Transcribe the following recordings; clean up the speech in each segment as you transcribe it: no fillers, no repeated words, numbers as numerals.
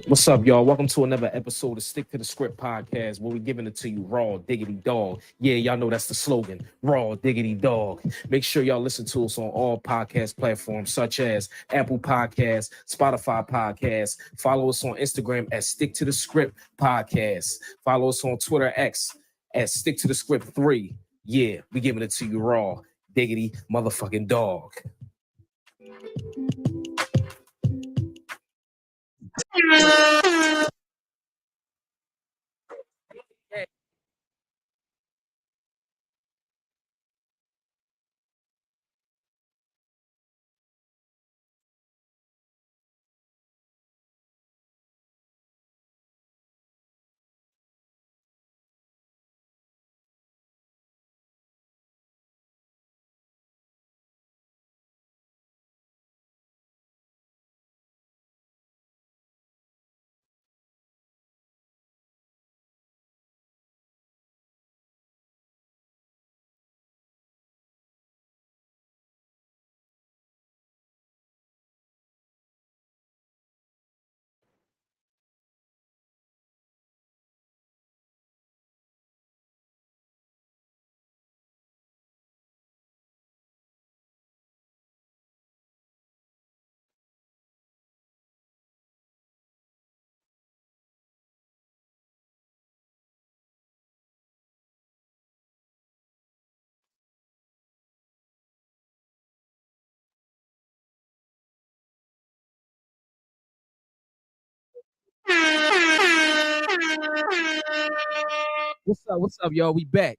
What's up, y'all? Welcome to another episode of Stick to the Script podcast, where we're giving it to you raw, diggity dog. Yeah, y'all know that's the slogan, raw, diggity dog. Make sure y'all listen to us on all podcast platforms, such as Apple Podcasts, Spotify Podcasts. Follow us on Instagram at Stick to the Script Podcast. Follow us on Twitter X at Stick to the Script 3. Yeah, we giving it to you raw, diggity motherfucking dog. What's up, y'all? We back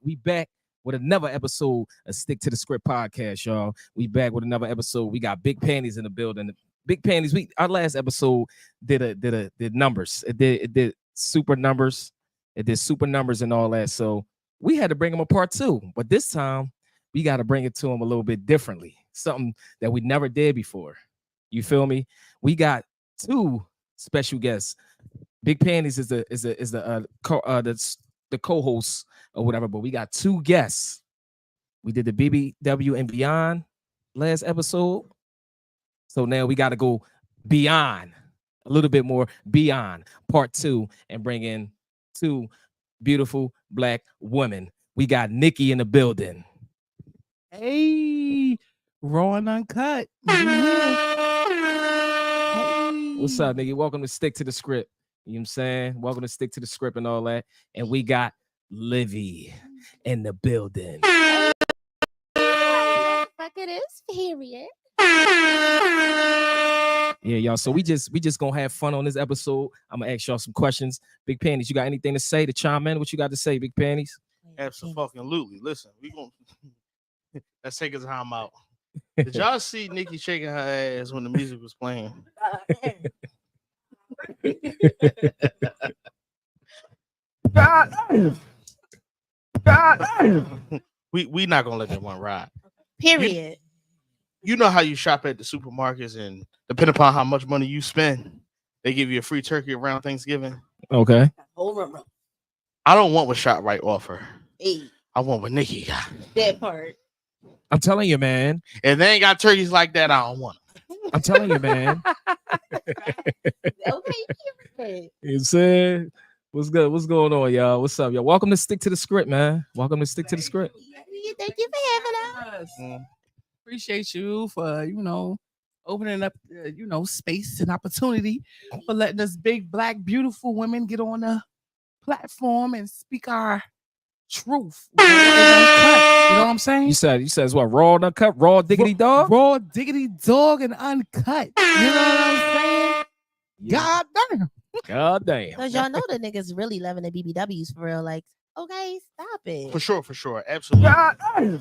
with another episode of Stick to the Script podcast, y'all. We back with another episode. We got Big Panties in the building. Big Panties. Our last episode did numbers. It did super numbers. It did super numbers and all that. So we had to bring them a part two, but this time we got to bring it to them a little bit differently. Something that we never did before. You feel me? We got two special guests. Big Panties is the co-host or whatever, but we got two guests. We did the BBW and Beyond last episode, so now we got to go beyond, a little bit more beyond part two, and bring in two beautiful black women. We got Nikki in the building. Hey, raw and uncut. What's up, Nikki? Welcome to Stick to the Script. You know what I'm saying? Welcome to Stick to the Script and all that. And we got Livy in the building. Fuck it is, period. Yeah, y'all. So we just gonna have fun on this episode. I'm gonna ask y'all some questions. Big Panties, you got anything to say to chime in? What you got to say, Big Panties? Absolutely. Listen, we gonna let's take a time out. Did y'all see Nikki shaking her ass when the music was playing? We not gonna let that one ride. Period. You know how you shop at the supermarkets, and depending upon how much money you spend, they give you a free turkey around Thanksgiving. Okay. I don't want what ShopRite offer. Hey, I want what Nikki got. that part. I'm telling you, man. If they ain't got turkeys like that, I don't want them. I'm telling you, man. Okay, period. You said, what's good? What's going on, y'all? What's up, y'all? Welcome to Stick to the Script, man. Welcome to Stick to the Script. Thank you for having us. Appreciate you for, opening up, space and opportunity for letting us big, black, beautiful women get on the platform and speak our truth. You know what I'm saying? You said it's what, raw and uncut, raw diggity dog? Raw diggity dog and uncut. You know what I'm saying? Yeah. God damn. God damn. Because y'all know the niggas really loving the BBWs for real. Like, okay, stop it. For sure. Absolutely.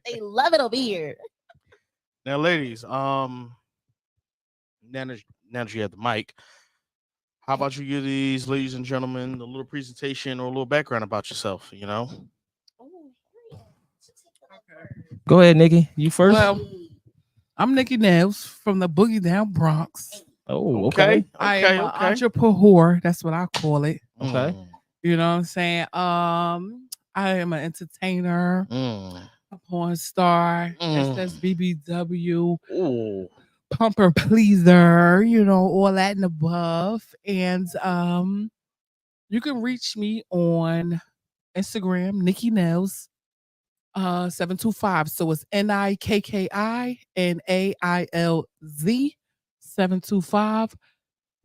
They love it over here. Now, ladies, now that you have the mic, how about you give these ladies and gentlemen a little presentation or a little background about yourself, Go ahead, Nikki. You first. Well, I'm Nikki Nails from the Boogie Down Bronx. Oh, okay. I am an entrepreneur. That's what I call it. Okay. You know what I'm saying? I am an entertainer. a porn star, Mm. SSBBW, Ooh. pumper pleaser, you know, all that and above. And you can reach me on Instagram, Nikki Nails, 725. So it's NIKKINAILZ 725.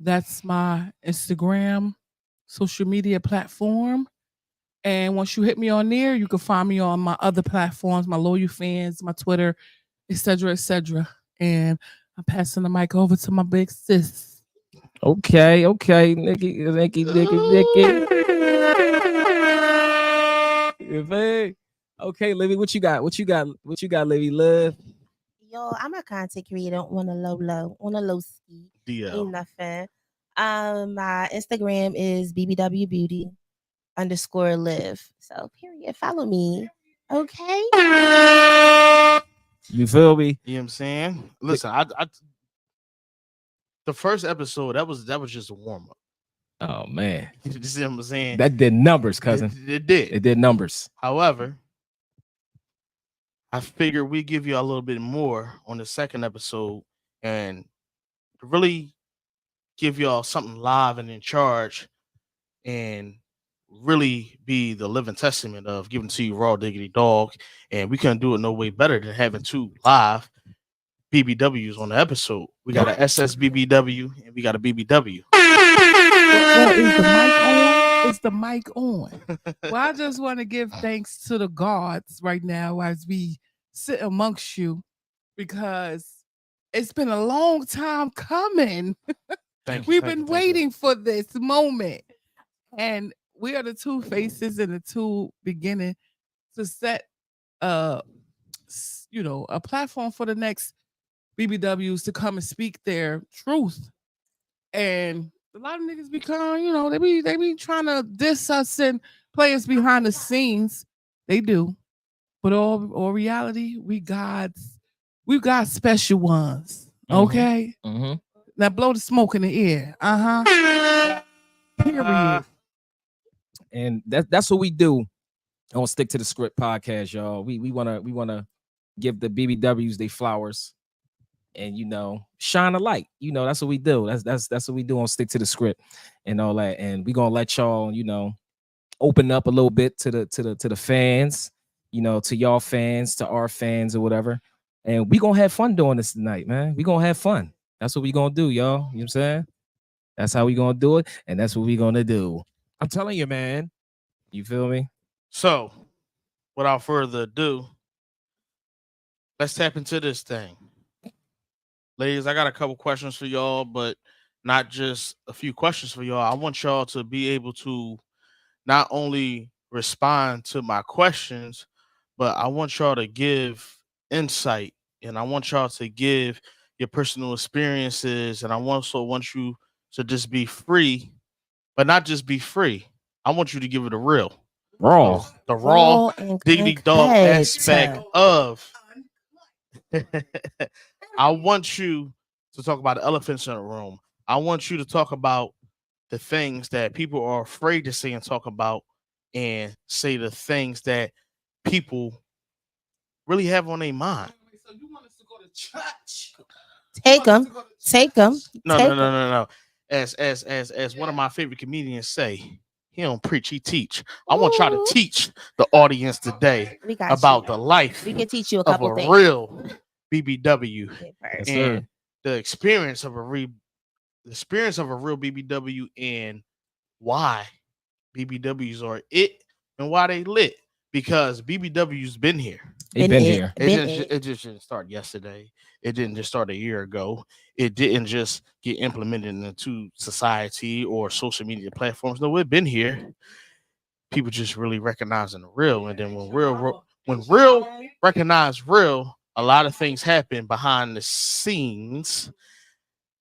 That's my Instagram social media platform. And once you hit me on there, you can find me on my other platforms, my Loyal Fans, my Twitter, etc., etc. And I'm passing the mic over to my big sis. Okay, Nikki. You feel? Okay, Livy, what you got? What you got, Livy? Love. Yo, I'm a content creator on a low ski. DL. Ain't nothing. My Instagram is bbwbeauty_live. So period. Follow me. Okay. You feel me? You know what I'm saying? Listen, I the first episode that was just a warm up. Oh man, You see what I'm saying? that did numbers, cousin. It did. It did numbers. However, I figured we give you a little bit more on the second episode and really give y'all something live and in charge and really be the living testament of giving to you raw diggity dog. And we couldn't do it no way better than having two live BBWs on the episode. We got a SSBBW and we got a BBW. Well, is the mic on? Is the mic on? Well, I just want to give thanks to the gods right now as we sit amongst you because it's been a long time coming. We've been waiting for this moment. And we are the two faces and the two beginning to set a platform for the next BBWs to come and speak their truth. And a lot of niggas become, they be trying to diss us and play us behind the scenes. They do. But all reality, we got special ones. Okay? Mm-hmm. Now blow the smoke in the air. Period. And that's what we do on Stick to the Script podcast, y'all. We wanna give the BBWs their flowers and shine a light. That's what we do. That's what we do on Stick to the Script and all that. And we gonna let y'all, open up a little bit to the fans, to y'all fans, to our fans or whatever. And we gonna have fun doing this tonight, man. We gonna have fun. That's what we gonna do, y'all. You know what I'm saying? That's how we gonna do it, and that's what we gonna do. I'm telling you, man. You feel me? So, without further ado, let's tap into this thing. Ladies, I got a couple questions for y'all, but not just a few questions for y'all. I want y'all to be able to not only respond to my questions, but I want y'all to give insight and I want y'all to give your personal experiences. And I also want you to just be free, but not just be free. I want you to give it a real. Raw. The raw and diggity dog aspect of. I want you to talk about the elephants in the room. I want you to talk about the things that people are afraid to say and talk about and say the things that people really have on their mind. So you want us to go to church? Take them. No. As one of my favorite comedians say, he don't preach, he teach. I want y'all to teach the audience today about the life we can teach you a of couple a things. real BBW Yes, and sir. the experience of a real BBW and why BBWs are it and why they lit. Because BBW's been here. It been here. It just didn't start yesterday. It didn't just start a year ago. It didn't just get implemented into society or social media platforms. No, it's been here. People just really recognizing the real, and then when real recognize real, a lot of things happen behind the scenes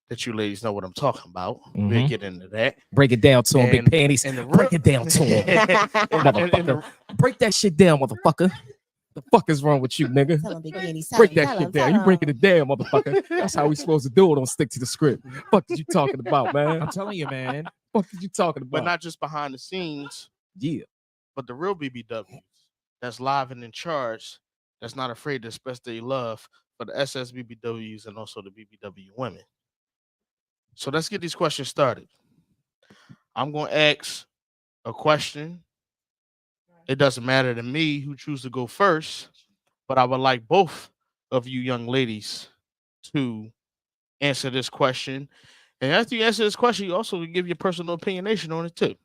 that you ladies know what I'm talking about. Mhm. We'll get into that. Break it down to him, big And- panties. and the Break it down to him. Motherfucker. Break that shit down, motherfucker. The fuck is wrong with you, nigga? Tell 'em, Big Panties. Tell Break 'em, that tell shit 'em, down. tell You breaking 'em. it down, motherfucker. That's how we supposed to do it on Stick to the Script. Fuck is you talking about, man? I'm telling you, man. Fuck is you talking But about? not just behind the scenes, Yeah. but the real BBWs that's live and in charge, that's not afraid to express their love for the SSBBWs and also the BBW women. So let's get these questions started. I'm going to ask a question. It doesn't matter to me who chooses to go first, but I would like both of you young ladies to answer this question. And after you answer this question, you also give your personal opinionation on it too.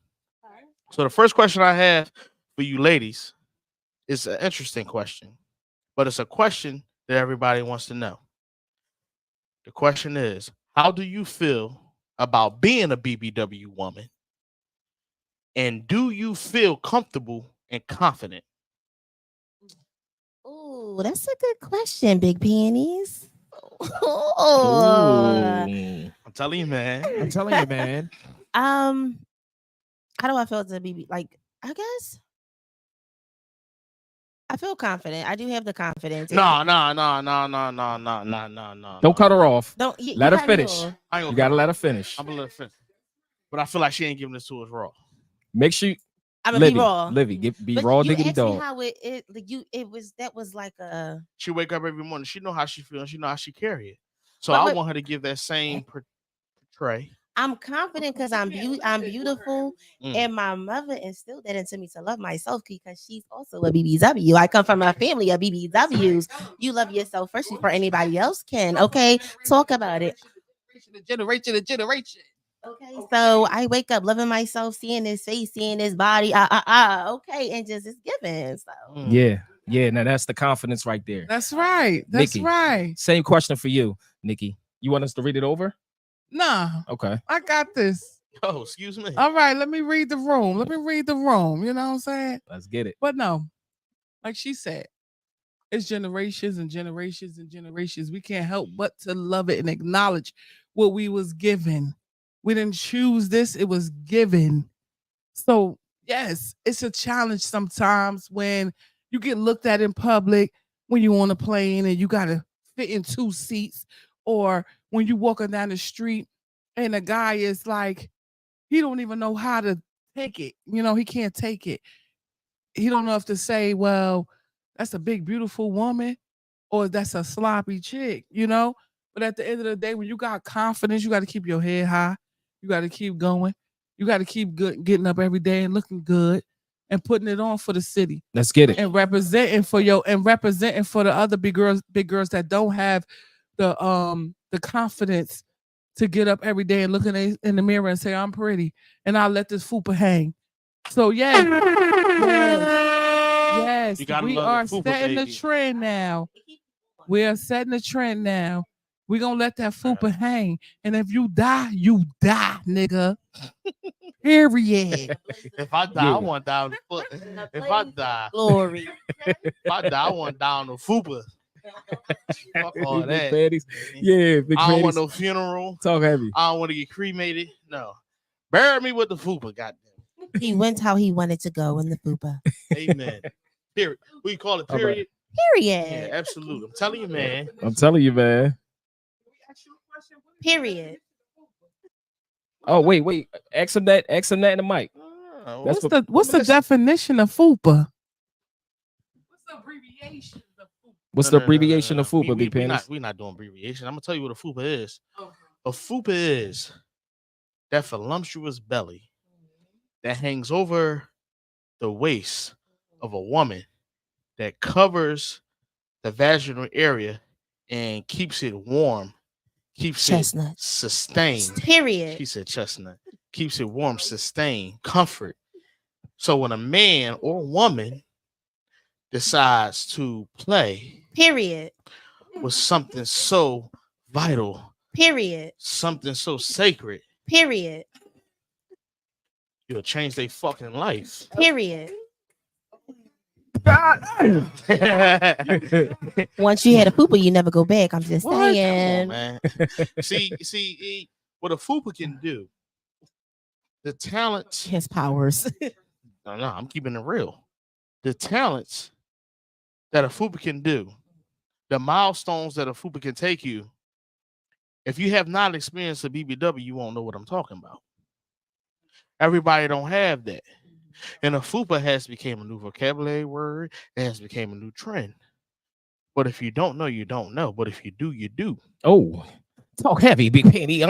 So the first question I have for you ladies is an interesting question, but it's a question that everybody wants to know. The question is, how do you feel about being a BBW woman? And do you feel comfortable and confident? Ooh, that's a good question, Big Panties. Ooh. I'm telling you, man. I'm telling you, man. How do I feel to be like? I guess I feel confident. I do have the confidence. No. Don't cut her off. Don't Let her cut me finish. off. I ain't gonna You gotta cut let her finish. I'm gonna let her finish. But I feel like she ain't giving this to us raw. Make sure you, I'm gonna Livy, be raw. Livy, be But raw you diggity asked me dog. how it like you it was that was like a She wake up every morning. She know how she feels. She know how she carry it. So But I wait- want her to give that same portray. I'm confident because I'm beautiful, Mm. and my mother instilled that into me to love myself because she's also a BBW. I come from a family of BBWs. You love yourself first before anybody else can. Okay, talk about it. Generation to generation. Okay, so I wake up loving myself, seeing his face, seeing his body. Okay, and just it's given. So Yeah. Now that's the confidence right there. That's right. That's Nikki. right. Same question for you, Nikki. You want us to read it over? Nah, Okay. I got this. Oh, excuse me. All right, let me read the room. Let me read the room. You know what I'm saying? Let's get it. But no, like she said, it's generations and generations and generations. We can't help but to love it and acknowledge what we was given. We didn't choose this, it was given. So yes, it's a challenge sometimes when you get looked at in public, when you're on a plane and you gotta fit in 2 seats, or when you walking down the street and a guy is like, he don't even know how to take it. You know, he can't take it. He don't know if to say, well, that's a big, beautiful woman, or that's a sloppy chick, you know? But at the end of the day, when you got confidence, you got to keep your head high. You got to keep going. You got to keep getting up every day and looking good and putting it on for the city Let's get it. and representing for the other big girls that don't have the confidence to get up every day and look in the mirror and say, I'm pretty, and I'll let this fupa hang. So yes, You gotta we love are the fupa, setting the baby. trend now. We are setting the trend now. We're gonna let that fupa hang. And if you die, nigga. Period. If I die, Yeah. I want to die on the foot. If I die, glory. I want to die on the fupa. Fuck all Big that. panties. Yeah, big I don't want panties. no funeral. Talk heavy. I don't want to get cremated. No. Bury me with the fupa, goddamn. He went how he wanted to go in the fupa. Amen. Period. We call it All right. period. Period. Yeah, absolutely. I'm telling you, man. I'm telling you, man. Period. Oh, wait. Ask him that in the mic. That's What's the definition of fupa? What's the abbreviation of fupa? What's the abbreviation of fupa, big panties? We're not doing abbreviation. I'm gonna tell you what a fupa is. Okay. A fupa is that voluptuous belly that hangs over the waist of a woman that covers the vaginal area and keeps it warm, keeps Chestnut. it sustained. Period. She said chestnut. Keeps it warm, sustained, comfort. So when a man or woman decides to play Period. with something so vital, Period. something so sacred, Period. you'll change their fucking life. Period. Once you had a fupa, you never go back. I'm just What? Come on, saying. man. See, what a fupa can do, the talents. His powers. No, I'm keeping it real. The talents that a fupa can do, the milestones that a fupa can take you. If you have not experienced a BBW, you won't know what I'm talking about. Everybody don't have that. And a fupa has become a new vocabulary word. It has become a new trend. But if you don't know, you don't know. But if you do, you do. Oh, talk heavy, Big Panty.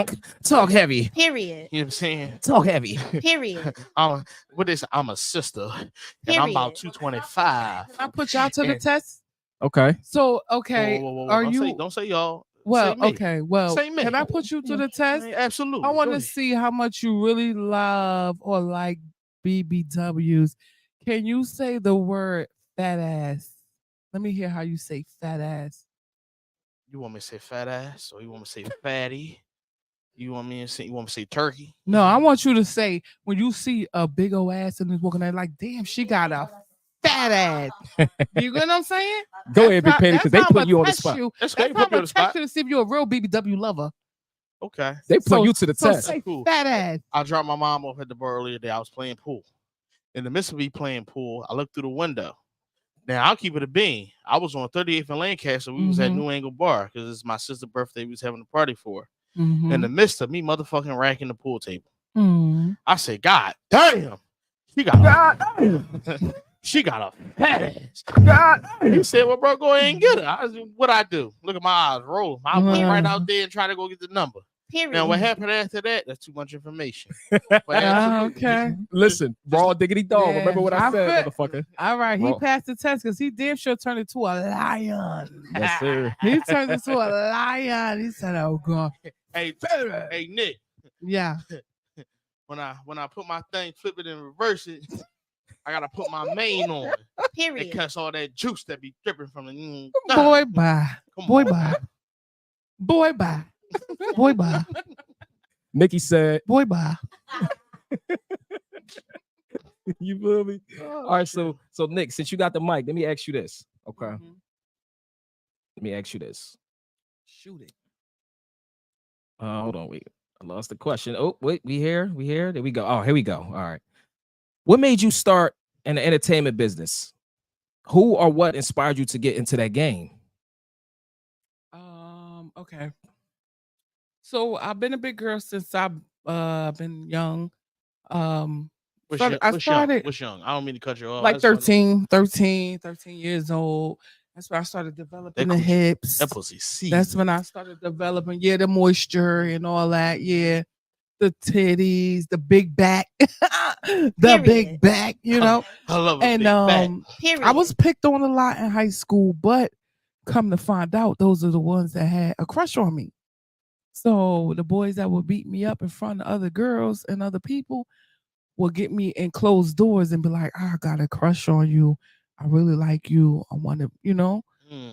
Talk heavy. Period. You know what I'm saying? Talk heavy. Period. I'm a sister, and I'm about Period. 225. I put y'all to the And- test. Okay. So okay, Whoa. are don't you? say, don't say y'all? Well, say me. okay. Well, Say me. can I put you to the test? Absolutely. I want Go to ahead. see how much you really love or like BBWs. Can you say the word fat ass? Let me hear how you say fat ass. You want me to say fat ass, or you want me to say fatty? You want me to say turkey? No, I want you to say when you see a big old ass and is walking there, like, damn, she got a fat ass. You get what I'm saying? Go ahead, Big Panty, because they That's how put I'ma you on the test spot. you. That's That's great. how Put me on I'ma the spot. test you to see if you're a real BBW lover. Okay. They put you to the so test. say Cool. fat ass. I dropped my mom off at the bar earlier today. I was playing pool. In the midst of me playing pool, I looked through the window. Now, I'll keep it a bean. I was on 38th and Lancaster. We was at New Angle Bar because it's my sister's birthday. We was having a party for her. In the midst of me motherfucking racking the pool table. I said, God damn. She got she got a fat ass. God damn. He said, well, bro, go ahead and get her. What I do? Look at my eyes roll. I went right out there and tried to go get the number. Period. Now, what happened after that? That's too much information. But absolutely, Okay. Listen, raw diggity dog. Yeah, Remember what I I said, bet. motherfucker. All right, he Bro. passed the test because he damn sure turned into a lion. Yes, sir. He turned into a lion. He said, "Oh God, hey, Nick. yeah." When I put my thing, flip it and reverse it, I gotta put my mane on it. It Period. cuts all that juice that be dripping from the Boy, bye. Come Boy, on. bye. Boy, bye. Boy, bye. Nikki said, Boy, bye. you feel me? All right, so Nick, since you got the mic, let me ask you this. Okay. Mhm. Let me ask you this. Shoot it. Hold on, wait. I lost the question. Oh, wait, we here? There we go. Oh, here we go. All right. What made you start in the entertainment business? Who or what inspired you to get into that game? Okay. So I've been a big girl since I've been young. What's I young? started What's young? I don't mean to cut you off. like 13 years old. That's when I started developing the hips. That pussy see. That's when I started developing, the moisture and all that. Yeah. The titties, the big back, the Period. big back, you know. I love a And big back. Period. I was picked on a lot in high school, but come to find out, those are the ones that had a crush on me. So the boys that would beat me up in front of other girls and other people will get me in closed doors and be like, I got a crush on you. I really like you. I want to,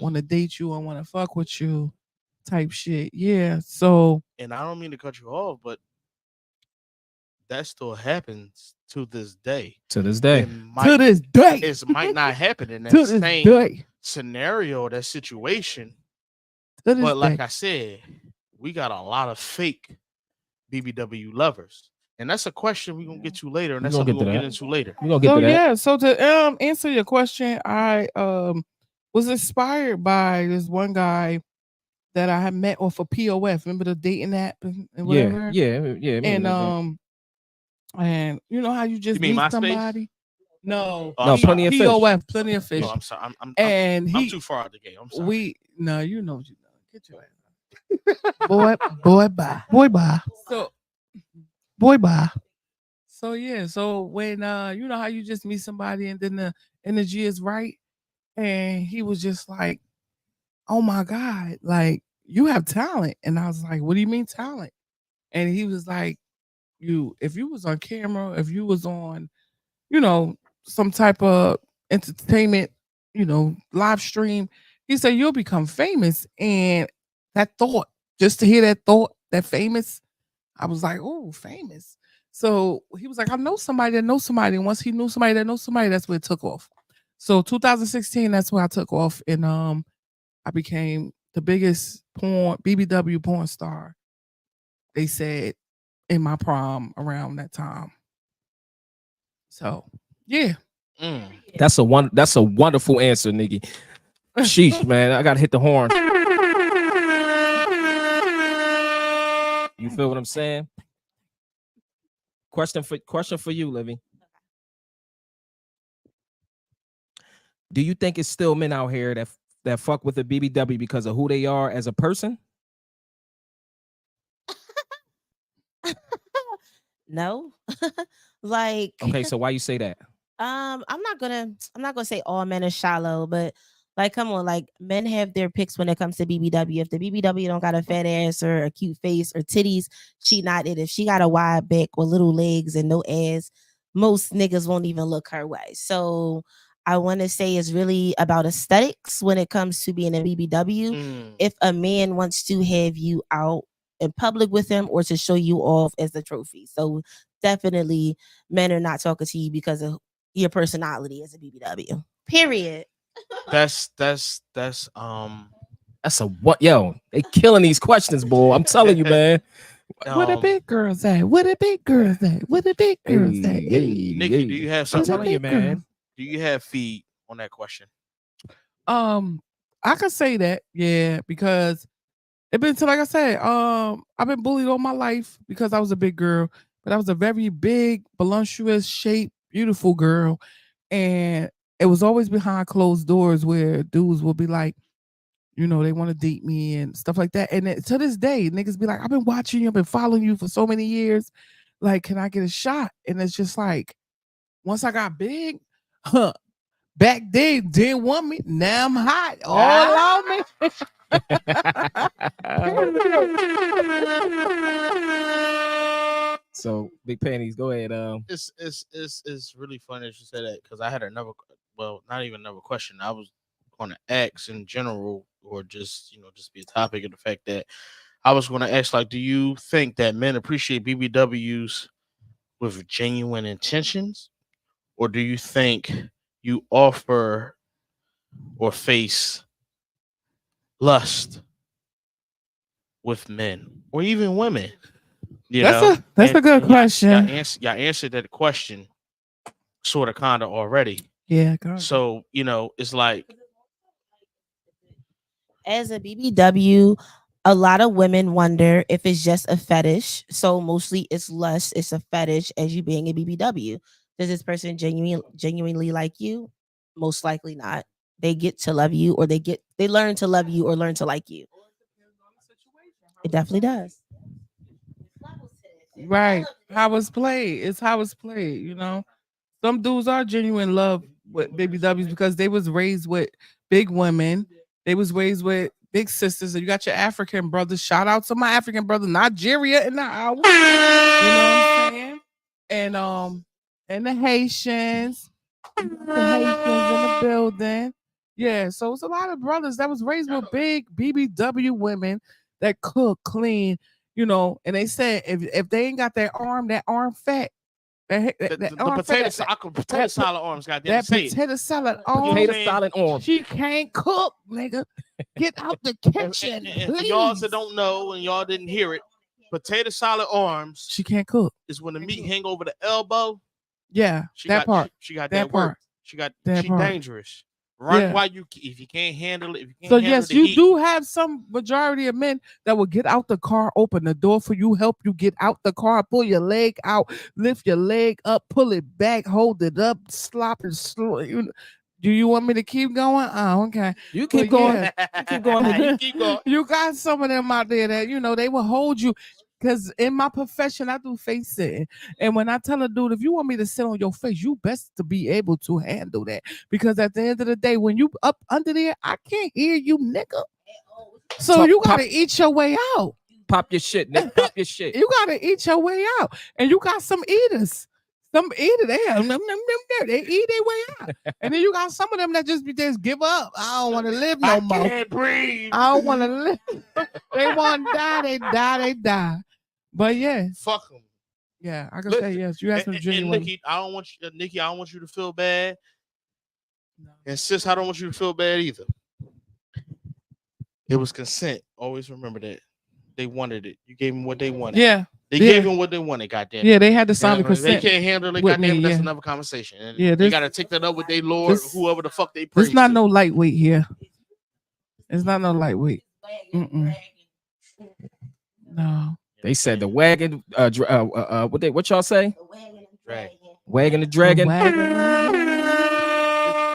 want to date you. I want to fuck with you type shit. Yeah. So. And I don't mean to cut you off, but that still happens to this day. To this day. It might not happen in that same scenario, that situation. But like I said, we got a lot of fake BBW lovers. And that's a question we're going to get to later. And that's something we're going to get into later. We're going to get to that. Yeah. So to answer your question, I was inspired by this one guy that I had met off of POF. Remember the dating app and whatever? Yeah. And you know how you just mean meet MySpace? somebody? No, Plenty of fish. POF, plenty of fish. No, I'm sorry. And I'm too far out the game. I'm sorry. You know what you know. Get your ass out. boy, bye. So, boy, bye. So yeah, so when you know how you just meet somebody and then the energy is right, and he was just like, "Oh my God, like you have talent," and I was like, "What do you mean talent?" And he was like, if you was on camera, if you was on, some type of entertainment, live stream, he said you'll become famous. And that thought, just to hear that thought, that famous, I was like, oh, famous. So he was like, I know somebody that knows somebody. And once he knew somebody that knows somebody, that's where it took off. So 2016, that's where I took off. And I became the biggest BBW porn star, they said, in my prom around that time. So yeah. That's a wonderful answer, Nikki. Sheesh, man. I gotta hit the horn. You feel what I'm saying? Question for you, Livy. Do you think it's still men out here that that fuck with a BBW because of who they are as a person? No. Like, Okay, so why you say that? I'm not gonna say all men are shallow, but like, come on, like, men have their picks when it comes to BBW. If the BBW don't got a fat ass or a cute face or titties, she not it. If she got a wide back with little legs and no ass, most niggas won't even look her way. So I want to say it's really about aesthetics when it comes to being a BBW. If a man wants to have you out in public with him or to show you off as a trophy. So definitely men are not talking to you because of your personality as a BBW. Period. That's That's a what? Yo, they killing these questions, boy. I'm telling you, man. Where the big girls at? Where the big girls at? Where the big girls at? Nikki, do you have I'm something? telling you, man. Do you have feed on that question? I could say that, yeah, because it been like I said, I've been bullied all my life because I was a big girl, but I was a very big, voluptuous shape, beautiful girl, and it was always behind closed doors where dudes will be like, you know, they want to date me and stuff like that. And to this day, niggas be like, I've been watching you, I've been following you for so many years. Like, can I get a shot? And it's just like, once I got big, back then didn't want me. Now I'm hot. All on me. So Big Panties, go ahead. It's really funny that you say that because I had another, well, not even another question. I was going to ask in general, or just just be a topic of the fact that I was going to ask, like, do you think that men appreciate BBWs with genuine intentions, or do you think you offer or face lust with men or even women? That's a good question. Y'all answered that question sort of kind of already. Yeah. Go ahead. So, it's like, As a BBW, a lot of women wonder if it's just a fetish. So mostly it's lust, it's a fetish as you being a BBW. Does this person genuinely like you? Most likely not. They get to love you, or they learn to love you or learn to like you. It definitely does. Right. How it's played. It's how it's played, you know. Some dudes are genuine love with BBWs because they was raised with big women. They was raised with big sisters. And you got your African brothers. Shout out to my African brother, Nigeria in the hour. You know what I'm saying? And the Haitians. The Haitians in the building. Yeah, so it's a lot of brothers that was raised with big BBW women that cook, clean, and they said if they ain't got that arm fat, the potato salad arms, goddamn. That potato salad arm, potato salad arm. She can't cook, nigga. Get out the kitchen. And y'all that don't know and y'all didn't hear it, potato salad arms. She can't cook. Is when the meat hang over the elbow. Yeah, She got that work. She dangerous. Right? Yeah. Why if you can't handle it? So yes, you do have some majority of men that will get out the car, open the door for you, help you get out the car, pull your leg out, lift your leg up, pull it back, hold it up, slop and slow. Do you want me to keep going? Oh, okay. You keep going. Yeah. You keep going. You keep going. You got some of them out there that they will hold you. Because in my profession, I do face sitting. And when I tell a dude, if you want me to sit on your face, you best to be able to handle that. Because at the end of the day, when you up under there, I can't hear you, nigga. So you got to eat your way out. Pop your shit, nigga. Pop your shit. You got to eat your way out. And you got some eaters. Some eaters, they eat their way out. And then you got some of them that just give up. I don't want to live no more. I can't breathe. I don't want to live. They want to die. They die. But yeah, fuck them. Yeah, I can say yes. You have some genuine. Nikki, I don't want you to feel bad. No. And sis, I don't want you to feel bad either. It was consent. Always remember that. They wanted it. You gave them what they wanted. Yeah. They gave them what they wanted, goddamn. Yeah, they had to sign the consent. They can't handle it, goddamn. That's another conversation. And they gotta take that up with their Lord, whoever the fuck they praise. It's not no lightweight here. It's not no lightweight. No. They said the wagon. What y'all say? Wagon the dragon.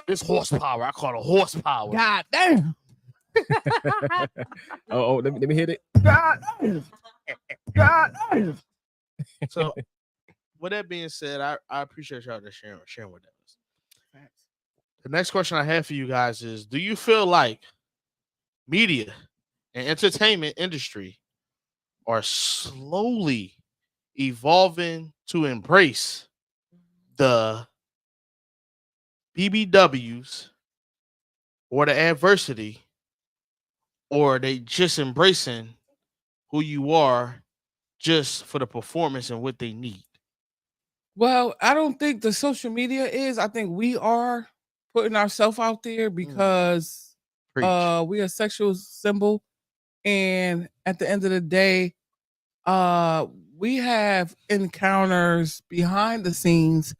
This horsepower. I call it horsepower. God damn. Oh, let me hit it. God. So, with that being said, I appreciate y'all just sharing with us. The next question I have for you guys is: do you feel like media and entertainment industry are slowly evolving to embrace the BBWs or the adversity, or are they just embracing who you are just for the performance and what they need? Well, I don't think the social media is. I think we are putting ourselves out there because Preach. we are a sexual symbol. And at the end of the day, we have encounters behind the scenes,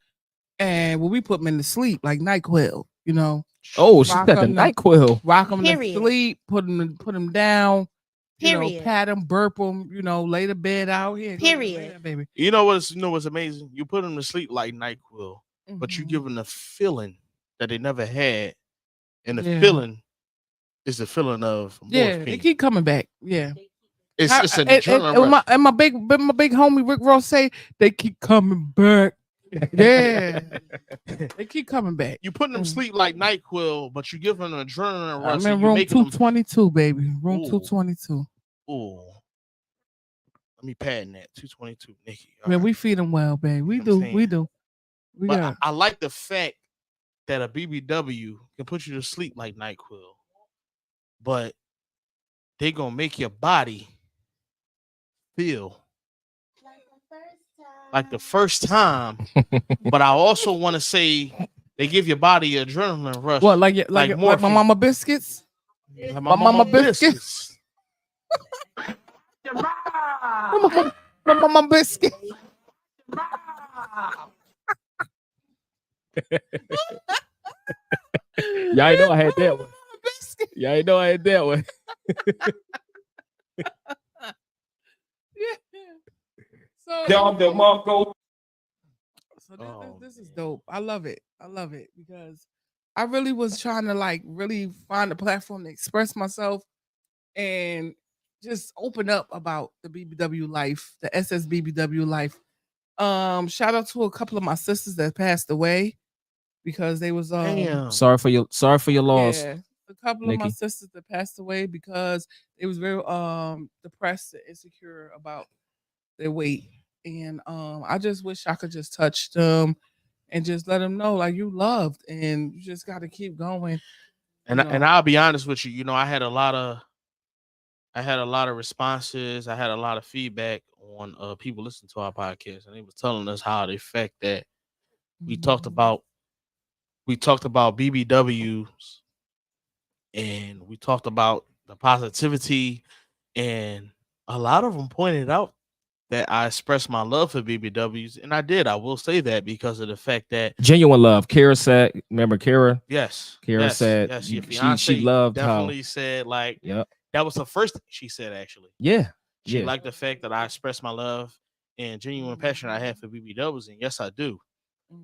and when we put them in to sleep, like NyQuil, you know, Oh, she rock got the 'em to- NyQuil. rock them to Period. sleep, put them down, you know, Period. pat them, burp them, you know, lay the bed out here. go to Period. bed, baby. You know what's amazing? You put them to sleep like NyQuil, but you Mhm. give them the feeling that they never had, and the Yeah. feeling is the feeling of Yeah, morphine. they keep coming back. Yeah. It's an And adrenaline my, rush. and my big homie Rick Ross say they keep coming back. Yeah, they keep coming back. You put them to sleep like NyQuil, but you give them an adrenaline rush. I'm and in you room making them 222, baby. Room Ooh. 222. Ooh. Let me pad that 222, Nikki. All Man, right. we feed them well, baby. We You know what do. I'm We saying? do. We But got. I like the fact that a BBW can put you to sleep like NyQuil, but they gonna make your body feel like the first time. But I also want to say they give your body adrenaline rush. What, like my morphine. mama biscuits? Like my mama biscuits. my mama biscuit. Yeah, I know I had that one. Biscuit. Yeah, I know I had that one. Yeah. So this is dope. I love it. I love it because I really was trying to like really find a platform to express myself and just open up about the BBW life, the SSBBW life. Shout out to a couple of my sisters that passed away because they was Damn. Sorry for your loss. yeah, a couple of my Nikki. sisters that passed away because they was very depressed and insecure about their weight. And I just wish I could just touch them and just let them know like you loved and you just got to keep going. And I'll be honest with you, I had a lot of responses. I had a lot of feedback on people listening to our podcast, and they was telling us how the fact that we talked about BBWs, and we talked about the positivity, and a lot of them pointed out that I expressed my love for BBWs, and I did. I will say that because of the fact that Genuine love. Kara said, remember Kara? yes, Kara yes, said yes, your she fiance loved definitely said like Yep. that was the first thing she said actually. Yeah. She liked the fact that I expressed my love and genuine passion I have for BBWs, and yes, I do.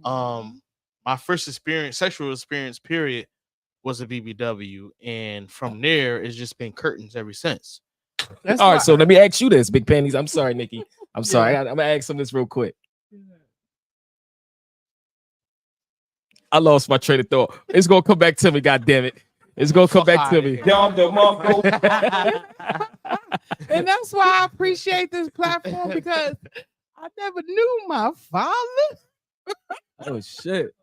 My first sexual experience, period, was a BBW, and from there, it's just been curtains ever since. All right, so let me ask you this, Big Panties. I'm sorry, Nikki. I'm sorry. Yeah. I'm gonna ask him this real quick. I lost my train of thought. It's gonna come back to me. God damn it! It's gonna come back to me. And that's why I appreciate this platform because I never knew my father. Oh shit!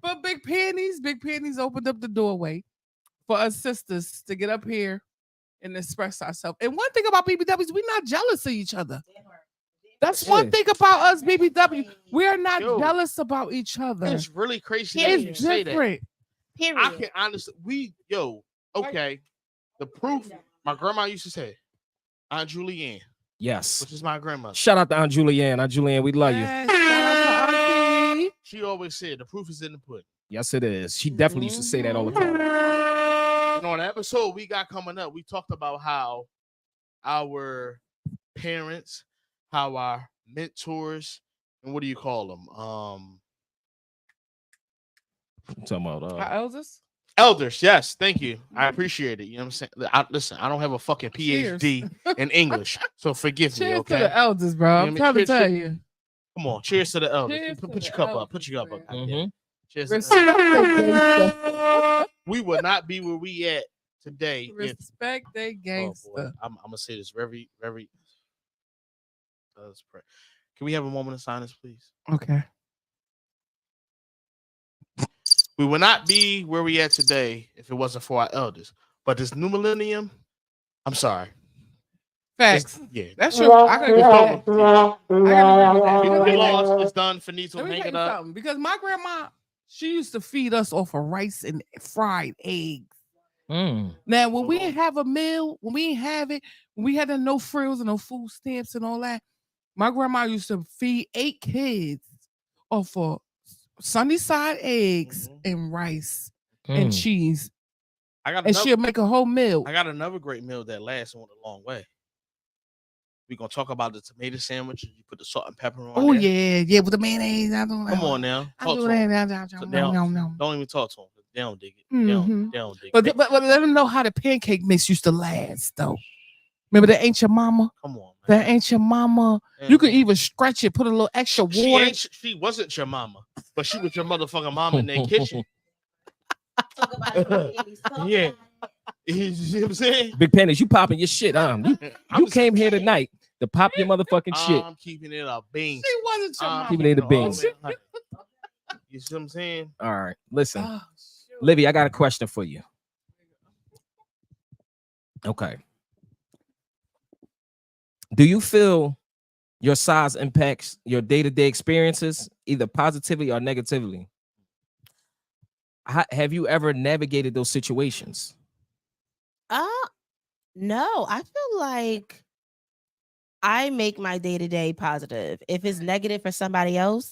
But Big Panties opened up the doorway for us sisters to get up here and express ourselves. And one thing about BBWs, we're not jealous of each other. That's one thing about us, BBW. We're not jealous about each other. It's really crazy that you It's say that. different. Period. I can honestly, okay. The proof, my grandma used to say, Aunt Julianne, Yes. which is my grandmother. Shout out to Aunt Julianne. Aunt Julianne, we love you. Yes, shout out to Auntie. She always said the proof is in the pudding. Yes, it is. She definitely used to say that all the time. And on the episode we got coming up, we talked about how our parents, how our mentors, and what do you call them? I'm talking about Our elders? Elders, yes, thank you. I appreciate it. You know what I'm saying? Listen, I don't have a fucking PhD in English, so forgive me, Cheers okay? to the elders, bro. You I'm know trying what I to mean? tell you. Come on, cheers to the elders. Cheers Put to your the cup up. elders, Put your cup up. man. Goddamn. Cheers. Respect they gangster. We would not be where we at today if. Respect they Oh boy, gangster. I'm gonna say this very. Let's pray. Can we have a moment of silence, please? Okay. We would not be where we at today if it wasn't for our elders. But this new millennium, I'm sorry. Facts. Yeah. That's true. I can agree with that. I can agree with that. We Because lost. It's done. Finito. let me Hang tell it you up. something. Because my grandma, she used to feed us off of rice and fried eggs. Now, when we didn't have a meal, when we didn't have it, when we had no frills and no food stamps and all that, my grandma used to feed 8 kids off of sunny side eggs and rice and cheese. And she'll make a whole meal. I got another great meal that lasts on a long way. We're gonna talk about the tomato sandwich. You put the salt and pepper on. Oh, there. yeah, with the mayonnaise. I don't know. Come on now. I Talk do to 'em. that. So don't even talk to them. They don't dig it. Mhm. They don't dig But it. let them know how the pancake mix used to last, though. Remember that ain't your mama? Come on, man. That ain't your mama. You could even stretch it, put a little extra water. She wasn't your mama, but she was your motherfucking mama in that kitchen. Talk about it, baby. Talk Yeah. about it. You see what I'm saying? Big Panties, you popping your shit, You came here tonight to pop your motherfucking shit. I'm keeping it a bean. She wasn't your mama. Keeping it a bean. You see what I'm saying? All right, listen, Oh, shoot. Livy, I got a question for you. Okay. Do you feel your size impacts your day-to-day experiences, either positively or negatively? Have you ever navigated those situations? No, I feel like I make my day-to-day positive. If it's negative for somebody else,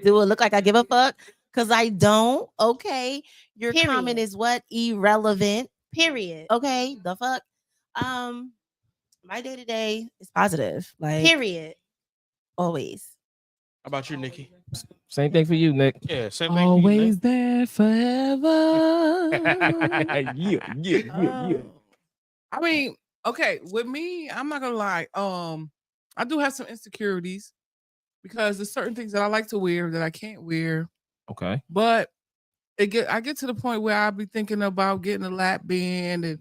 do it look like I give a fuck? Because I don't. Okay. Your comment is what? Irrelevant. Period. Okay. The fuck? My day-to-day is positive. Like period. Always. How about you, Nikki? Same thing for you, Nick. Yeah, same thing. Always there forever. Yeah. I mean, okay, with me, I'm not gonna lie. I do have some insecurities because there's certain things that I like to wear that I can't wear. Okay. But I get to the point where I'll be thinking about getting a lap band and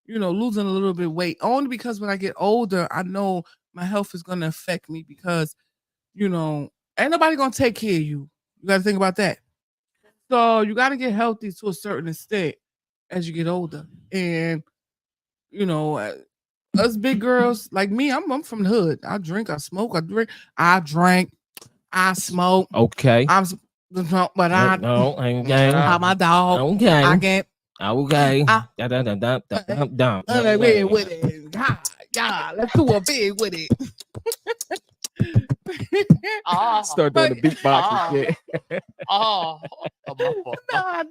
losing a little bit of weight. Only because when I get older, I know my health is gonna affect me because ain't nobody gonna take care of you. You gotta think about that. So you gotta get healthy to a certain extent as you get older. And us big girls like me, I'm from the hood. I drink, I smoke, I drank, I smoke. Okay. But I'm my dog. Okay. I get okay. big with it. Yeah, let's do a big with it. Start doing the beatbox and shit. Nah,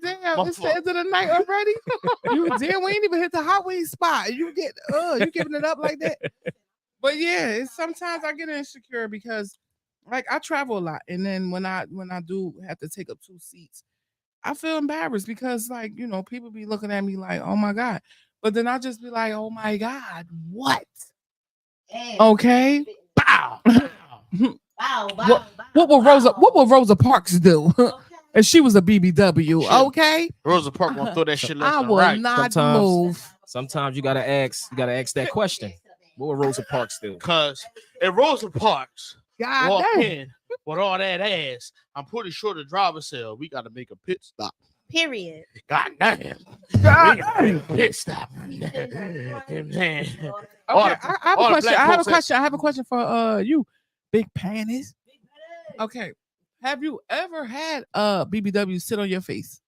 damn, it's the end of the night already. We ain't even hit the hot wing spot. You giving it up like that. But yeah, sometimes I get insecure because like I travel a lot, and then when I do have to take up 2 seats, I feel embarrassed because like people be looking at me like, oh my God, but then I just be like, oh my God, what? Okay, bow. What would Rosa Parks do? And she was a BBW. Okay, Rosa Parks gonna throw that shit left I and will right. not move. Sometimes you gotta ask that question. What would Rosa Parks do? Because if Rosa Parks walk God in with all that ass, I'm pretty sure the driver said, we gotta make a pit stop. Period. God damn. damn. Pit stop. Man. Okay, I have a question for you, Big Panties. Okay, have you ever had BBW sit on your face?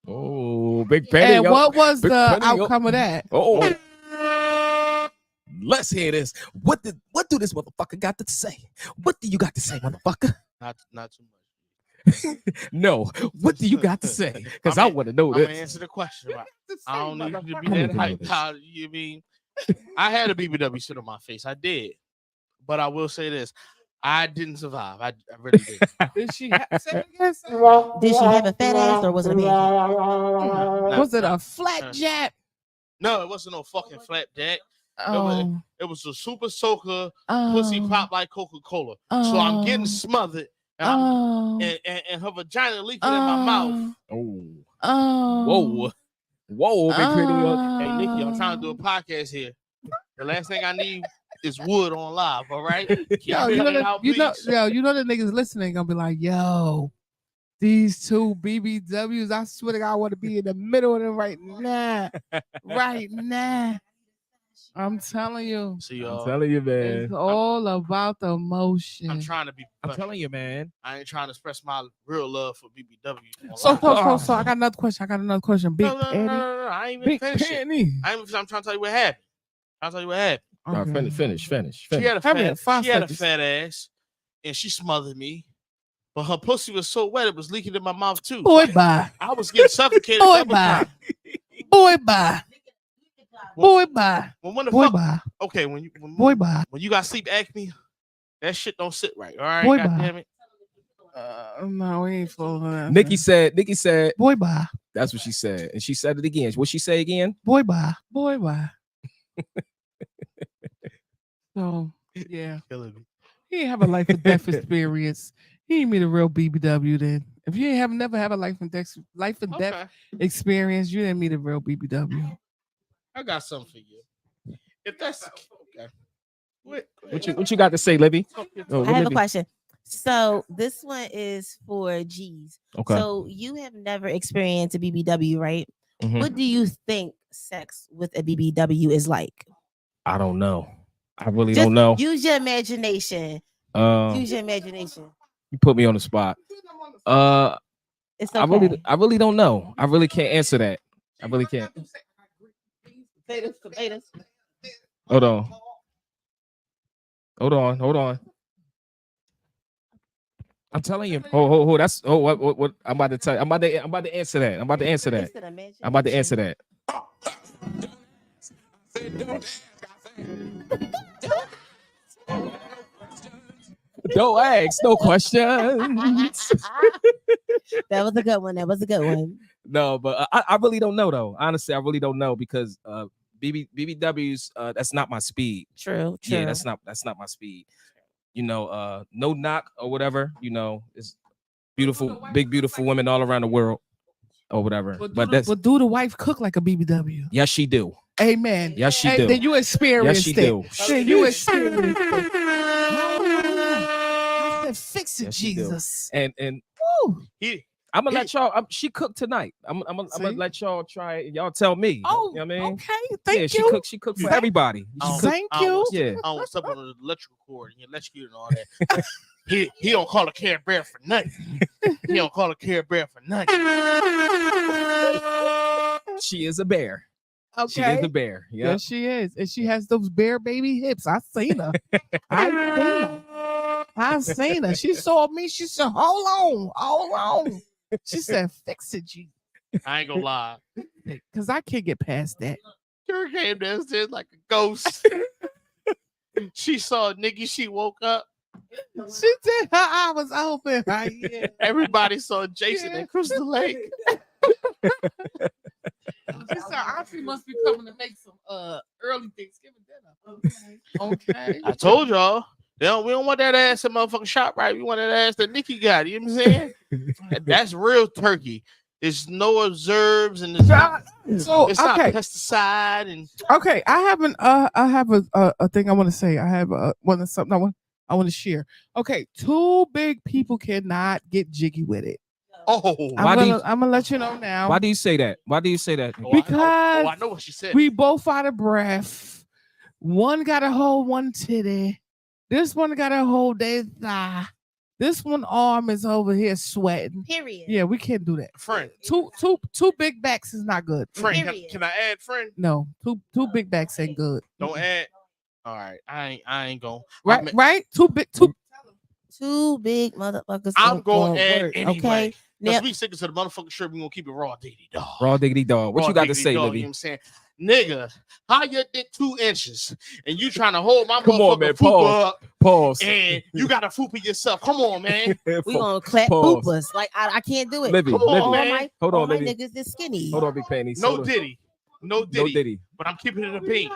Oh, Big Penny. And what was Big the Penny, outcome of that? Oh. Let's hear this. What do this motherfucker got to say? What do you got to say, motherfucker? Not too much. No. What do you got to say? Because I want to know I'm this. gonna answer the question. Right? I don't need you to be that hyped out. You mean I had a BBW sit on my face. I did. But I will say this. I didn't survive. I really didn't. Did she have? Say it again, say it. Did she have a fat ass or was it a pancake? Was it a flat jack? No, it wasn't no fucking flat jack. Oh, It was a super soaker pussy pop like Coca-Cola. So I'm getting smothered and her vagina leaking in my mouth. Whoa, big pretty. Hey Nikki, I'm trying to do a podcast here. The last thing I need is wood on live. All right. Yo, you know the niggas listening gonna be like, yo, these two BBWs. I swear to God, I want to be in the middle of them right now. Right now. I'm telling you. See y'all. I'm telling you, man. It's all about the emotion. I'm trying to be. I'm telling you, man. I ain't trying to express my real love for BBW. So I got another question. Big no, I ain't even Big finished. Panty. I'm trying to tell you what happened. Okay. Finish. She had a fat ass, and she smothered me. But her pussy was so wet it was leaking in my mouth too. Boy, bye. I was getting suffocated. Boy, bye. Boy, bye. Boy, bye. Boy, bye. Okay, when you got sleep acne, that shit don't sit right. All right, boy, God bye. damn it. No, we ain't following. Nikki said, boy, bye. That's what she said, and she said it again. What she say again? Boy, bye. So yeah, he ain't have a life and death experience. He ain't meet a real BBW then. If you ain't never have a life and death experience, you didn't meet a real BBW. I got something for you. If that's okay. What you got to say, Livy? I have a question. So this one is for G's. Okay. So you have never experienced a BBW, right? Mm-hmm. What do you think sex with a BBW is like? I don't know. I really don't know. Use your imagination. You put me on the spot. It's okay. I really don't know. I really can't answer that. I really can't. Hold on. I'm telling you. That's what I'm about to tell you. I'm about to answer that. I'm about to answer that. Don't ask no questions. That was a good one. No, but I really don't know though. Honestly, I really don't know because BBWs that's not my speed. True. Yeah, that's not my speed. You know, no knock or whatever. You know, it's beautiful, big beautiful women all around the world or whatever. But do the wife cook like a BBW? Yes, she do. Amen. Yes, she do. Then you experienced it. Yes, she do. Then you experienced it. Fix it, Jesus. And I'm gonna let y'all. She cooked tonight. I'm gonna let y'all try it. Y'all tell me. Oh, you know what I mean? Okay. Thank you. She cooked for everybody. Thank you. Yeah. I don't step on the electrical cord and electrocute and all that. He don't call a Care Bear for nothing. She is a bear. Okay. She is a bear. Yep. Yes, she is. And she has those bear baby hips. I seen her. I've seen her. She saw me. She said, hold on. She said, fix it, G. I ain't gonna lie. Because I can't get past that. She came downstairs like a ghost. She saw Nikki. She woke up. She did. Her eye was open. Right? Yeah. Everybody saw Jason at Crystal Lake. She said, Auntie must be coming to make some early Thanksgiving dinner. Okay. I told y'all. We don't want that ass in motherfucking shop, right? We want that ass that Nikki got. You know what I'm saying? That's real turkey. There's no herbs and it's not pesticide and okay. I have a thing I want to say. I have something I want to share. Okay, two big people cannot get jiggy with it. Oh, I'm gonna let you know now. Why do you say that? Because I know what she said. We both out of breath. One got a hold one titty. This one got a hold their thigh. This one arm is over here sweating. Period. Yeah, we can't do that. Friend. Two big backs is not good. Friend, can I add friend? No, two big backs ain't good. Don't add. All right, I ain't going. Right. Two big motherfuckers. I'm going to add anyway. Okay. Because we sticking to the motherfucking shirt, we gonna keep it raw diggity dog. Raw diggity dog. What you got to say, dog, Livy? You know what I'm saying? nigga, how your dick 2 inches and you trying to hold my Come on, man. motherfucking fupa up Pause. and you got to fupa yourself. Come on, man. We gonna clap Pause. fupas. Like I can't do it. Livy, Come on, Livy. all man. my, Hold all on, my Livy. niggas is skinny. Hold on, Big Panties. No Hold on. Diddy. No No Diddy. Diddy. But I'm keeping it a bean.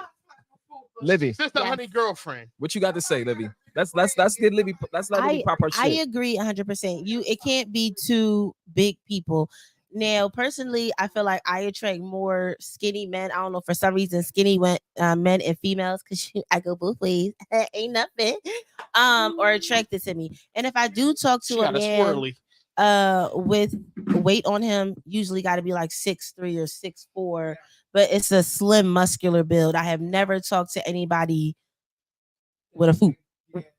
Livy, Sister, Yes. honey, girlfriend. what you got to say, Livy? Let's get Livy. Let's let Livy pop her I shit. agree 100%. It can't be two big people. Now, personally, I feel like I attract more skinny men. I don't know, for some reason, skinny men and females, because I go both ways. Ain't nothing. Or attracted to me. And if I do talk She to a got a man swirly. with weight on him, usually got to be like 6'3" or 6'4", but it's a slim, muscular build. I have never talked to anybody with a foop.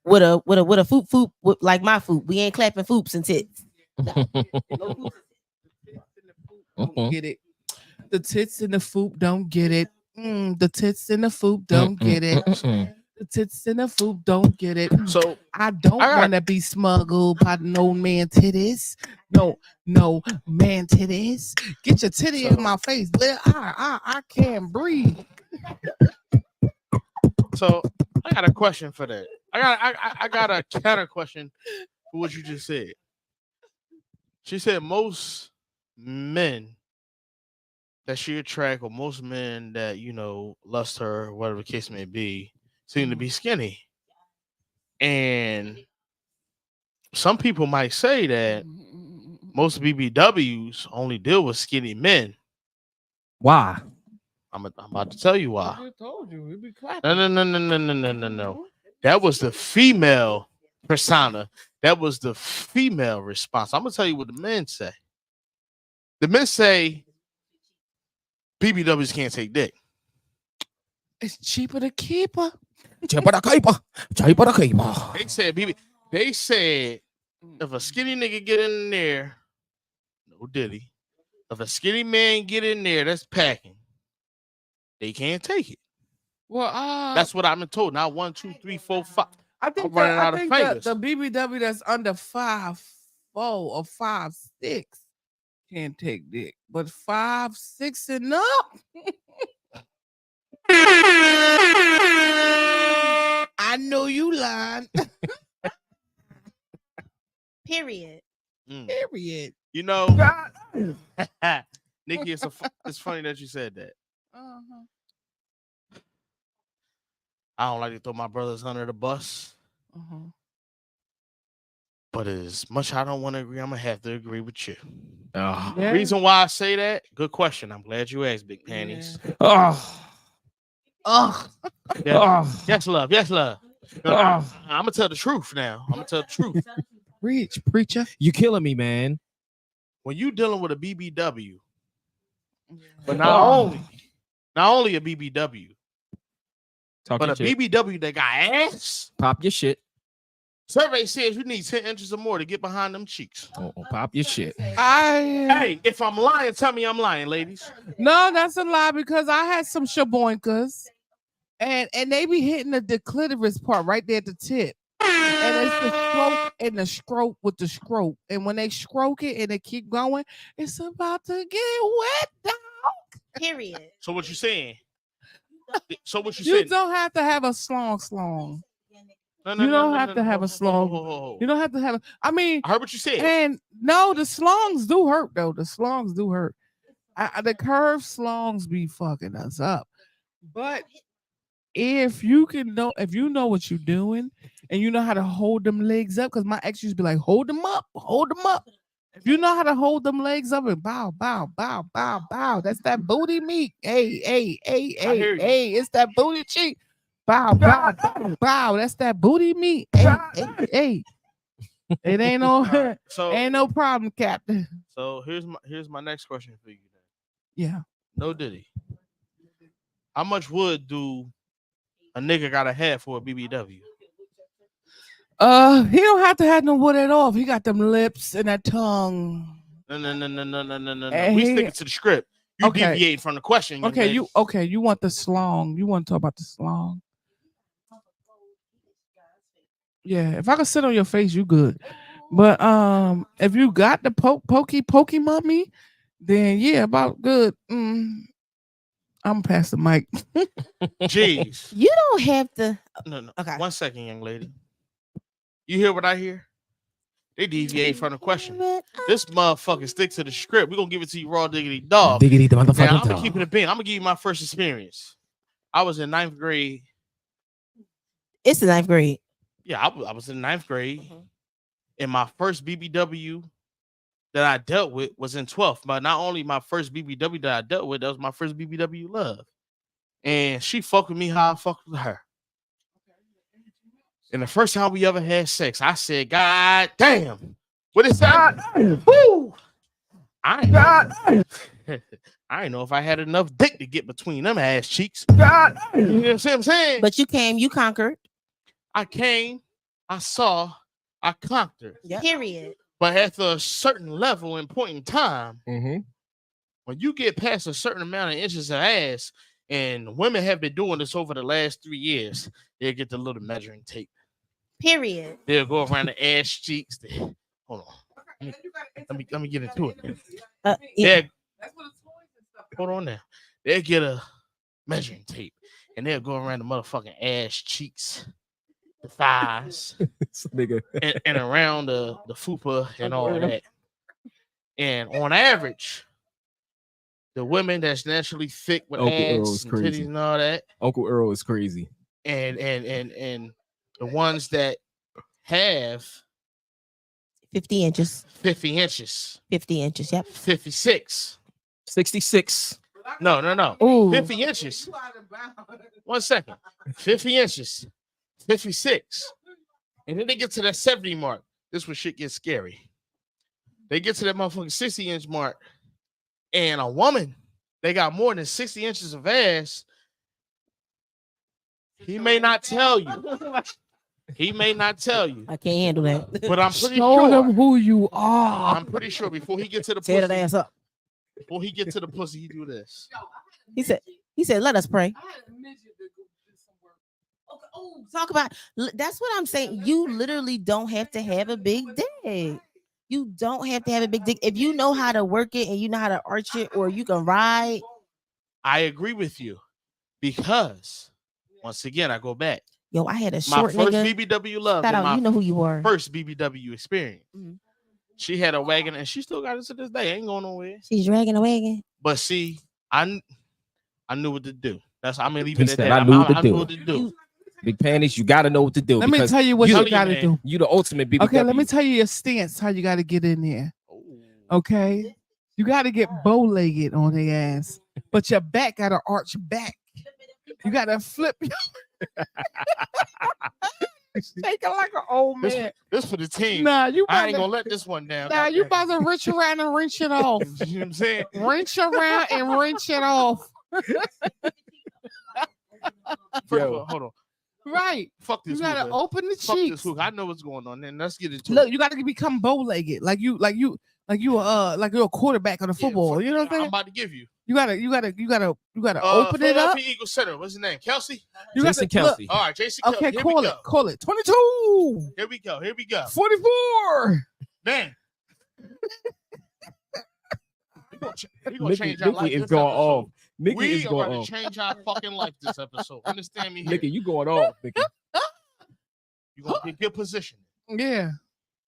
With a foop like my foop. We ain't clapping foops and tits. Don't get it. The tits and the foop don't get it. The tits and the foop don't get it. The tits and the foop don't get it. So I don't want to be smuggled by no man titties. No man titties. Get your titty in my face. I can't breathe. So I got a question for that. I got a counter question for what you just said. She said most men that she attract, or most men that lust her, whatever the case may be, seem to be skinny. And some people might say that most BBWs only deal with skinny men. Why? I'm about to tell you why. I just told you, we be clapping. No. That was the female persona. That was the female response. I'm gonna tell you what the men say. The men say BBWs can't take dick. It's cheaper to keep her. They said if a skinny nigga get in there, no Diddy. If a skinny man get in there, that's packing. They can't take it. Well, That's what I've been told. Now 1, 2, 3, 4, 5. I think I'm running out of fingers. the BBW that's under 5'4" or 5'6" can't take dick, but 5'6" and up. I know you lying. Period. Period. You know, Nikki, it's funny that you said that. Uh-huh. I don't like to throw my brothers under the bus, but as much I don't want to agree, I'm gonna have to agree with you. Yeah. Reason why I say that? Good question. I'm glad you asked, Big Panties. Yes, love. Yes, love. I'm gonna tell the truth now. I'm gonna tell the truth. Preach, preacher. You killing me, man. When you dealing with a BBW, but not only a BBW, Talk but your a shit. BBW that got ass. Pop your shit. Survey says you need 10 inches or more to get behind them cheeks. Pop your shit. Hey, if I'm lying, tell me I'm lying, ladies. No, that's a lie, because I had some shaboinkas and they be hitting the clitoris part right there at the tip. And it's the stroke and the stroke with the stroke. And when they stroke it and they keep going, it's about to get wet, dog. Period. So what you saying? You don't have to have a slong. No, You don't have to have a slong. You don't have to have I mean, I heard what you said. And no, the slongs do hurt though. The slongs do hurt. The curved slongs be fucking us up. But if you know what you're doing and you know how to hold them legs up, because my ex used to be like, hold them up. If you know how to hold them legs up and bow, that's that booty meat. Hey, it's that booty cheek. Bow, that's that booty meat. Hey. It ain't no ain't no problem, Captain. So here's my next question for you then. Yeah. No Diddy. How much wood do a nigga gotta have for a BBW? He don't have to have no wood at all. If he got them lips and that tongue. No. And We sticking to the script. You deviate from the question. Okay, you want the slong. You want to talk about the slong. Yeah, if I can sit on your face, you good. But if you got the pokey mummy, then yeah, about good. I'm past the mic. Jeez. You don't have to. No. Okay. 1 second, young lady. You hear what I hear? They deviate from the question. This motherfucker stick to the script. We're gonna give it to you raw diggity dog. Diggity the Now, motherfucking I'm gonna dog. keep it a bean. I'm gonna give you my first experience. I was in 9th grade. It's the 9th grade. Yeah, I was in 9th grade. Mhm. And my first BBW that I dealt with was in 12th. But not only my first BBW that I dealt with, that was my first BBW love. And she fucked with me how I fucked with her. And the first time we ever had sex, I said, God damn. What is that? Woo! I ain't know if I had enough dick to get between them ass cheeks. You know what I'm saying? But you came, you conquered. I came, I saw, I conquered. Yep. Period. But at a certain level and point in time, Mm-hmm. when you get past a certain amount of inches of ass, and women have been doing this over the last 3 years, they'll get the little measuring tape. Period. They'll go around the ass cheeks. Hold on. Let me get into it. Yeah. Hold on now. They'll get a measuring tape and they'll go around the motherfucking ass cheeks, the thighs, Nigga. and around the fupa and all that. And on average, the women that's naturally thick with Uncle Earl ass is and crazy. titties and all that, Uncle Earl is crazy. and the ones that have 50 inches. 50 inches, 50 inches. Yep. 56. 66. No. Ooh. 50 inches. 1 second. 50 inches. 56. And then they get to that 70 mark. This where shit gets scary. They get to that motherfucking 60-inch mark. And a woman, they got more than 60 inches of ass. He may not tell you. He may not tell you. I can't handle that. But I'm pretty Show sure. them who you are. I'm pretty sure before he get to the Tear that pussy, ass up. before he get to the pussy, he do this. He said, let us pray. Oh, talk about that's what I'm saying. You literally don't have to have a big dick. You don't have to have a big dick. If you know how to work it and you know how to arch it, or you can ride. I agree with you because once again, I go back. Yo, I had a My short first nigga. BBW love, Shout and out, my you know who you were. first BBW experience. Mhm. She had a wagon, and she still got it to this day. Ain't going nowhere. She's dragging a wagon. But see, I knew what to do. That's I'm gonna leave He it at said, that. I knew what to do. to do. Big Panties, you got to know what to do. Let me because tell you what you you the- got to man. do. You the ultimate BBW. Okay, let me tell you your stance, how you got to get in there. Ooh. Okay? You got to get bow-legged on their ass, but your back got to arch back. You got to flip. Shake it like an old man. This for the team. Nah, you I about ain't to, gonna let this one down. nah, you about to wrench around and wrench it off. You know what I'm saying? Wrench around and wrench it off. First of all, hold on. Right. Fuck You this. gotta hook, open the Fuck this cheeks. hook. I know what's going on. Then let's get into Look, it. you gotta become bow-legged, like you're a quarterback on a Yeah, football. fuck You know what I'm I'm saying? about to give you. You gotta open it up. Philadelphia Eagles center. What's his name? Kelsey. You Jason gotta look. Kelsey. All right, Jason. Kelsey. Okay, Here call we it. go. Call it. 22. Here we go. Here we go. 44. Man. We gonna Nikki, change our life. Nikki is this going episode. off. Nikki We is are going going off. to change our fucking life this episode. Understand me here. Nikki, you going off, Nikki. You're going to get good position. Yeah.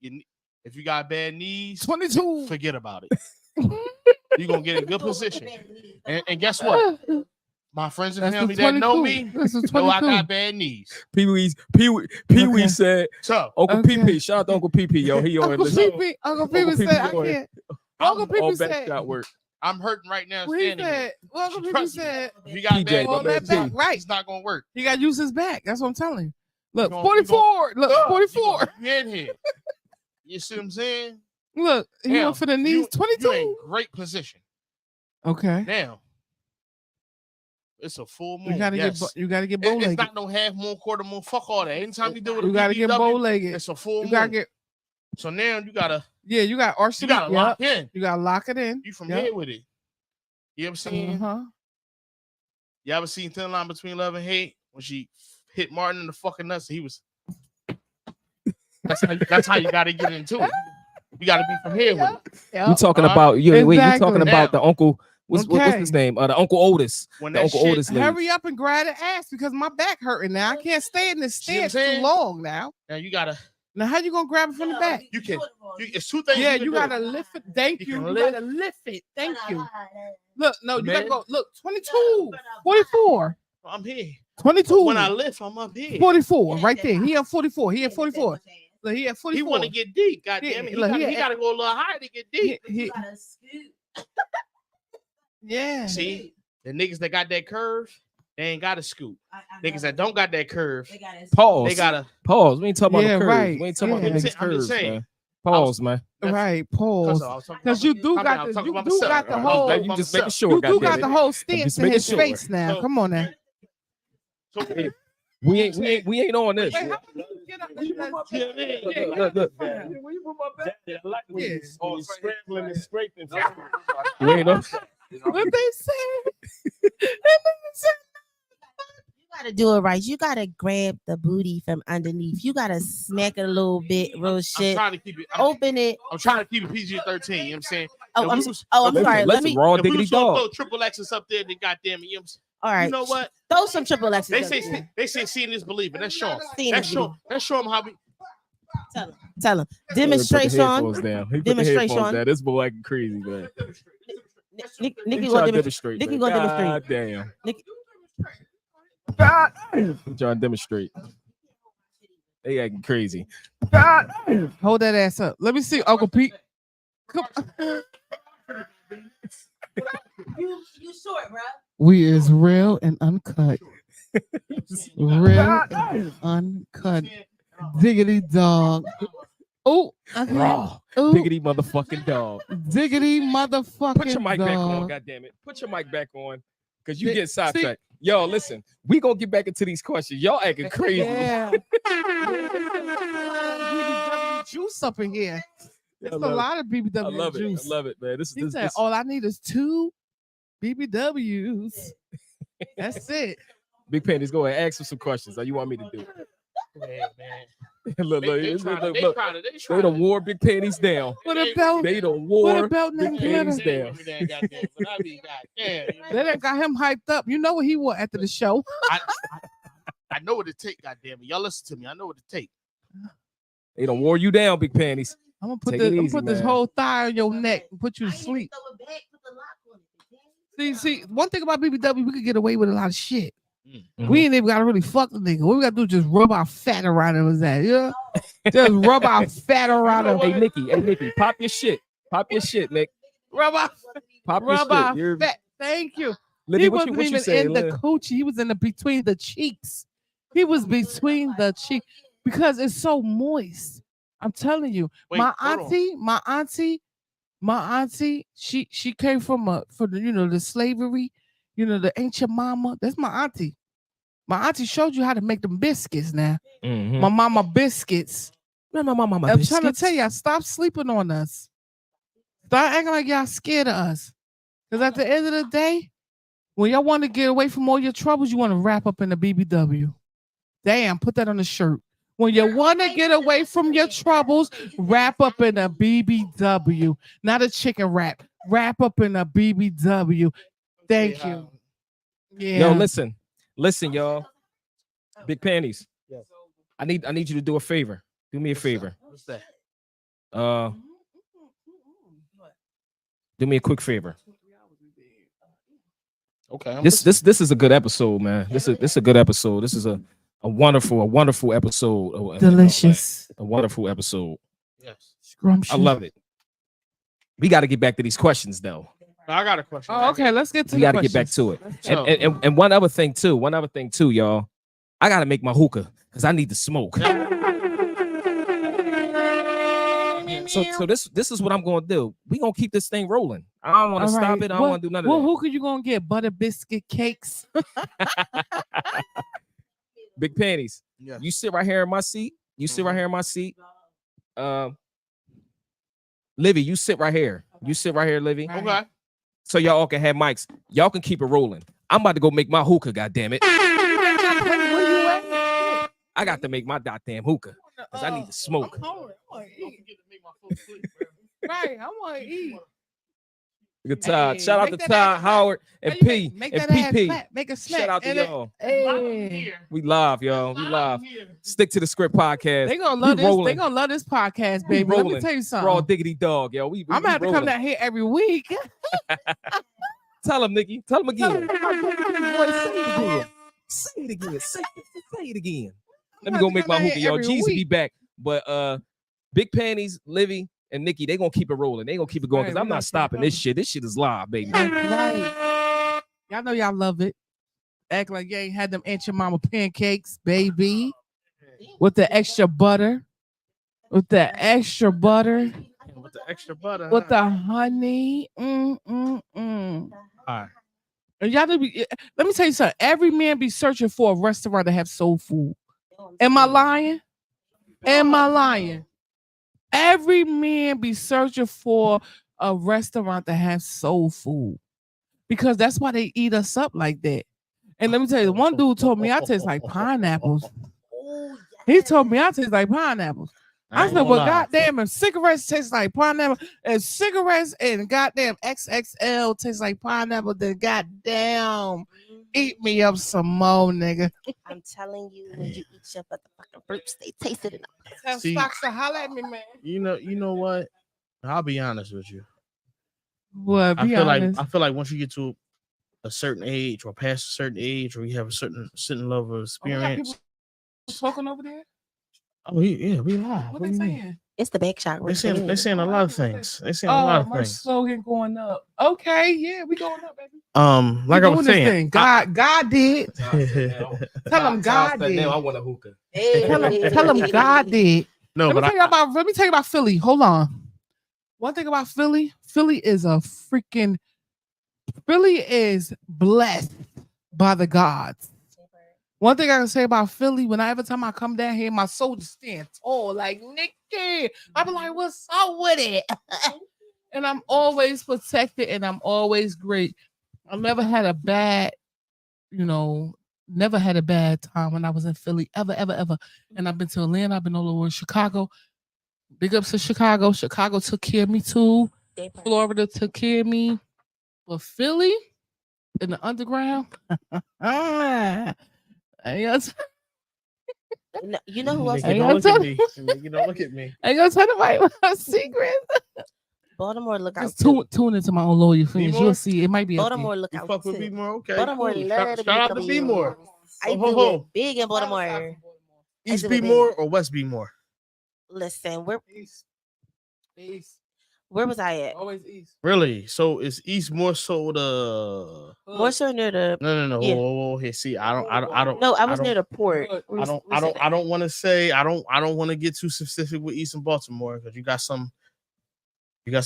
If you got bad knees, 22. forget about it. You're going to get in good position. And guess what? My friends and That's family the that know 22. me That's the know I 22. got bad knees. Pee-wee Okay. said, So, Uncle Okay. Pee-Pee, shout out to Uncle Pee-Pee, yo. He on Uncle listen. Pee-Pee Uncle said, I Pee-Pee can't. Uncle All Pee-Pee back said, shot work. I'm hurting right now what he standing here. said, Uncle Pee-Pee Trust me. said, If you got PJ, bad my all man, that back, P. right. it's not going to work. He got to use his back. That's what I'm telling you. Look, You gon- 44. Look, 44. You in here. You see what I'm saying? Look, you Now, went for the knees. You in 22. great position. Okay. Now, it's a full moon. You gotta yes. get It's bow-legged. not no half moon, quarter moon. Fuck all that. Anytime you do it, You gotta get bow-legged. it's a full You moon. gotta get. So now you gotta Yeah, you got arch. you gotta lock in. You gotta lock it in. You from Yep. here with it. You ever seen? Uh-huh. You ever seen Thin Line Between Love and Hate when she hit Martin in the fucking nuts? He was. That's how you gotta get into it. You gotta be from here with it. You talking Uh-huh. about you Exactly. talking about the uncle what's Okay. his name? The Uncle Otis. When The that Uncle shit, Otis lady. Hurry up and grab the ass because my back hurting now. I can't stay in this See what I'm stance too saying? long now. now you gotta, Now, how you gonna grab it from the back? you can, it's two things. Yeah, can you do. gotta lift it. Thank You you. can You lift. gotta lift it. Thank you. Look, no, you Man. gotta go. Look, 22, 44, I'm here. 22, When I lift, I'm up here. 44, right there. He at 44. He at 44. Look, he at 44. He want to get deep. God damn it. Look, He gotta go a little higher to get deep. Yeah. See, the niggas that got that curve, they ain't got to scoop. Niggas that don't got that curve, Pause. they gotta. Pause. We ain't talking about Yeah, the curves. right. We ain't talking Yeah. about niggas' I'm curves, just saying. man. Pause, man. Right, pause. Because you do got the you do got the whole You just making sure. you do got goddamn the it. whole stance just in making his sure. face now. So- Come on now. So, We ain't on this. Wait, how about you get up? Look. Yeah. Scrambling and scraping. We ain't on. What they say? You gotta do it right. You gotta grab the booty from underneath. You gotta smack it a little bit, real I'm shit. trying to keep it. Open it. I'm trying to keep it PG-13. You know what I'm saying? Oh, If I'm we was- I'm Listen, sorry. Let listen, me. raw if we diggity was gonna dog. throw triple X's up there, then goddamn it, you know what I'm saying? All right. You know what? Throw some triple X's. They up say there. they say seeing is believing. Let's show them. Seeing is Let's show them how we. Tell him. Put the Demonstration. headphones down. He put the Demonstration. headphones down. This boy acting crazy, man. Nikki He gonna trying to demonstrate. demonstrate. Nikki man. gonna God demonstrate. damn. Nikki. He trying to demonstrate. They acting crazy. Hold that ass up. Let me see, Uncle Pete. Come. You short, bro. We is real and uncut. Real and uncut. Diggity dog. Oh, Raw. Ooh, Diggity motherfucking dog. diggity motherfucking Put your mic back on, dog. goddamn it. Put your mic back on. Cause you See- get sidetracked. Yo, listen, we gonna get back into these questions. Y'all acting crazy. Yeah. BBW juice up in here. It's I a love it. lot of BBW I love it. juice. I love it, man. This He is said, this. all I need is 2 BBWs. That's it. Big Panties, go ahead. Ask him some questions. How you want me to do? Man, Look, look, they look, trying to, look, they look. trying to, They done wore Big Panties down. With a belt. They done With a wore belt Big named Panties Glitter. down. But I mean, goddamn. They done got him hyped up. You know what he wore after the show. I know what it take. Goddamn it, y'all listen to me. I know what it take. They done wore you down, Big Panties. I'm gonna put, Take this, it I'm easy, gonna put this man. whole thigh on your neck and put you to sleep. See, one thing about BBW, we could get away with a lot of shit. Mhm. We ain't even gotta really fuck the nigga. What we gotta do is just rub our fat around him. Is that yeah? Just rub our fat around him. Hey, Nikki, pop your shit. Pop your shit, Nick. Rub our, Pop your rub our shit. You're, fat. Thank you. Libby, He what wasn't you even saying? in the coochie. He was in the between the cheeks. He was between the cheek because it's so moist. I'm telling you, Wait, my hold on. auntie, she came from the slavery, the ancient mama. That's my auntie. My auntie showed you how to make them biscuits. Now, my mama biscuits. My mama, I'm trying to tell y'all, stop sleeping on us. Stop acting like y'all scared of us. Because at the end of the day, when y'all want to get away from all your troubles, you want to wrap up in a BBW. Damn, put that on the shirt. When you want to get away from your troubles, wrap up in a BBW. Not a chicken wrap. Wrap up in a BBW. Thank you. Yeah. Yo, listen, y'all. Big Panties. Yes. I need you to do a favor. Do me a favor. What's that? Do me a quick favor. Okay. I'm This is a good episode, man. This is a good episode. This is a wonderful episode. Delicious. A wonderful episode. Yes. Scrumptious. I love it. We got to get back to these questions, though. I got a question. Oh, okay. Let's get to We the got to get back questions. to it. And one other thing too, y'all. I got to make my hookah because I need to smoke. So this is what I'm gonna do. We gonna keep this thing rolling. I don't want to All stop right. it. I don't want to do none of Well, that. who could you gonna get? Butter biscuit cakes. Big Panties. Yes. You sit right here in my seat. You sit right here in my seat. Livy, you sit right here. You sit right here, Livy. Okay. So y'all all can have mics. Y'all can keep it rolling. I'm about to go make my hookah. God damn it! Where you at? I got to make my goddamn hookah because I need to smoke. I want to eat. Right, I want to eat. Good time. Hey, Shout out to make that Ty, ass clap. Howard, and Hey, you P, make and that ass PP. clap. Make a snap. Shout out to And it- y'all. Hey. We live, y'all. We live. Stick to the script podcast. They gonna We love this. They rolling. gonna love this podcast, We baby. Let me rolling. tell you Raw something. diggity dog, yo. We I'm gonna have to come rolling. down here every week. Tell him, Nikki. Tell him again. Tell 'em. Say it again. Say it again. Let I'm me gonna go have to make come my down hookah, here y'all. every Jeezy be week. back. But Big Panties, Livy, and Nikki, they gonna keep it rolling. They gonna keep it going because Right, I'm we not gonna keep it stopping this shit. This shit is live, baby. That's right. Y'all know y'all love it. Act like you ain't had them Aunt your mama pancakes, baby. With the extra butter. With the extra butter. With the extra butter. With huh? the honey. All right. And y'all be, let me tell you something. Every man be searching for a restaurant to have soul food. Am I lying? Am I lying? Every man be searching for a restaurant to have soul food. Because that's why they eat us up like that. And let me tell you, one dude told me I taste like pineapples. He told me I taste like pineapples. I ain't said, gonna well, lie. goddamn, if cigarettes taste like pineapple, and cigarettes and goddamn XXL taste like pineapple, then goddamn, eat me up some more, nigga. I'm telling you, when you eat your motherfucking fruits, they taste it enough. Tell See- Stocks to holler at me, man. You know what? I'll be honest with you. What? I Be feel honest. like once you get to a certain age or past a certain age or you have a certain level of Oh, we got experience. people smoking over there? Oh, yeah, we live. What What they do you mean? saying? It's the back shot. They saying a lot of things. They saying a Oh, lot of my things. slogan going up. Okay, yeah, we going up, baby. Like We I was doing this saying, thing. God did. Tell him God Now did. I want a hookah. Tell him God did. no, Let me but tell you about Philly. Hold on. One thing about Philly is Philly is blessed by the gods. One thing I can say about Philly, every time I come down here, my soldiers stand tall, like Nikki. I be like, what's up with it? And I'm always protected and I'm always great. I never had a bad, never had a bad time when I was in Philly, ever. And I've been to Atlanta, I've been all over Chicago. Big ups to Chicago. Chicago took care of me too. Florida took care of me. But Philly in the underground, You know who else? Hey, you y'all don't look at tell- me. You don't look at me. I ain't gonna tell nobody my secret. Baltimore look out. Just too. tune into my own loyal friends. B-more? You'll see. It might be up there. Baltimore look You out. fuck with too. B-more? Okay. Baltimore cool. love to Shout out to BW. B-more. I Ho, do ho. it big in Baltimore. East do it big. B-more or West B-more? Listen, East. where was I at? Always east. Really? So is East more so the? More so near the. No. Yeah. Whoa. Here, see, I don't. No, I was don't- near the port. Hood. I don't want to say. I don't want to get too specific with East and Baltimore because you got some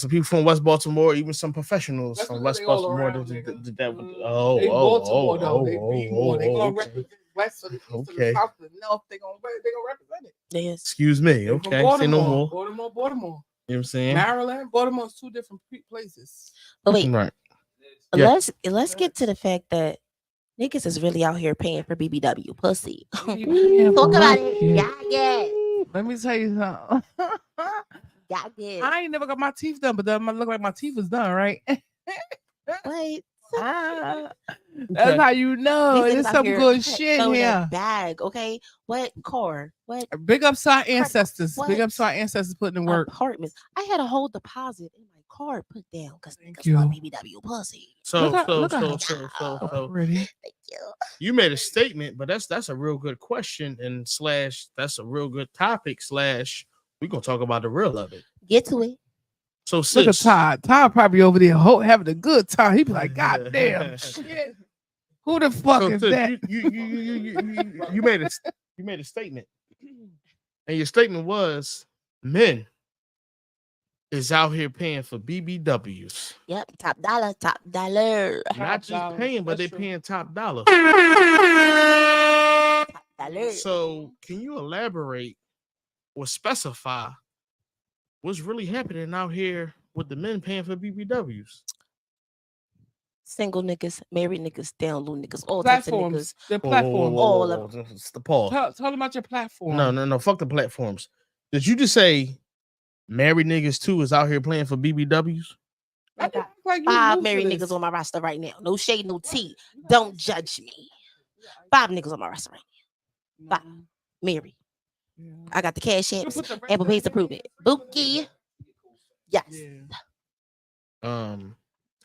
people from West Baltimore, even some professionals That's from because West they all Baltimore. around, That nigga. They Baltimore though. They be more. They gonna okay. represent west to the east to the Okay. south to the north. They gonna represent it. Yes. Excuse me. They from Okay. Say no more. Baltimore. You know what I'm saying? Maryland, Baltimore's two different places. But wait, Right. Yeah. let's get to the fact that niggas is really out here paying for BBW pussy. Talk Talk about it. Yeah. Let me tell you something. Yeah. I ain't never got my teeth done, but that might look like my teeth is done, right? Wait. That's how you know. These niggas There's out some here good shit throwing here. that bag, okay? What car? What Big ups to our ancestors. What? Big ups to our ancestors putting in work. apartments? I had a whole deposit in my car put down because Thank niggas love you. BBW pussy. So Look at so Pretty. Thank you. you made a statement, but that's a real good question and slash that's a real good topic slash we're gonna talk about the real of it. Get to it. So Look at sis, Todd. Todd probably over there having a good time. He be like, God damn shit. Who the fuck so is sis, that? you made a statement, and your statement was men is out here paying for BBWs, Yep. Top dollar. Top dollar. not just dollar. paying, but That's they true. paying top dollar. Top dollar. So can you elaborate or specify what's really happening out here with the men paying for BBWs? Single niggas, married niggas, down low niggas, all types of niggas. Platforms. The platforms. All of It's the pause. Tell them about your platform. No. Fuck the platforms. Did you just say married niggas too is out here playing for BBWs? I got Like you 5 new to married this. niggas on my roster right now. No shade, no tea. Don't judge me. 5 niggas on my roster right now. 5 married. Yeah. I got the cash You apps put the and ways to prove it. Bookie. Yes. Yeah.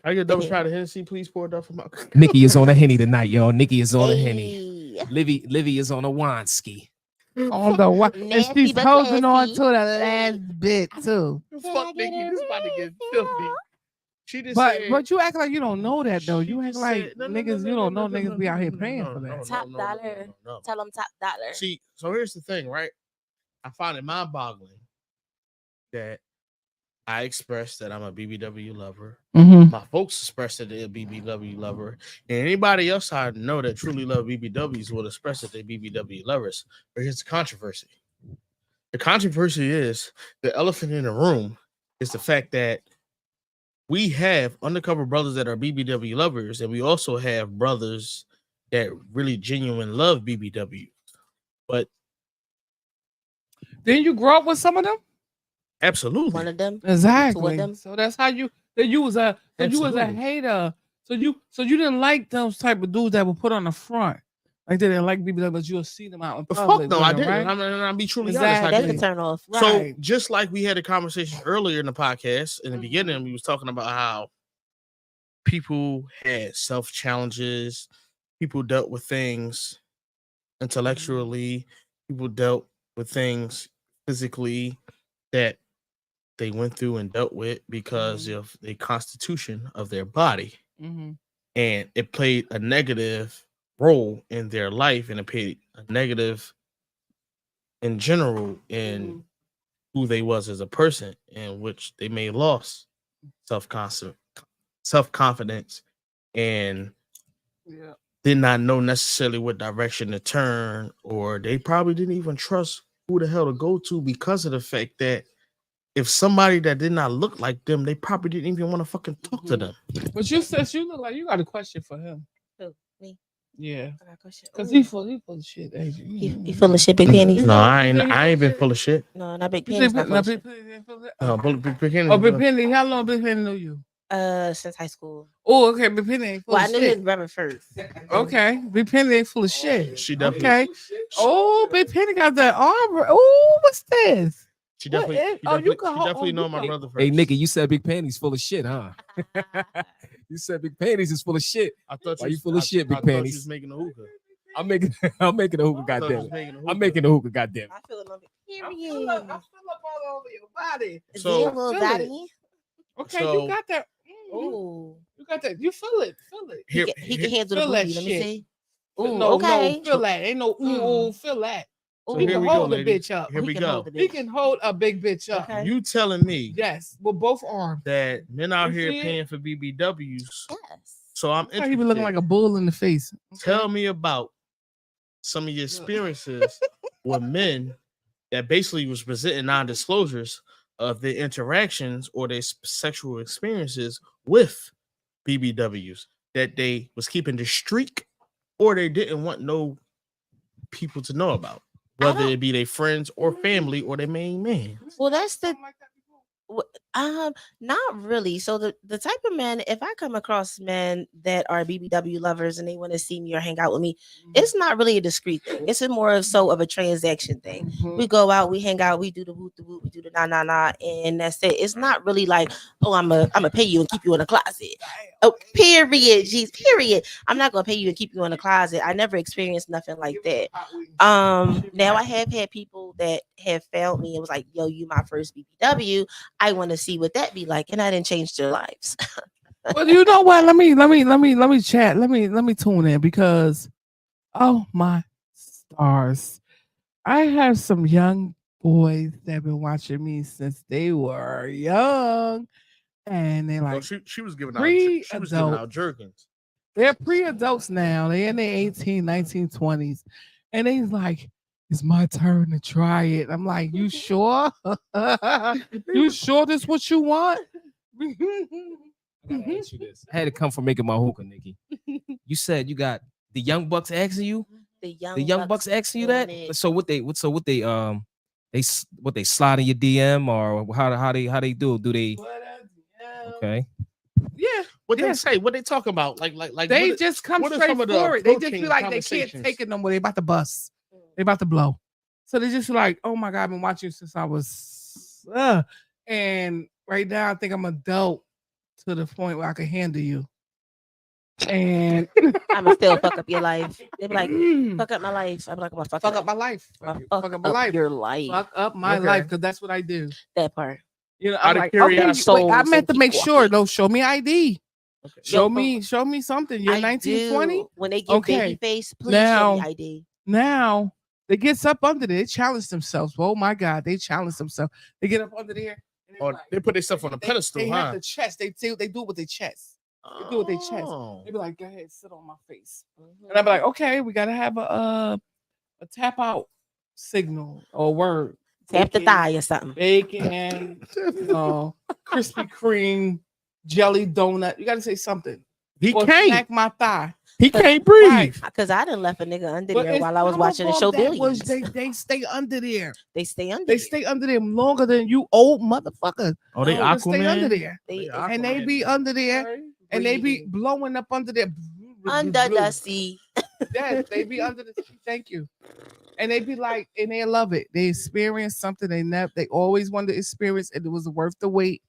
I get double shot of Hennessy. Please pour it up for my. Nikki is on a Henny tonight, y'all. Nikki is on a Henny. Hey. Livy is on a wine ski. On the what? And Nasty she's but holding on classy. to the last bit too. Fuck Nikki, this about to get filthy. She just But said, but you act like you don't know that though. she You act just like said- no, niggas. You don't know niggas be out here paying for that. Top dollar. Tell them top dollar. See, so here's the thing, right? I find it mind-boggling that I expressed that I'm a BBW lover. Mm-hmm. My folks expressed that they're a BBW lover, and anybody else I know that truly love BBWs will express that they're BBW lovers. But here's the controversy. The controversy is the elephant in the room is the fact that we have undercover brothers that are BBW lovers, and we also have brothers that really genuine love BBW. But Then you grow up with some of them. absolutely, One of them. Exactly. them. So that's how you. That you was a. So you was a Absolutely. hater. So you didn't like those type of dudes that would put on the front. Like they didn't like BBW, but you'll see them out in But public. fuck no, with I them, didn't. Right? I'll be truly Exactly. honest. I That's a didn't. turn off. So Right. just like we had a conversation earlier in the podcast, in the beginning, we was talking about how people had self challenges, people dealt with things intellectually, people dealt with things physically that they went through and dealt with because of the constitution of their body, Mm-hmm. and it played a negative role in their life, and it played a negative in general in who they was as a person, in which they may lost self-confidence and Yeah. did not know necessarily what direction to turn, or they probably didn't even trust who the hell to go to because of the fact that if somebody that did not look like them, they probably didn't even want to fucking talk to them. But you said you look like you got a question for him. Who? Me? Yeah. I got a question. Cause Ooh. he full of shit. You full of shit, big panties? No, I ain't been full of shit. No, not big You panties. think Not full of Big shit. Penny full of- No, Big Penny. Oh, Big Penny. How long Big Penny know you? Since high school. Oh, okay. Big Penny ain't full Well, I of knew his shit. brother first. Okay. Big Penny ain't full of shit. She definitely. Okay. Oh, Big Penny got that armor. Oh, what's this? She What definitely. is- She oh, you definitely, can she hold- definitely oh, know you my can- brother first. Hey, Nikki, you said Big Panties full of shit, huh? You said Big Panties is full of shit. I thought Why you full of shit, Big I thought you Panties? was making a hookah. I'm making a hookah, I thought you goddamn was it. making a hookah. I'm making a hookah, goddamn it. I feel a little bit. I Period. feel up all over your body. Is So- he a little Feel daddy? Okay, So- you got that. Ooh. You got that. You feel it. Feel it. Here, He can handle the feel that booty. Let me shit. see. Ooh, no, okay. no, feel that. Ain't no ooh, feel that. Ooh, He here can we go, hold a ladies. bitch up. Here he we can go. hold the He bitch. can hold a big bitch up. Okay. You telling me Yes, with both arms. that men out You here see it? paying for BBWs? Yes. So I'm How interested. he be looking like a bull in the face. Tell me about some of your experiences with men that basically was presenting non-disclosures of their interactions or their sexual experiences with BBWs, that they was keeping the streak or they didn't want no people to know about, whether don't- it be their friends or family or their main man. Well, that's the Something like that before? not really. So the type of men, if I come across men that are BBW lovers and they want to see me or hang out with me, it's not really a discreet thing. It's a more of so of a transaction thing. We go out, we hang out, we do the woot, we do the nah, and that's it. It's not really like, oh, I'm a pay you and keep you in a closet. Oh, period. Jeez, period. I'm not gonna pay you and keep you in a closet. I never experienced nothing like that. Now I have had people that have found me and was like, yo, you my first BBW. I want to see what that be like, and I didn't change their lives. Well, you know what? Let me chat. Let me tune in because, oh my stars, I have some young boys that have been watching me since they were young, and they Well, like she was giving out giving pre-adult. out jerkins. They're pre-adults now. They're in their 18, 19, 20s, and they's like, it's my turn to try it. I'm like, you sure? You sure this what you want? I gotta ask you this. I had to come from making my hookah, Nikki. You said you got the young bucks asking you. The The young bucks asking you doing that. it. So what they slide in your DM or how they do? Do they? Okay. Yeah. What Yeah. they say? What they talk about? Like They what, just come what are straight some of the forward. They just approaching feel like they can't conversations? take it no more. They about to bust. They about to blow. So they just like, oh my God, I've been watching you since I was and right now I think I'm adult to the point where I can handle you. And I'ma still fuck up your life. They be like, fuck up my life. I'm like, I'm gonna fuck fuck up my life. Fuck up my life. your life. Fuck up my Okay. life, because that's what I do. That part. You know, Out I'm of like, okay, curiosity. wait, I meant to Souls make and sure. keep No, show me ID. Okay. Show Yo, me something. You're I 1920. do. When they give baby Okay. face, please Now- show me ID. Now they gets up under there. They challenge themselves. Oh my God, they challenge themselves. They get up under there. And Or they put themselves on a pedestal, They huh? have the chest. They do it with their chest. They do it with their chest. Oh. They be like, go ahead, sit on my face. And I be like, okay, we gotta have a tap out signal or word. Tap the Bacon, thigh or something. Bacon, Krispy Kreme, jelly donut. You gotta say something. He Or can't. smack my thigh. He can't breathe. Right. Because I done left a nigga under But there it's while I was some watching the of show them that was- Billions. They stay under there. They stay under They there. stay under there longer than you old motherfucker. Oh, they They stay under Aquaman. there. They And they be under there and they be breathing. blowing up under there. under the sea. Yes, they be under the sea. Thank you. And they be like, and they love it. They experience something they always wanted to experience, and it was worth the wait.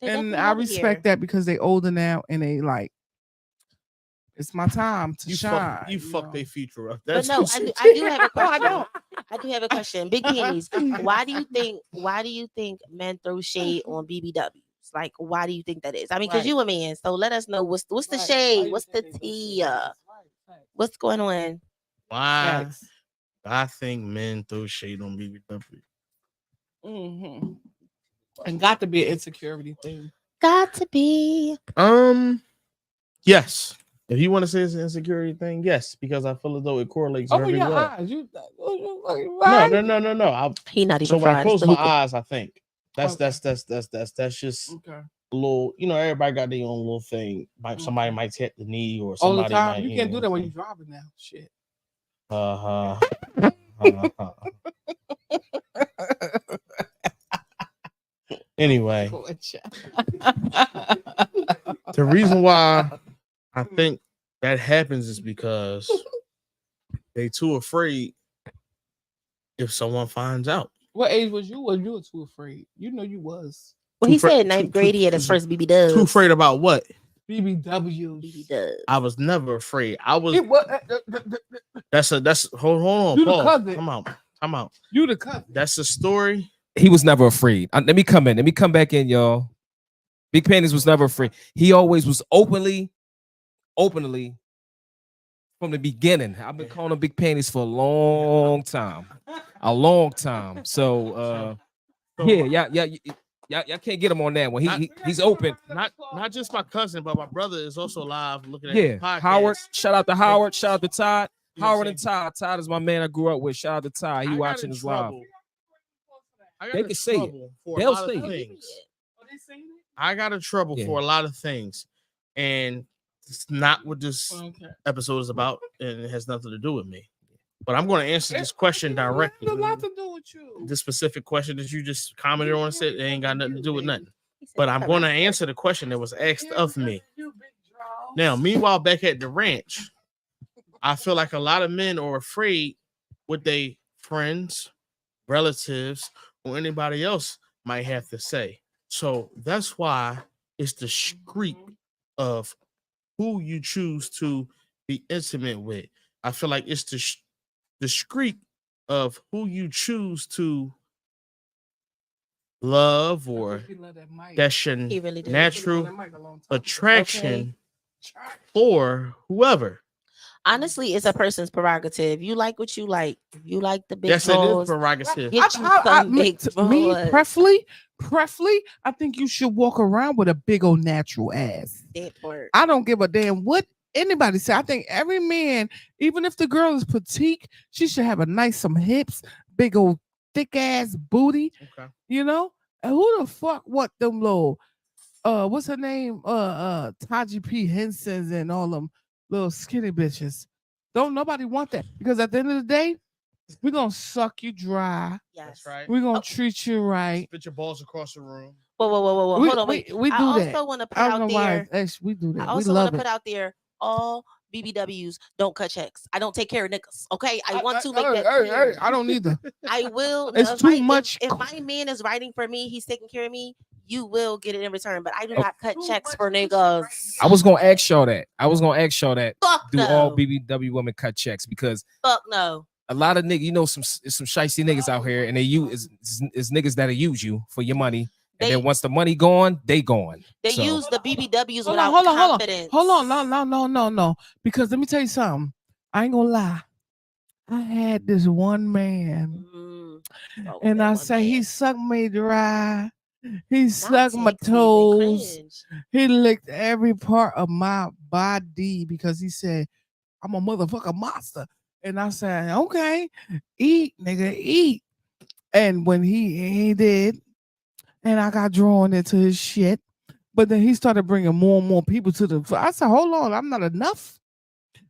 They And definitely I love it respect here. that because they older now and they like, it's my time to You shine. fuck. You fuck know. their future up. But That's no, what you- I do have a No, I question. don't. I do have a question. Big Pennies. Why do you think men throw shade on BBWs? Like, why do you think that is? I mean, because Right. you a man, so let us know what's the Right. Why shade, you what's think the they do tea, shit? Right. what's going on? Why Facts. I think men throw shade on BBW. Mhm. And got to be an insecurity thing. Got to be. Yes. If you want to say it's an insecurity thing, yes, because I feel as though it correlates Open very your well. eyes. You No. He not even So when I fried. close It's my the hookah. eyes, I think that's Okay. that's just Okay. a little. Everybody got their own little thing. Somebody Okay. might hit the knee or All the somebody time. might. You can't do that when you're driving now. Shit. Anyway, the reason why I think that happens is because they too afraid if someone finds out. What age was you? Was you too afraid? You know you was. Well, he Too fra- said ninth too- grade he had too- his first BB dubs. Too afraid about what? BBWs. BB dubs. I was never afraid. I was. It was, That's hold on. You the Pause. cousin. Come out. you the cousin. That's a story. He was never afraid. Let me come in. Let me come back in, y'all. Big Panties was never afraid. He always was openly from the beginning. I've been calling him Big Panties for a long time. So yeah, y'all can't get him on that one. He's open. Not just my cousin, but my brother is also live looking at Yeah, the podcast. Howard. Shout out to Howard. Shout out to Todd. You know what Howard I'm and Todd. Todd is my man I grew up with. Shout out to Todd. He I got watching in this live. trouble. I got They in can say it. trouble for They'll a lot say of it. things. I got in trouble Yeah. for a lot of things, and it's not what this Okay. episode is about, and it has nothing to do with me. But I'm going to answer this question It directly. has a lot to do with you. This specific question that you just commented on, said it ain't got nothing to do with nothing. He said, But I'm "Come going to on." answer the question that was asked of me. You big draw. Now, meanwhile, back at the ranch, I feel like a lot of men are afraid what they friends, relatives, or anybody else might have to say. So that's why it's the streak of who you choose to be intimate with. I feel like it's the streak of who you choose to love, or He love that mic. that's your He really did. natural That mic a long time. attraction for whoever. Honestly, it's a person's prerogative. You like what you like. You like the big Yes, it is balls. prerogative. Get you some big me, balls. preferably, I think you should walk around with a big old natural ass. That part. I don't give a damn what anybody say. I think every man, even if the girl is petite, she should have a nice some hips, big old thick ass booty. Okay. You know? And who the fuck want them little what's her name? Taji P. Henson's and all them little skinny bitches. Don't nobody want that, because at the end of the day, we're gonna suck you dry. Yes. That's right. We're gonna treat you right. Spit your balls across the room. Whoa. Hold on, wait. We do I that. also want to put I don't know out why. there. We do that. I We also want love to put it. out there all BBWs don't cut checks. I don't take care of niggas. Okay, I want to make that Hey, clear. I don't either. I will. It's if too my, much. If my man is writing for me, he's taking care of me. You will get it in return, but I do not cut checks for niggas. I was gonna ask y'all that. Fuck Do no. all BBW women cut checks? Because Fuck no. a lot of niggas, you know, some shicey niggas out here, and they use is niggas that'll use you for your money, and then once the money gone, they gone. They So, use the BBWs Hold without on. confidence. Hold on. No. Because let me tell you something. I ain't gonna lie. I had this one man, and I say he sucked me dry. He sucked my toes. He licked every part of my body because he said, I'm a motherfucking monster. And I said, okay, eat, nigga, eat. And when he did, and I got drawn into his shit, but then he started bringing more and more people to the. I said, hold on, I'm not enough.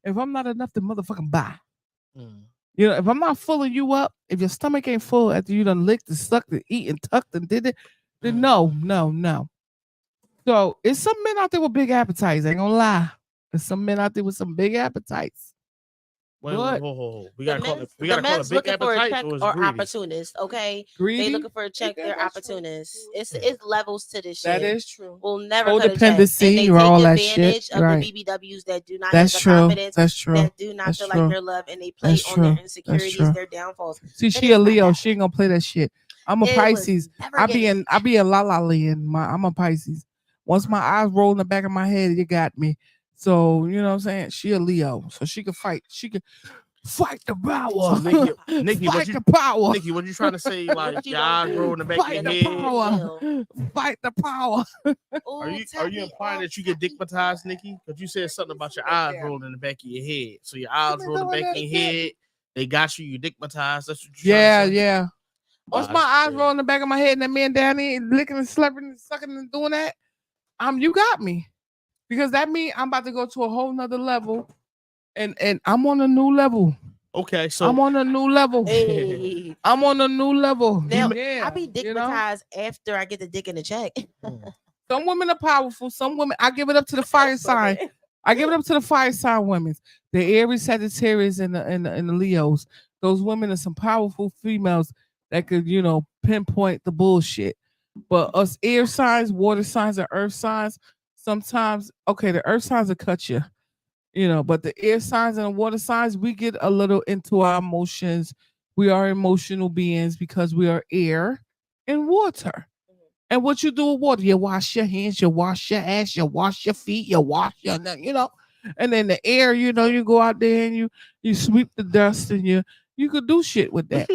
If I'm not enough, then motherfucking bye. You know, if I'm not filling you up, if your stomach ain't full after you done licked and sucked and eat and tucked and did it, then no. So it's some men out there with big appetites. I ain't gonna lie. There's some men out there with some big appetites. Wait, we gotta call it. We The gotta call men's it big looking for a appetite check or is or greedy? opportunist. Okay, Greedy? they looking for a check. They're opportunists. It's levels to this shit. That is true. We'll never cut a check. Codependency, And they take all that shit. advantage of Right. the BBWs that do not That's have the true. confidence. That's true. That do not That's feel true. like they're loved, and they play That's on true. their That's insecurities, true. their downfalls. See, It she is a not Leo. that. She ain't gonna play that shit. I'm a It was Pisces. never I be gonna- a la la land. I'm a Pisces. Once my eyes roll in the back of my head, you got me. So you know what I'm saying? She a Leo, so she can fight. She can fight the power. So Nikki, fight the power. Nikki, what you trying to say? Like you your gonna eyes do? roll in the back of Fight your the head. power. Fight the power. Are you implying that you get dickmatized, Nikki? Because you said something about your eyes rolling in the back of your head. So your eyes roll in the back of your head. They got you. You dickmatized. That's what you're trying to say. Yeah. Once Wow, my that's eyes crazy. roll in the back of my head and that man down there licking and slapping and sucking and doing that, you got me. Because that means I'm about to go to a whole nother level. And I'm on a new level. Okay, so I'm on a new level. Hey. I'm on a new level. Now, Yeah, I be you know? dickmatized after I get the dick in the check. Some women are powerful. Some women, I give it up to the fire sign. I give it up to the fire sign women. The Aries, Sagittarius, and the Leos. Those women are some powerful females that could, pinpoint the bullshit. But us air signs, water signs, and earth signs, sometimes, okay, the earth signs will cut you, but the air signs and the water signs, we get a little into our emotions. We are emotional beings because we are air and water. And what you do with water, you wash your hands, you wash your ass, you wash your feet, you wash your, and then the air, you go out there and you sweep the dust and you could do shit with that.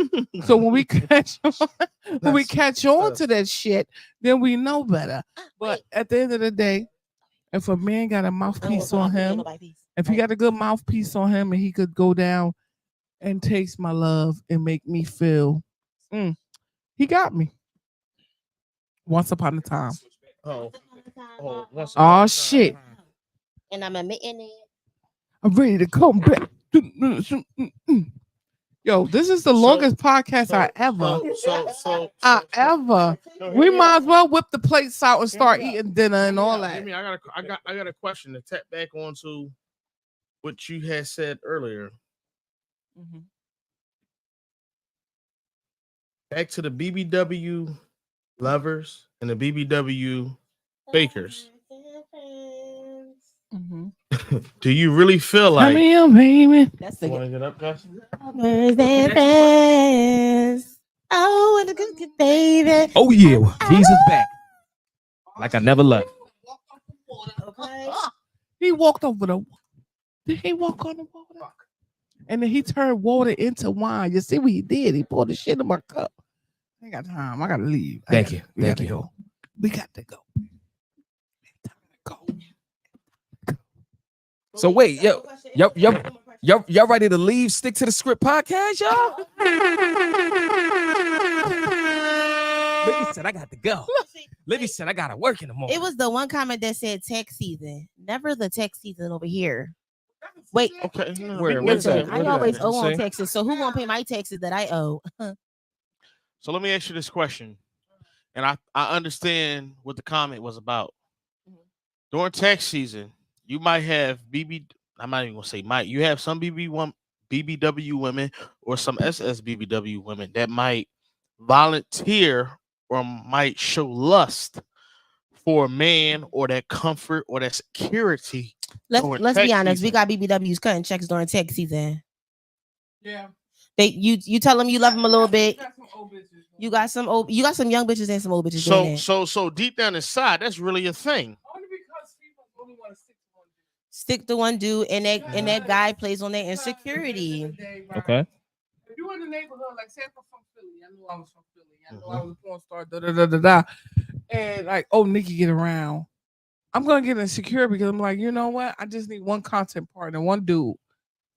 So when we catch on to that shit, then we know better. But at the end of the day, if a man got a mouthpiece on him, if he got a good mouthpiece on him and he could go down and taste my love and make me feel, he got me. Once upon a time. Oh shit. And I'm admitting it. I'm ready to come back. Yo, this is the longest podcast I ever. We might as well whip the plates out and start eating dinner and all that. Jimmy, I got a question to tap back onto what you had said earlier. Back to the BBW lovers and the BBW fakers. Do you really feel like? Come here, baby. That's You want to get up, guys? Lovers and friends. Oh, what a good baby. oh yeah, Jesus back. Like I never left. Okay. He walked over the. Did he walk on the water? And then he turned water into wine. You see what he did? He poured the shit in my cup. I ain't got time. I gotta leave. Thank you. We got to go. We got to go. So wait, y'all ready to leave? Stick to the script podcast, y'all. Livy said I got to go. Livy said I gotta work in the morning. It was the one comment that said tax season. Never the tax season over here. Wait. Okay. Where's that? I always owe on taxes. So who gonna pay my taxes that I owe? So let me ask you this question. and I understand what the comment was about. During tax season, you might have I'm not even gonna say might. You have some BBW women or some SSBBW women that might volunteer or might show lust for a man or that comfort or that security. Let's be tax honest. We season. got BBWs cutting checks during tax season. Yeah. You tell them you love them a little bit. Got some old bitches. You got some young bitches and some old bitches doing So that. so deep down inside, that's really a thing. Only because people only want to Stick to one dude, and that guy plays on their insecurity. Okay. If you in the neighborhood, like say I'm from Philly, I knew I was from Philly. I knew I was a porn star. Da da da da da. And like, oh, Nikki, get around. I'm gonna get insecure because I'm like, you know what? I just need one content partner, one dude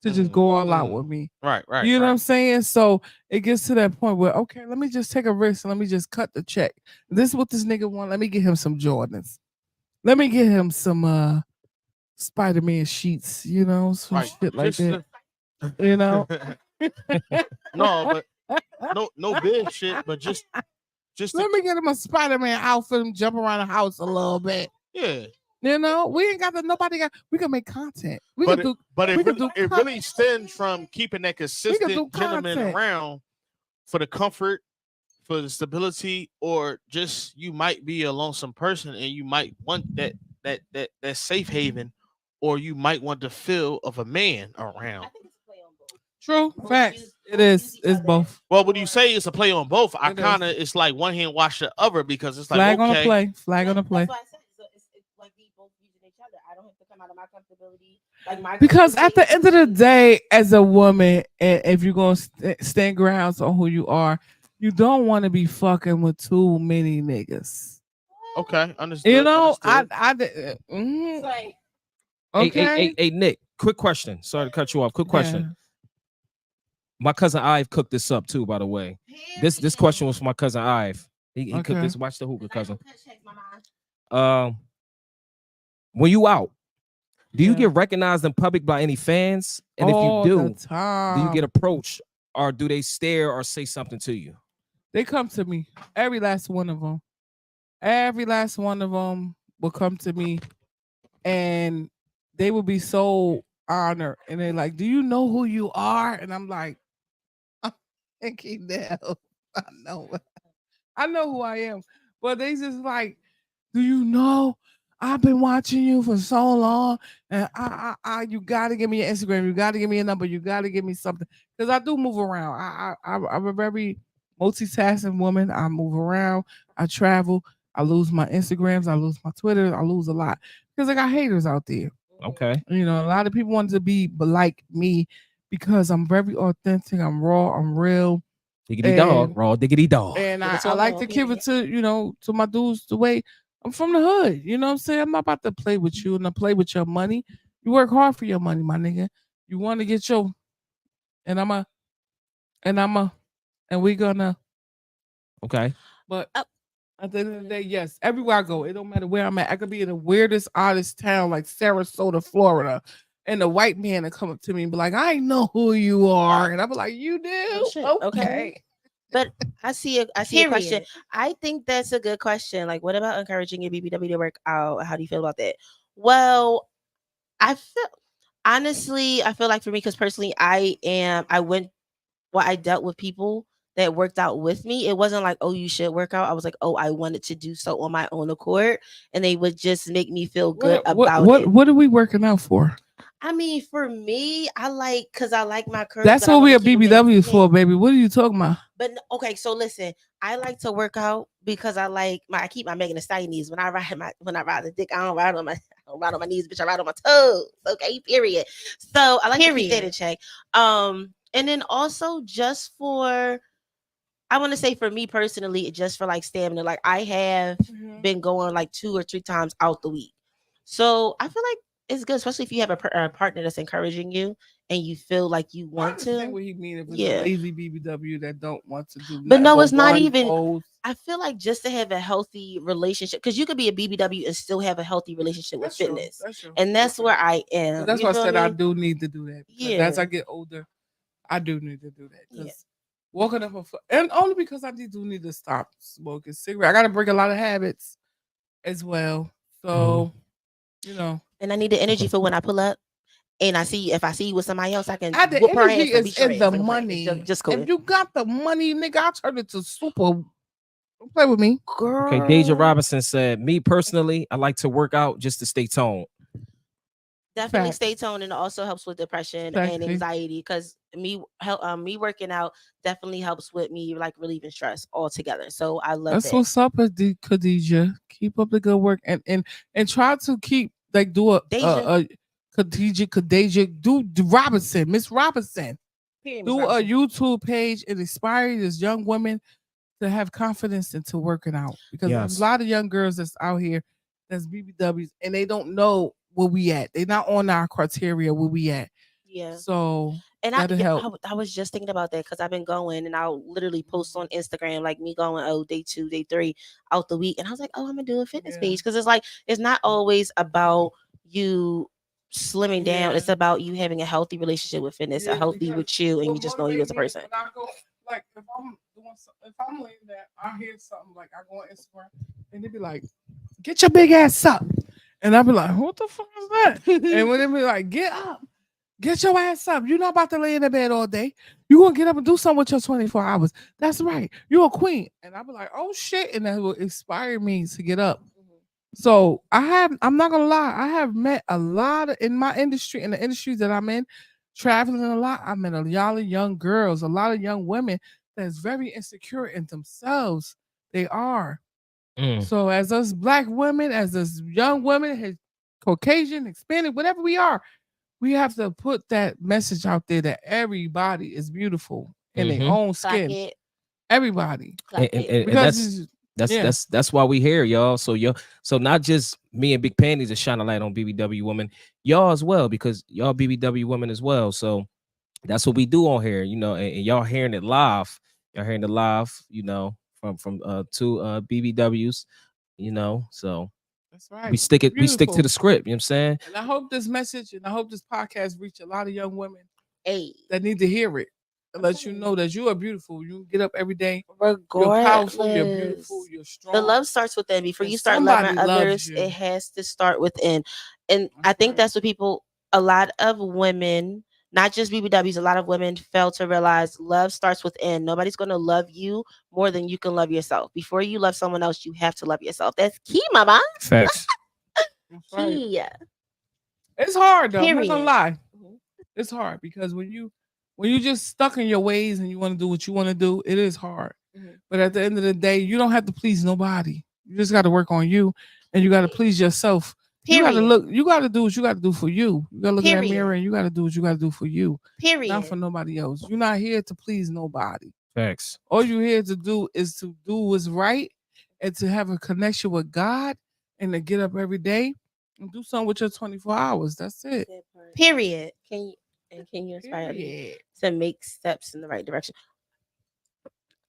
to just go all out with me. Right. You know what I'm saying? So it gets to that point where, okay, let me just take a risk and let me just cut the check. This is what this nigga want. Let me get him some Jordans. Let me get him some Spider-Man sheets, you know, some shit like that. You know? No, but no big shit, but just let me get him a Spider-Man outfit and jump around the house a little bit. Yeah. You know, we ain't got we can make content. It really stems from keeping that consistent gentleman around for the comfort, for the stability, or just you might be a lonesome person and you might want that safe haven, or you might want the feel of a man around. True. Facts. It is. It's both. Well, when you say it's a play on both, it's like one hand wash the other because it's like flag on the play. Flag on the play. That's why I said it's like we both using each other. I don't have to come out of my comfortability. Because at the end of the day, as a woman, and if you're gonna stand grounds on who you are, you don't want to be fucking with too many niggas. Okay, understood. You know, understood. Okay. Hey, Nick. Quick question. Sorry to cut you off. Quick question. Yeah. My cousin Ive cooked this up too, by the way. This question was for my cousin Ive. He cooked this. Watch the hookah, cousin. When you out, do you get recognized in public by any fans? And if you do you get approached, or do they stare or say something to you? They come to me. Every last one of them. Every last one of them will come to me, and they will be so honored. And they're like, "Do you know who you are?" And I'm like, Nikki, no, I know who I am. But they just like, do you know? I've been watching you for so long, and you gotta give me your Instagram. You gotta give me a number. You gotta give me something, because I do move around. I'm a very multitasking woman. I move around. I travel. I lose my Instagrams. I lose my Twitter. I lose a lot because I got haters out there. Okay. You know, a lot of people want to be like me because I'm very authentic. I'm raw. I'm real. Diggity dog. Raw diggity dog. And I like to give it to my dudes the way I'm from the hood. You know what I'm saying? I'm not about to play with you and I play with your money. You work hard for your money, my nigga. You want to get your and we're gonna Okay. But at the end of the day, yes, everywhere I go, it don't matter where I'm at. I could be in the weirdest, oddest town like Sarasota, Florida, and the white man will come up to me and be like, "I know who you are," and I'll be like, "You do? Okay." But I see a question. I think that's a good question. Like, what about encouraging your BBW to work out? How do you feel about that? Well, I feel like for me, because personally, I dealt with people that worked out with me. It wasn't like, oh, you should work out. I was like, oh, I wanted to do so on my own accord, and they would just make me feel good about it. What are we working out for? I mean, for me, I like my curves. That's what we are BBW for, baby. What are you talking about? But okay, so listen, I like to work out because I keep my Megan Thee Stallion knees. When I ride the dick, I don't ride on my knees, bitch. I ride on my toes. Okay, period. So I like to keep that in check. And then also just for, I want to say for me personally, just for like stamina, like I have been going like 2 or 3 times out the week. So I feel like it's good, especially if you have a partner that's encouraging you and you feel like you want to. What he mean if it's a lazy BBW that don't want to do. But no, it's not even. I feel like just to have a healthy relationship, because you could be a BBW and still have a healthy relationship with fitness. That's true. And that's where I am. That's why I said I do need to do that. Yeah. As I get older, I do need to do that. walking up and only because I do need to stop smoking cigarette. I got to break a lot of habits as well. So, you know. And I need the energy for when I pull up. And if I see you with somebody else, I can the whoop her ass energy and beat is your in ass. the Like, money. just go. If you got the money, nigga, I'll turn it to super. Don't play with me. Girl. Okay, Deja Robinson said, me personally, I like to work out just to stay toned. Definitely Facts. stay toned, and it also helps with depression Exactly. and anxiety. Because me working out definitely helps with me like relieving stress altogether. So I love That's that. what's up, Khadija. Keep up the good work and try to keep like do a Khadija, do Robinson, Miss Robinson. Period, Do Miss a Robinson. YouTube page and inspire these young women to have confidence into working out, because there's a lot of young girls that's out here that's BBWs and they don't know where we at. They're not on our criteria where we at. Yeah. So and that'll help. I was just thinking about that because I've been going and I'll literally post on Instagram like me going day 2, day 3 out the week, and I was like, oh, I'm gonna do a fitness page, because it's like it's not always about you slimming down. It's about you having a healthy relationship with fitness, a healthy with you, and you just know you as a person. When I go, like if I'm laying there, I hear something like I go on Instagram and they be like, "Get your big ass up," and I be like, "What the fuck is that?" And when they be like, "Get up, get your ass up," you're not about to lay in the bed all day. You gonna get up and do something with your 24 hours. That's right. You're a queen. And I be like, "Oh shit," and that will inspire me to get up. So I'm not gonna lie, I have met a lot in my industry, in the industry that I'm in, traveling a lot. I met a lot of young girls, a lot of young women that's very insecure in themselves. They are. So as us Black women, as us young women, Caucasian, Hispanic, whatever we are, we have to put that message out there that everybody is beautiful in their own skin. Everybody. And that's why we here, y'all. So so not just me and Big Panties to shine a light on BBW women, y'all as well, because y'all BBW women as well. So that's what we do on here, and y'all hearing it live. Y'all hearing it live, from two BBWs, so that's right. we stick to the script, you know what I'm saying? And I hope this message and I hope this podcast reach a lot of young women that need to hear it. Let you know that you are beautiful. You get up every day. Regardless. You're powerful. You're beautiful. You're strong. The love starts within. Before you start loving others, it has to start within. And I think that's what a lot of women, not just BBWs, a lot of women fail to realize love starts within. Nobody's going to love you more than you can love yourself. Before you love someone else, you have to love yourself. That's key, mama. Facts. Key. It's hard though. Period. I'm not gonna lie. It's hard because when you just stuck in your ways and you want to do what you want to do, it is hard. But at the end of the day, you don't have to please nobody. You just got to work on you, and you got to please yourself. Period. You got to do what you got to do for you. You got to look in that mirror and you got to do what you got to do for you. Period. Not for nobody else. You're not here to please nobody. Facts. All you're here to do is to do what's right and to have a connection with God and to get up every day and do something with your 24 hours. That's it. Period. Can you inspire me to make steps in the right direction?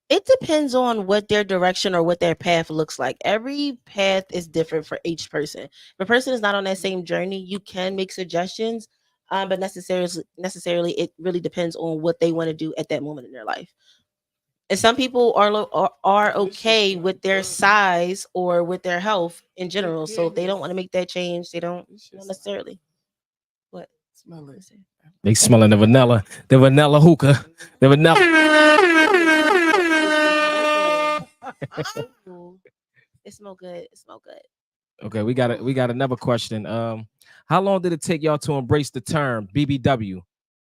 It depends on what their direction or what their path looks like. Every path is different for each person. If a person is not on that same journey, you can make suggestions, but necessarily it really depends on what they want to do at that moment in their life. And some people are okay with their size or with their health in general. So if they don't want to make that change, they don't necessarily. What? Smell it. They smelling the vanilla hookah, the vanilla. It smell good. Okay, we got another question. How long did it take y'all to embrace the term BBW?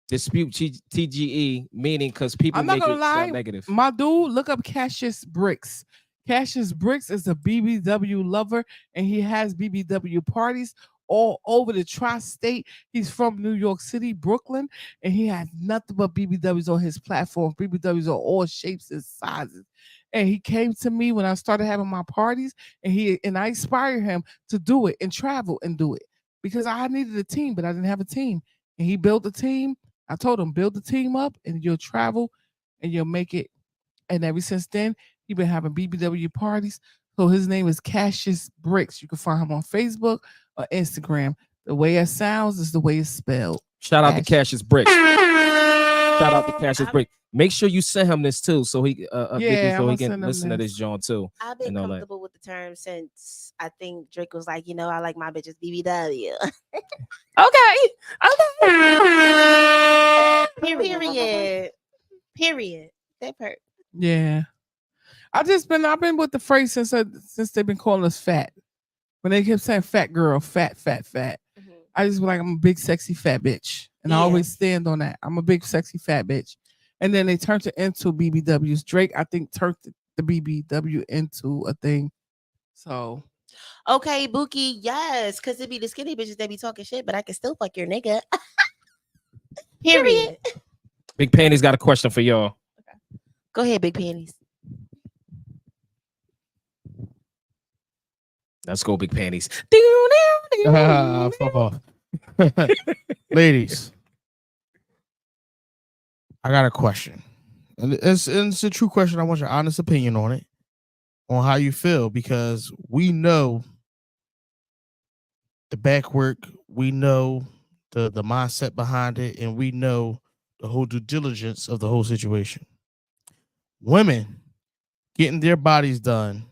Dispute TGE, meaning because people make it sound negative. My dude, look up Cassius Bricks. Cassius Bricks is a BBW lover, and he has BBW parties all over the tri-state. He's from New York City, Brooklyn, and he has nothing but BBWs on his platform. BBWs are all shapes and sizes. And he came to me when I started having my parties, and I inspired him to do it and travel and do it because I needed a team, but I didn't have a team. And he built a team. I told him, build the team up and you'll travel and you'll make it. And ever since then, he's been having BBW parties. So his name is Cassius Bricks. You can find him on Facebook or Instagram. The way it sounds is the way it's spelled. Shout out to Cassius Bricks. Shout out to Cassius Break. Make sure you send him this too, so he Yeah, so I'ma he can send him listen to this. this John too. I've been and all that. comfortable with the term since I think Drake was like, I like my bitches BBW. Okay. Period. That part. Yeah. I've been with the phrase since they've been calling us fat. When they kept saying fat girl, fat. Mhm. I just be like, I'm a big sexy fat bitch. And I Yeah. always stand on that. I'm a big sexy fat bitch. And then they turned it into BBWs. Drake, I think, turned the BBW into a thing. So Okay, Bookie, yes, because it be the skinny bitches that be talking shit, but I can still fuck your nigga. Period. Big Panties got a question for y'all. Go ahead, Big Panties. Let's go, Big Panties. Fuck off. Ladies, I got a question. And it's a true question. I want your honest opinion on it, on how you feel, because we know the back work, we know the mindset behind it, and we know the whole due diligence of the whole situation. Women getting their bodies done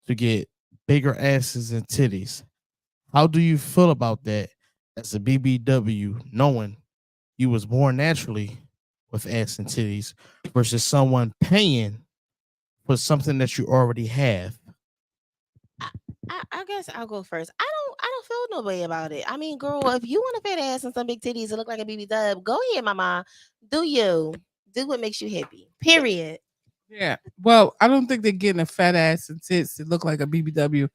to get bigger asses and titties. How do you feel about that as a BBW, knowing you was born naturally with ass and titties versus someone paying for something that you already have? I guess I'll go first. I don't feel no way about it. I mean, girl, if you want a fat ass and some big titties and look like a BB dub, go ahead, mama. Do you. Do what makes you happy. Period. yeah. Well, I don't think they're getting a fat ass and tits that look like a BBW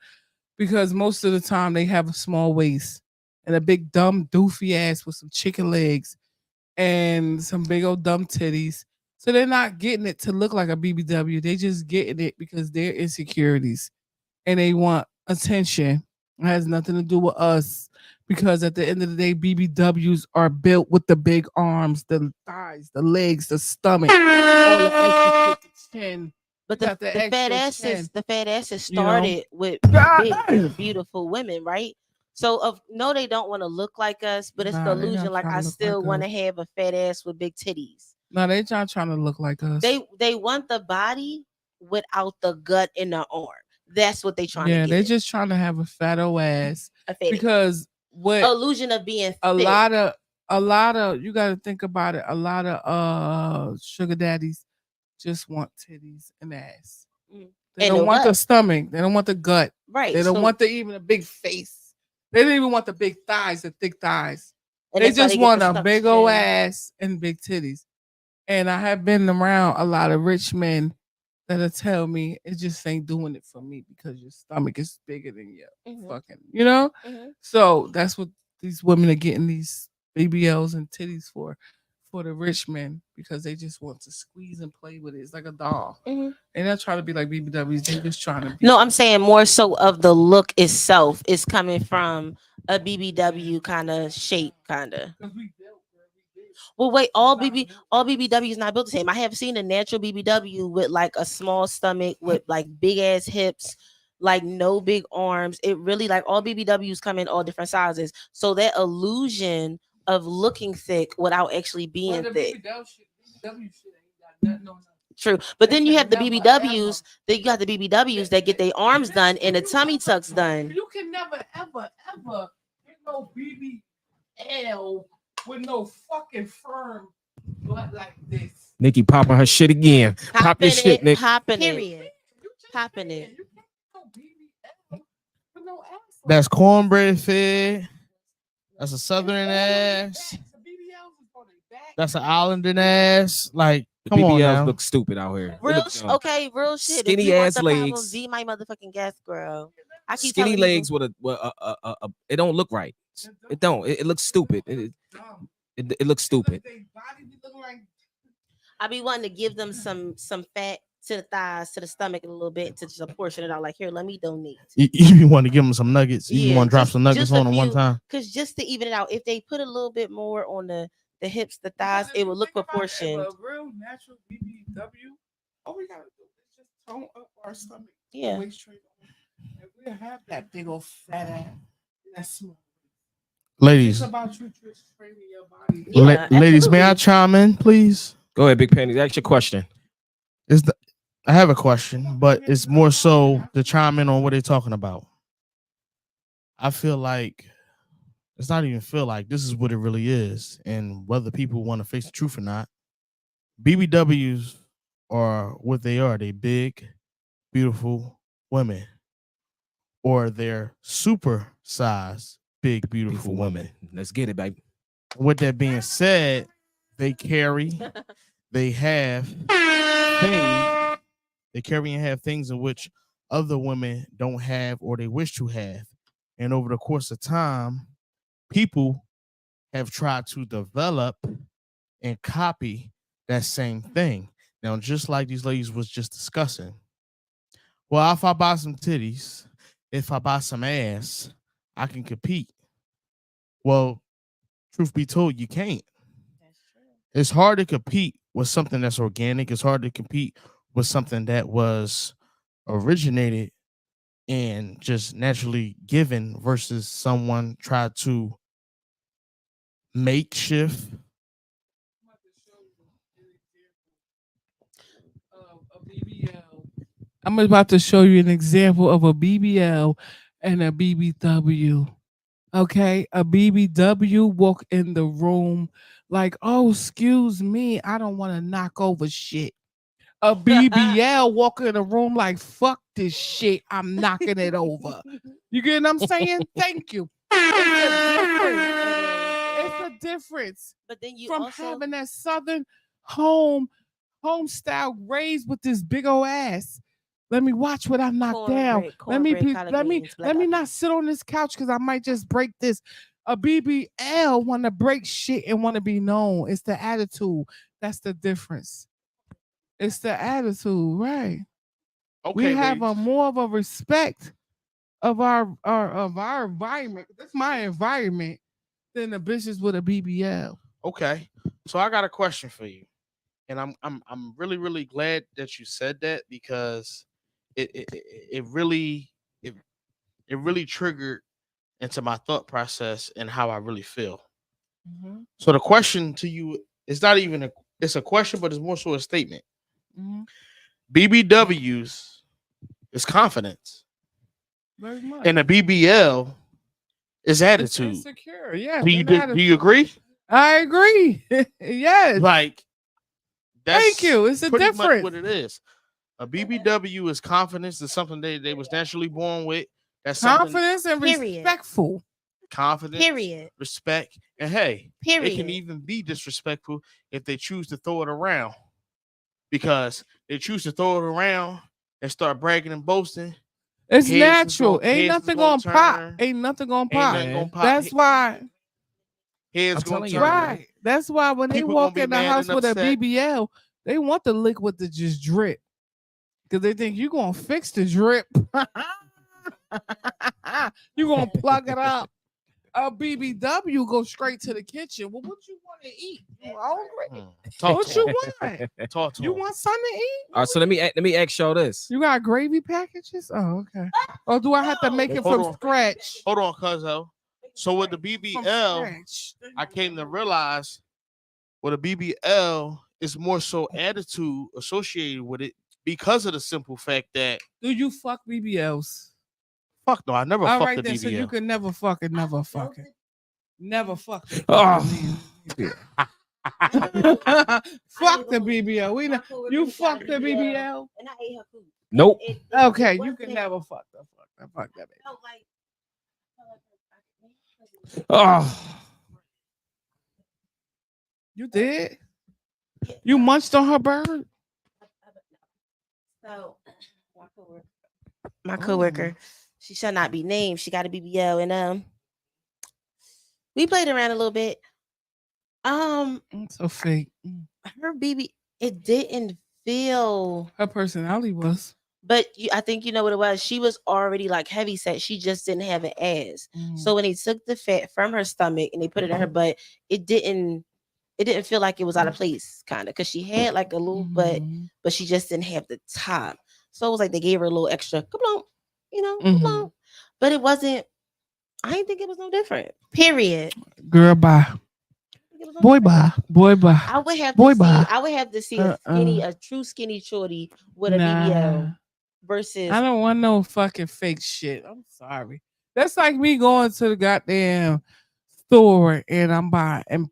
because most of the time they have a small waist and a big dumb doofy ass with some chicken legs and some big old dumb titties. So they're not getting it to look like a BBW. They just getting it because they're insecurities and they want attention. It has nothing to do with us because at the end of the day, BBWs are built with the big arms, the thighs, the legs, the stomach, all the extra shit, the chin. But You the got fat chin, asses you know? started with God big, damn. beautiful women, right? So no, they don't want to look like us, but it's the Nah, they not illusion. Like trying I to look still like want to us. have a fat ass with big titties. No, they not trying to look like us. They want the body without the gut and the arm. That's what they trying to Yeah, get. they just trying to have a fat old ass a fat because what illusion of being a thick. lot of you got to think about it. A lot of sugar daddies just want titties and ass. They And don't no want the gut. stomach. They don't want the gut. Right. They don't so- want even a big face. They don't even want the big thighs, the thick thighs. and They that's why just get want the a stuck big old chin. ass and big titties. And I have been around a lot of rich men that'll tell me it just ain't doing it for me because your stomach is bigger than your fucking, you know? So that's what these women are getting these BBLs and titties for the rich men because they just want to squeeze and play with it. It's like a doll. And they're not trying to be like BBWs. They're just trying to be. No, I'm saying more so of the look itself is coming from a BBW kind of shape, kind of. Well, wait, all BBW is not built the same. I have seen a natural BBW with like a small stomach, with like big ass hips, like no big arms. It really like all BBWs come in all different sizes. So that illusion of looking thick without actually being thick. True, but then you have the BBWs. Then you got the BBWs that get their arms done and the tummy tucks done. You can never, ever get no BBL with no fucking firm butt like this. Nikki popping her shit again. Pop your shit, Nick. Popping Period. it. Popping it. You can't go BBL with no ass. That's cornbread fed. That's a southern ass. That's an islander ass. Like, come on BBLs now. look stupid out here. They Real look dumb. real shit. Skinny if you ass want the legs. Problem, be my motherfucking guest, girl. I keep Skinny telling legs people, with a it don't look right. It don't. It looks stupid. It looks stupid. I be wanting to give them some fat to the thighs, to the stomach a little bit to just portion it out. Like, here, let me donate. You want to give them some nuggets. You want to drop some nuggets just on them one time. Because just to even it out, if they put a little bit more on the hips, the thighs, it will look proportioned. A real natural BBW, all we gotta do is just tone up our stomach. Yeah. Waist straight on. And we'll have that big old fat ass. That's small. Ladies, about you training your body. Yeah, ladies, may I absolutely. chime in, please? Go ahead, Big Panties. Ask your question. I have a question, but it's more so to chime in on what they're talking about. I feel like it's not even feel like this is what it really is, and whether people want to face the truth or not, BBWs are what they are. They big, beautiful women, or they're super size, big, beautiful women. Let's get it, baby. With that being said, they carry, they have things, they carry and have things in which other women don't have or they wish to have. And over the course of time, people have tried to develop and copy that same thing. Now, just like these ladies was just discussing, well, if I buy some titties, if I buy some ass, I can compete. Well, truth be told, you can't. It's hard to compete with something that's organic. It's hard to compete with something that was originated and just naturally given versus someone tried to makeshift. I'm about to show you an example of a BBL and a BBW. Okay, a BBW walk in the room like, oh, excuse me, I don't want to knock over shit. A BBL walk in the room like, fuck this shit, I'm knocking it over. You get what I'm saying? Thank you. It's a difference. But then you From also having that southern home style raised with this big old ass. Let me watch what I knock down. Let me not sit on this couch because I might just break this. A BBL want to break shit and want to be known. It's the attitude. That's the difference. It's the attitude, right? Okay, We have a ladies. more of a respect of our environment. That's my environment than the bitches with a BBL. Okay, so I got a question for you, and I'm really really glad that you said that because it really triggered into my thought process and how I really feel. Mm-hmm. So the question to you is not even it's a question, but it's more so a statement. Mm-hmm. BBWs is confidence, Very much. and a BBL is It's attitude. insecure. Yeah. Do you agree? I agree. Yes. Like, that's Thank you. It's a pretty difference. much what it is. A BBW is confidence. It's something they was naturally born with. That's something Confidence and Period. respectful. confidence, period. respect, and hey, Period. it can even be disrespectful if they choose to throw it around because they choose to throw it around and start bragging and boasting. It's Heads is natural. gonna- Ain't heads is nothing gonna gonna pop. turn. Ain't nothing gonna Ain't pop. nothing gonna pop. That's why. Heads I'm gonna telling you, turn. Right. That's why when they People gonna walk be in the mad house and with a upset. BBL, they want the liquid to just drip. Because they think you're gonna fix the drip. You're gonna plug it up. A BBW go straight to the kitchen. Well, what you want to eat? You hungry? Talk What to you him. want? Talk to You him. want something to eat? All right, so let me ask y'all this. You got gravy packages? Oh, okay. Or do I have to make it Hold from on. scratch? Hold on, cuzzo. So with the From BBL, scratch. I came to realize with a BBL is more so attitude associated with it because of the simple fact that Do you fuck BBLs? fuck no, I never All fucked right a then, BBL. so you can never fuck it. Never fuck it. Oh. Fuck the BBL. You fuck the BBL. And I ate her food. Nope. Okay, you can never fuck that baby. Oh, You did? You munched on her bird? So my coworker, she shall not be named. She got a BBL, and we played around a little bit. So fake. Her BB, it didn't feel. Her personality was. But I think you know what it was. She was already like heavy set. She just didn't have an ass. So when they took the fat from her stomach and they put it in her butt, it didn't feel like it was out of place, kind of, because she had like a little butt, but she just didn't have the top. So it was like they gave her a little extra, come on, you know, come on. But it wasn't I didn't think it was no different. Period. Girl, bye. It was no Boy, different. bye. Boy, bye. I would have Boy, to see. bye. I would have to see a true skinny shorty with a Nah. BBL versus. I don't want no fucking fake shit. I'm sorry. That's like me going to the goddamn store and I'm buying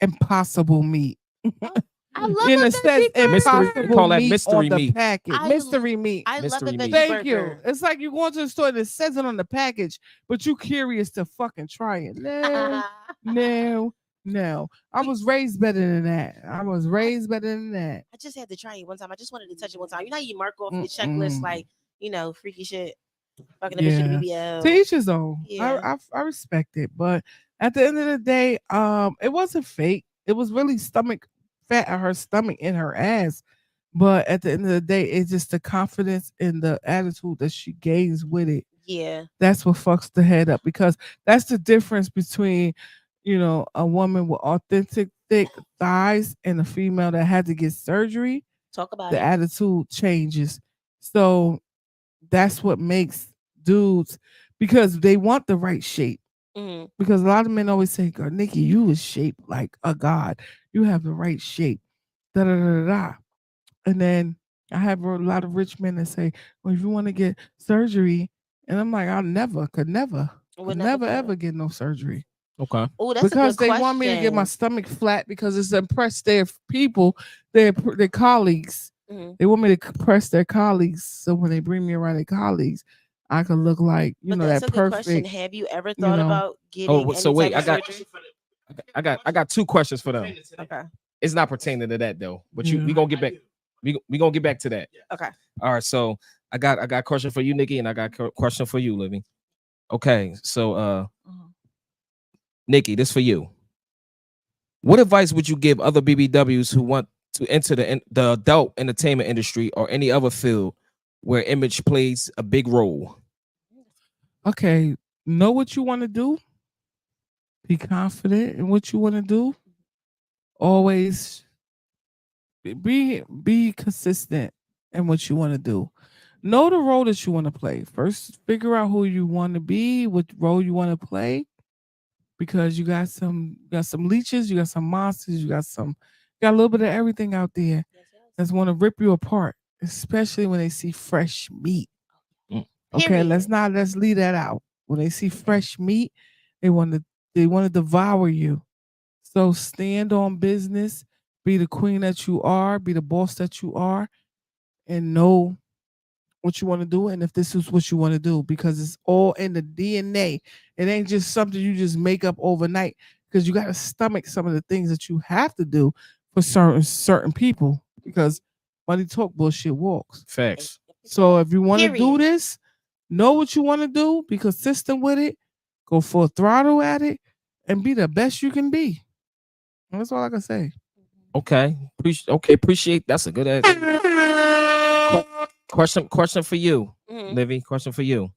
impossible meat. I love In a a sense, veggie Mystery- burger. we call that meat mystery on the meat. package. I- Mystery meat. I love a Mystery veggie meat. Thank burger. you. It's like you going to the store and it says it on the package, but you curious to fucking try it. No. I was raised better than that. I just had to try it one time. I just wanted to touch it one time. You know how you mark off your checklist, like, freaky shit, fucking a bitch with a BBL. To each his own. Yeah. I respect it, but at the end of the day, it wasn't fake. It was really stomach fat at her stomach and her ass. But at the end of the day, it's just the confidence and the attitude that she gains with it. Yeah. That's what fucks the head up, because that's the difference between, a woman with authentic thick thighs and a female that had to get surgery. Talk about The it. attitude changes. So that's what makes dudes, because they want the right shape. Mm-hmm. Because a lot of men always say, "Girl, Nikki, you was shaped like a god. You have the right shape." Da da da da. And then I have a lot of rich men that say, "Well, if you want to get surgery," and I'm like, could never ever get no surgery. Okay. Oh, that's Because a good they want me to get my question. stomach flat because it's to impress their people, their colleagues. Mhm. They want me to impress their colleagues, so when they bring me around their colleagues, I can look like But that's that a good question. perfect. Have you ever thought about getting Oh, so any wait, type of surgery? I got two questions for them. Okay. It's not pertaining to that though, but Yeah. we gonna get back. We gonna get back to that. Okay. All right. So I got a question for you, Nikki, and I got a question for you, Livy. Okay. So Nikki, this for you. What advice would you give other BBWs who want to enter the adult entertainment industry or any other field where image plays a big role? Okay, know what you want to do. Be confident in what you want to do. Always be consistent in what you want to do. Know the role that you want to play. First, figure out who you want to be, what role you want to play, because you got some leeches, you got some monsters, you got a little bit of everything out there that's want to rip you apart, especially when they see fresh meat. Okay, Period. let's leave that out. When they see fresh meat, they want to devour you. So stand on business, be the queen that you are, be the boss that you are, and know what you want to do and if this is what you want to do, because it's all in the DNA. It ain't just something you just make up overnight, because you got to stomach some of the things that you have to do for certain people, because money talk, bullshit walks. Facts. So if you want to do Period. this, know what you want to do, be consistent with it, go full throttle at it, and be the best you can be. That's all I can say. Okay. Appreciate. That's a good answer. Question for you, Mhm. Livy. Question for you.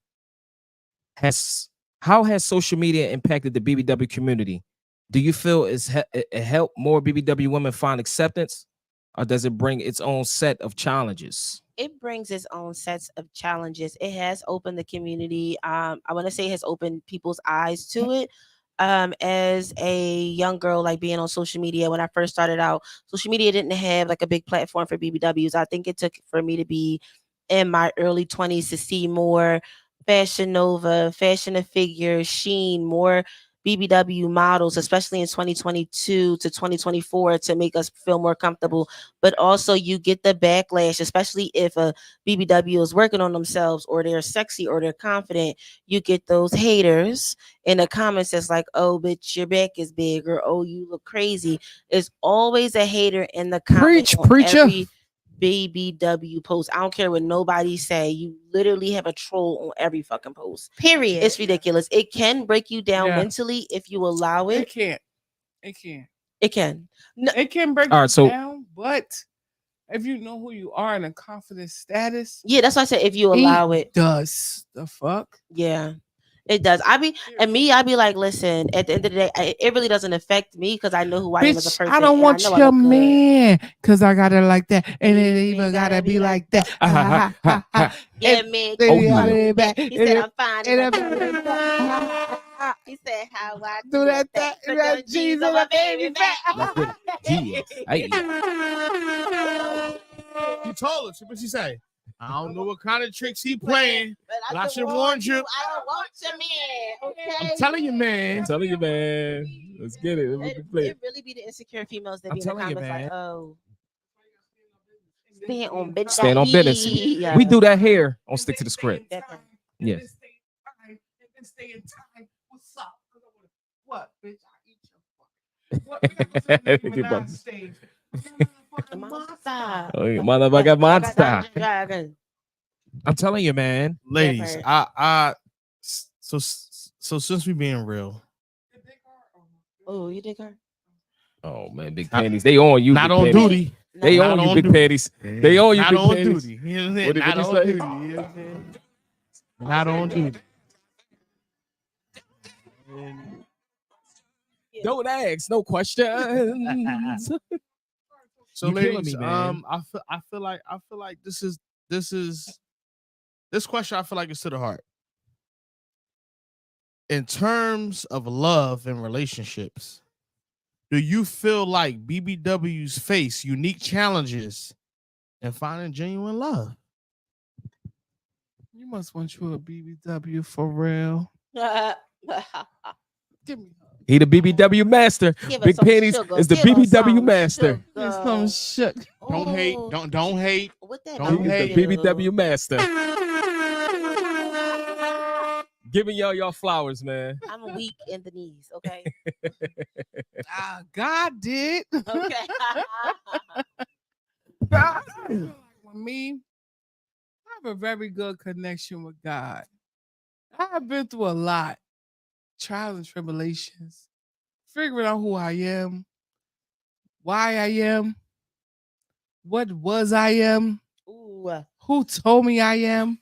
How has social media impacted the BBW community? Do you feel it helped more BBW women find acceptance, or does it bring its own set of challenges? It brings its own sets of challenges. It has opened the community. I want to say it has opened people's eyes to it. As a young girl, like being on social media, when I first started out, social media didn't have like a big platform for BBWs. I think it took for me to be in my early 20s to see more Fashion Nova, Fashion and Figure, Sheen, more BBW models, especially in 2022 to 2024, to make us feel more comfortable. But also you get the backlash, especially if a BBW is working on themselves or they're sexy or they're confident. You get those haters in the comments that's like, "Oh, bitch, your back is big," or "Oh, you look crazy." There's always a hater in the comments. Preacher. Every BBW post. I don't care what nobody say. You literally have a troll on every fucking post. Period. It's ridiculous. It can break you down Yeah. mentally if you allow It it. can't. It can't. It can. No, It can break All right, you so- down, but if you know who you are in a confident status, yeah, that's why I said if you allow it. does the fuck? Yeah. It does. I be like, listen, at the end of the day, it really doesn't affect me because I know who I am as a Bitch, person. I don't and want I know I your look good. man because I got it like that, and You it ain't even gotta be like that. Ha, ha, ha, ha, ha. Yeah, And man. they Oh, got yeah. it back. He said I'm fine. And and I'm- He said, "How I Do that for that them G's on my baby back. Let's get it. Yeah. Hey. She told us. What she say? I don't know what kind of tricks he playing. But I should warn you. I don't want your man. Okay. I'm telling you, man. I'm telling you, man. Let's get it. We can play It it. really be the insecure females that I'm be in the telling you, comments man. like, oh, stand on business. Stand on business. Yeah. We do that here on Stick to the Script. Definitely. Yes. Stay in time. What's up? What, bitch? I eat your fucking. What? We got to stage. Monster. Oh, motherfucker, monster. Dragon. I'm telling you, man. Ladies, part. so since we being real, Oh, you dig her? Oh man, big panties. They on you. not big on panties. duty. They Not on you, on big duty. panties. They on you, Not big on panties. duty. You know what I'm saying? What did Not you on say? duty. You know what I'm saying? Not on duty. Don't ask no questions. So, You killing ladies, me, man. I feel like this question. I feel like it's to the heart. In terms of love and relationships, do you feel like BBWs face unique challenges in finding genuine love? You must want you a BBW for real. Give me He the BBW master. Give us Big some panties sugar. is the Give us BBW some master. some shit. Don't hate. Oh, Don't hate. what that Don't He is hate. the BBW master. Giving y'all flowers, man. I'm weak in the knees. Okay. God did. Okay. God. For me, I have a very good connection with God. I have been through a lot, trials and tribulations, figuring out who I am, why I am, what was I am, Ooh. who told me I am,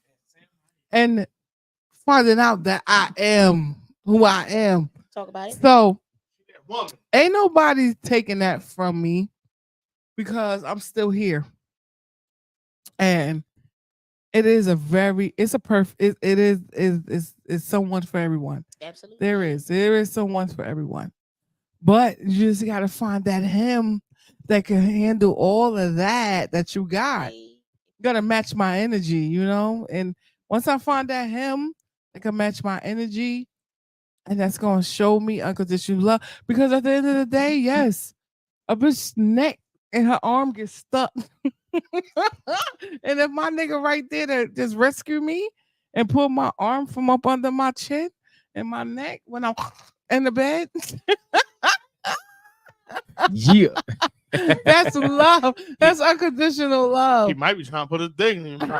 and finding out that I am who I am. Talk about it. So ain't nobody taking that from me because I'm still here. And it is it's someone for everyone. Absolutely. There is someone for everyone. But you just gotta find that him that can handle all of that you got. You gotta match my energy, you know? And once I find that him that can match my energy, and that's gonna show me unconditional love. Because at the end of the day, yes, a bitch's neck and her arm gets stuck. And if my nigga right there to just rescue me and pull my arm from up under my chin and my neck when I'm in the bed, Yeah. that's love. That's unconditional love. He might be trying to put a thing in him.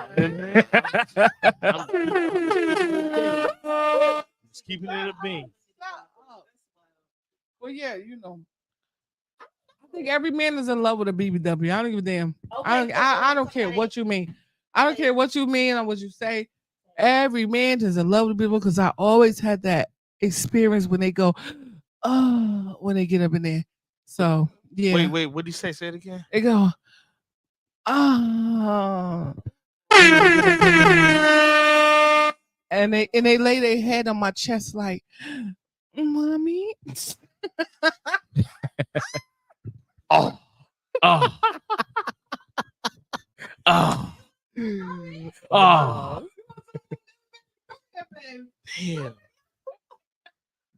Just keeping it a bean. Well, yeah, you know. I think every man is in love with a BBW. I don't give a damn. I don't care what you mean. I don't care what you mean or what you say. Every man is in love with people because I always had that experience when they go, oh, when they get up in there. So yeah. Wait, what did he say? Say it again. They go, oh. And they lay their head on my chest like, mommy. Oh. Oh. Oh. Oh. Damn.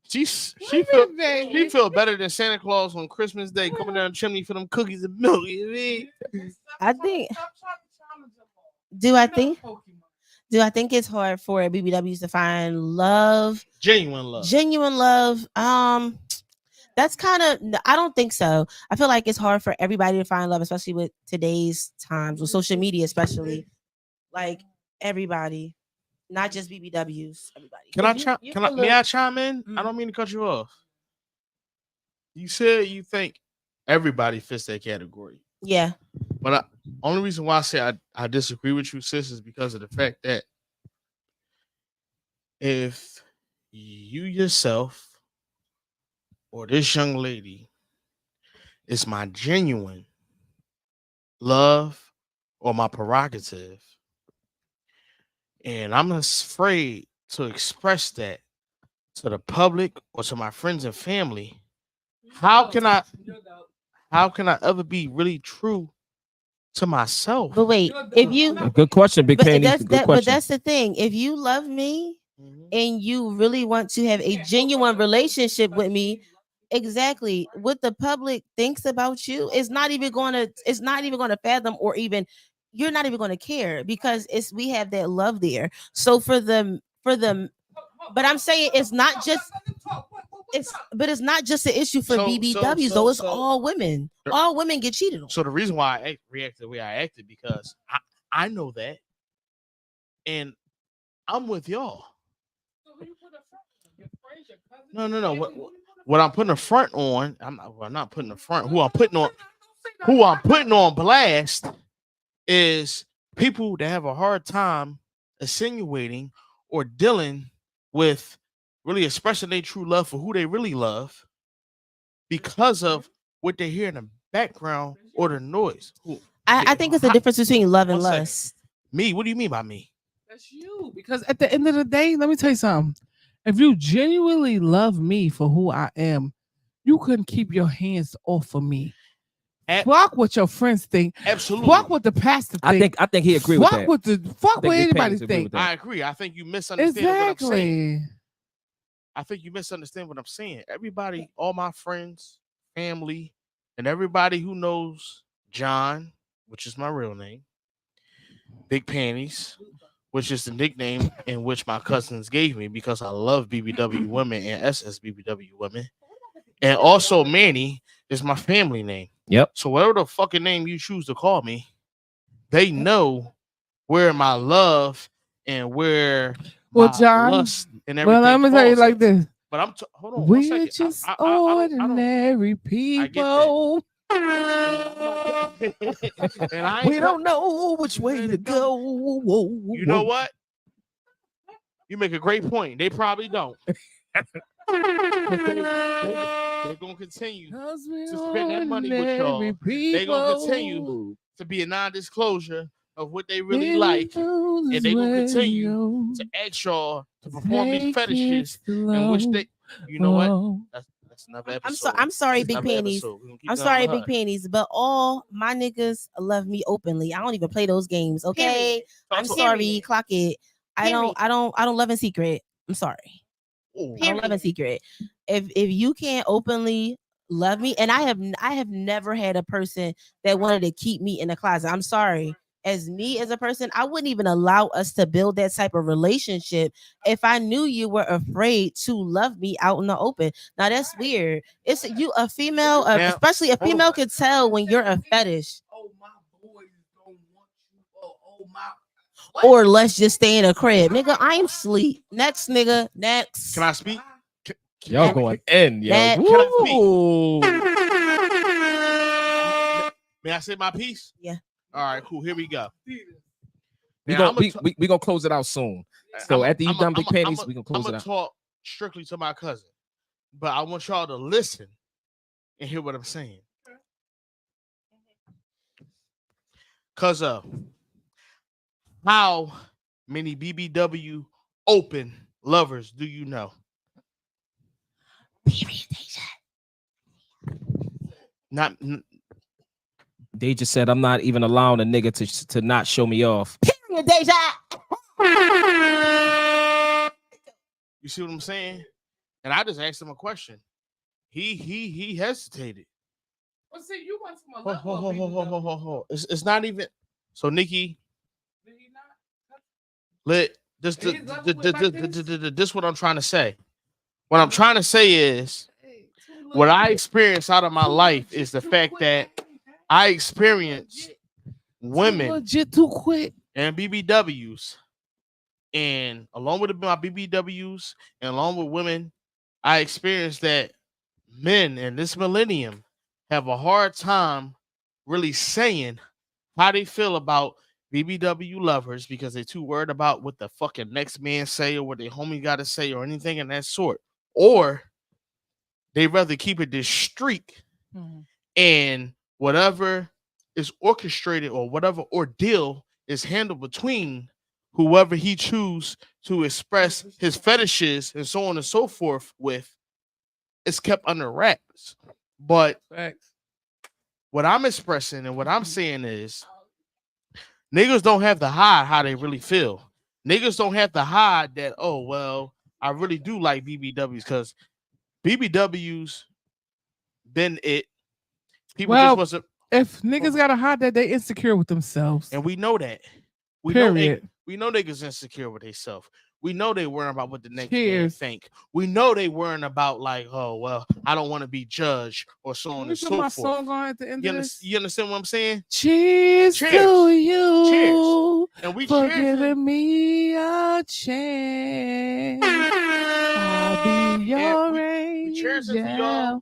She feel better than Santa Claus on Christmas Day coming down the chimney for them cookies and milk. You know what I mean? I think. Do I think it's hard for BBWs to find love, Genuine love. genuine love? That's kind of, I don't think so. I feel like it's hard for everybody to find love, especially with today's times with social media, especially like everybody, not just BBWs. Everybody. May I chime in? Mm. I don't mean to cut you off. You said you think everybody fits that category. Yeah. But only reason why I say I disagree with you, sis, is because of the fact that if you yourself or this young lady is my genuine love or my prerogative, and I'm afraid to express that to the public or to my friends and family, how can I ever be really true to myself? But wait, if you Good question, Big but Panties. that's Good that but question. that's the thing. If you love me Mhm. and you really want to have a genuine relationship with me, exactly what the public thinks about you is not even going to fathom, or even you're not even going to care, because we have that love there. So for them, but I'm saying it's not just it's not just an issue for BBWs though. It's all women. All women get cheated on. So the reason why I reacted the way I acted, because I know that, and I'm with y'all. No. What I'm putting a front on, I'm not putting a front. Who I'm putting on blast is people that have a hard time insinuating or dealing with really expressing their true love for who they really love because of what they hear in the background or the noise. I think it's the difference between love and 1 second. lust. Me? What do you mean by me? That's you. Because at the end of the day, let me tell you something. If you genuinely love me for who I am, you couldn't keep your hands off of me. Fuck what your friends think. Absolutely. Fuck what the pastor think. I think he agree with that. Fuck what anybody think. I agree. I think you misunderstand what I'm saying. Exactly. I think you misunderstand what I'm saying. Everybody, all my friends, family, and everybody who knows John, which is my real name, Big Panties, which is the nickname in which my cousins gave me because I love BBW women and SS BBW women. And also Manny is my family name. Yep. So whatever the fucking name you choose to call me, they know where my love and where my John, lust and everything. Well, I'm gonna tell you like this. But hold on. We're just ordinary people. And We don't know which way to go. You know what? You make a great point. They probably don't. They're gonna continue to spend that money with y'all. They're gonna continue to be a non-disclosure of what they really like, and they're gonna continue to ask y'all to perform these fetishes in which they, you know what? That's another episode. I'm sorry, Big Panties. I'm sorry, Big Panties, but all my niggas love me openly. I don't even play those games. Okay, I'm sorry. Clock it. I don't love in secret. I'm sorry. I don't love in secret. If you can't openly love me, and I have never had a person that wanted to keep me in the closet. I'm sorry. As me as a person, I wouldn't even allow us to build that type of relationship if I knew you were afraid to love me out in the open. Now that's weird. It's you, a female, especially a female, could tell when you're a fetish. Oh, my boys don't want you. Oh my. What? Or let's just stay in a crib, nigga. I'm sleep. Next, nigga. Next. Can I speak? Y'all going in, yo. May I say my piece? Yeah. All right, cool. Here we go. We gonna close it out soon. So after you done Big Panties, we gonna close it out. I'm gonna talk strictly to my cousin, but I want y'all to listen and hear what I'm saying. Cause how many BBW open lovers do you know? Not. They just said I'm not even allowing a nigga to not show me off. Period, Deja. You see what I'm saying? And I just asked him a question. He hesitated. Well, see, you went from a level. It's not even. So Nikki, this what I'm trying to say. What I'm trying to say is, what I experienced out of my life is the fact that I experienced women legit too quick and BBWs, and along with my BBWs and along with women, I experienced that men in this millennium have a hard time really saying how they feel about BBW lovers because they're too worried about what the fucking next man say or what their homie got to say or anything in that sort, or they rather keep it discreet and whatever is orchestrated or whatever ordeal is handled between whoever he choose to express his fetishes and so on and so forth with, it's kept under wraps. But what I'm expressing and what I'm saying is niggas don't have to hide how they really feel. Niggas don't have to hide that, oh, well, I really do like BBWs because BBWs been it. People Well, just wasn't, if niggas gotta hide that, they insecure with themselves. and we know that. We Period. know niggas insecure with themselves. We know they worrying about what the next man Cheers. think. We know they worrying about like, oh well, I don't want to be judged or so on and so my forth. song on at the end of this? You understand what I'm saying? Cheers, Cheers. to you. Cheers. And we for cheers. giving me a chance. I'll be your we cheers into angel. y'all.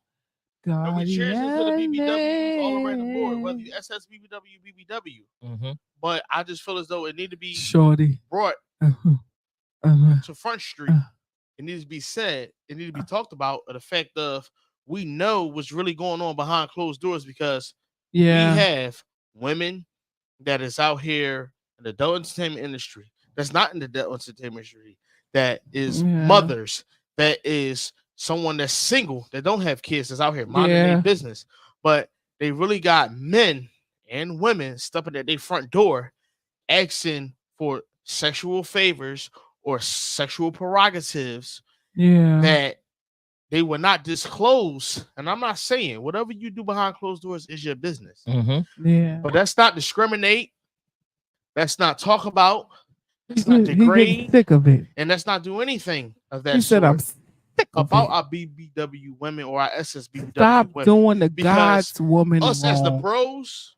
And we cheers into the BBWs all around the board, whether guardian. you SS, BBW, BBW. Mm-hmm. But I just feel as though it need to be Shorty. brought Uh-huh. to Front Street. It needs to be said. It needs to be talked about. The fact of we know what's really going on behind closed doors because Yeah. we have women that is out here in the adult entertainment industry. That's not in the adult entertainment industry. That is mothers. That is someone that's single that don't have kids that's out here minding their business. But they really got men and women stepping at their front door asking for sexual favors or sexual prerogatives that they will not disclose. And I'm not saying whatever you do behind closed doors is your business. Yeah. But that's not discriminate. That's not talk about. That's not degrade. Sick of it. And that's not do anything of that He said, I'm sick of about it. our BBW women or our SSBW Stop women. doing the Because God's woman us as the wrong. pros,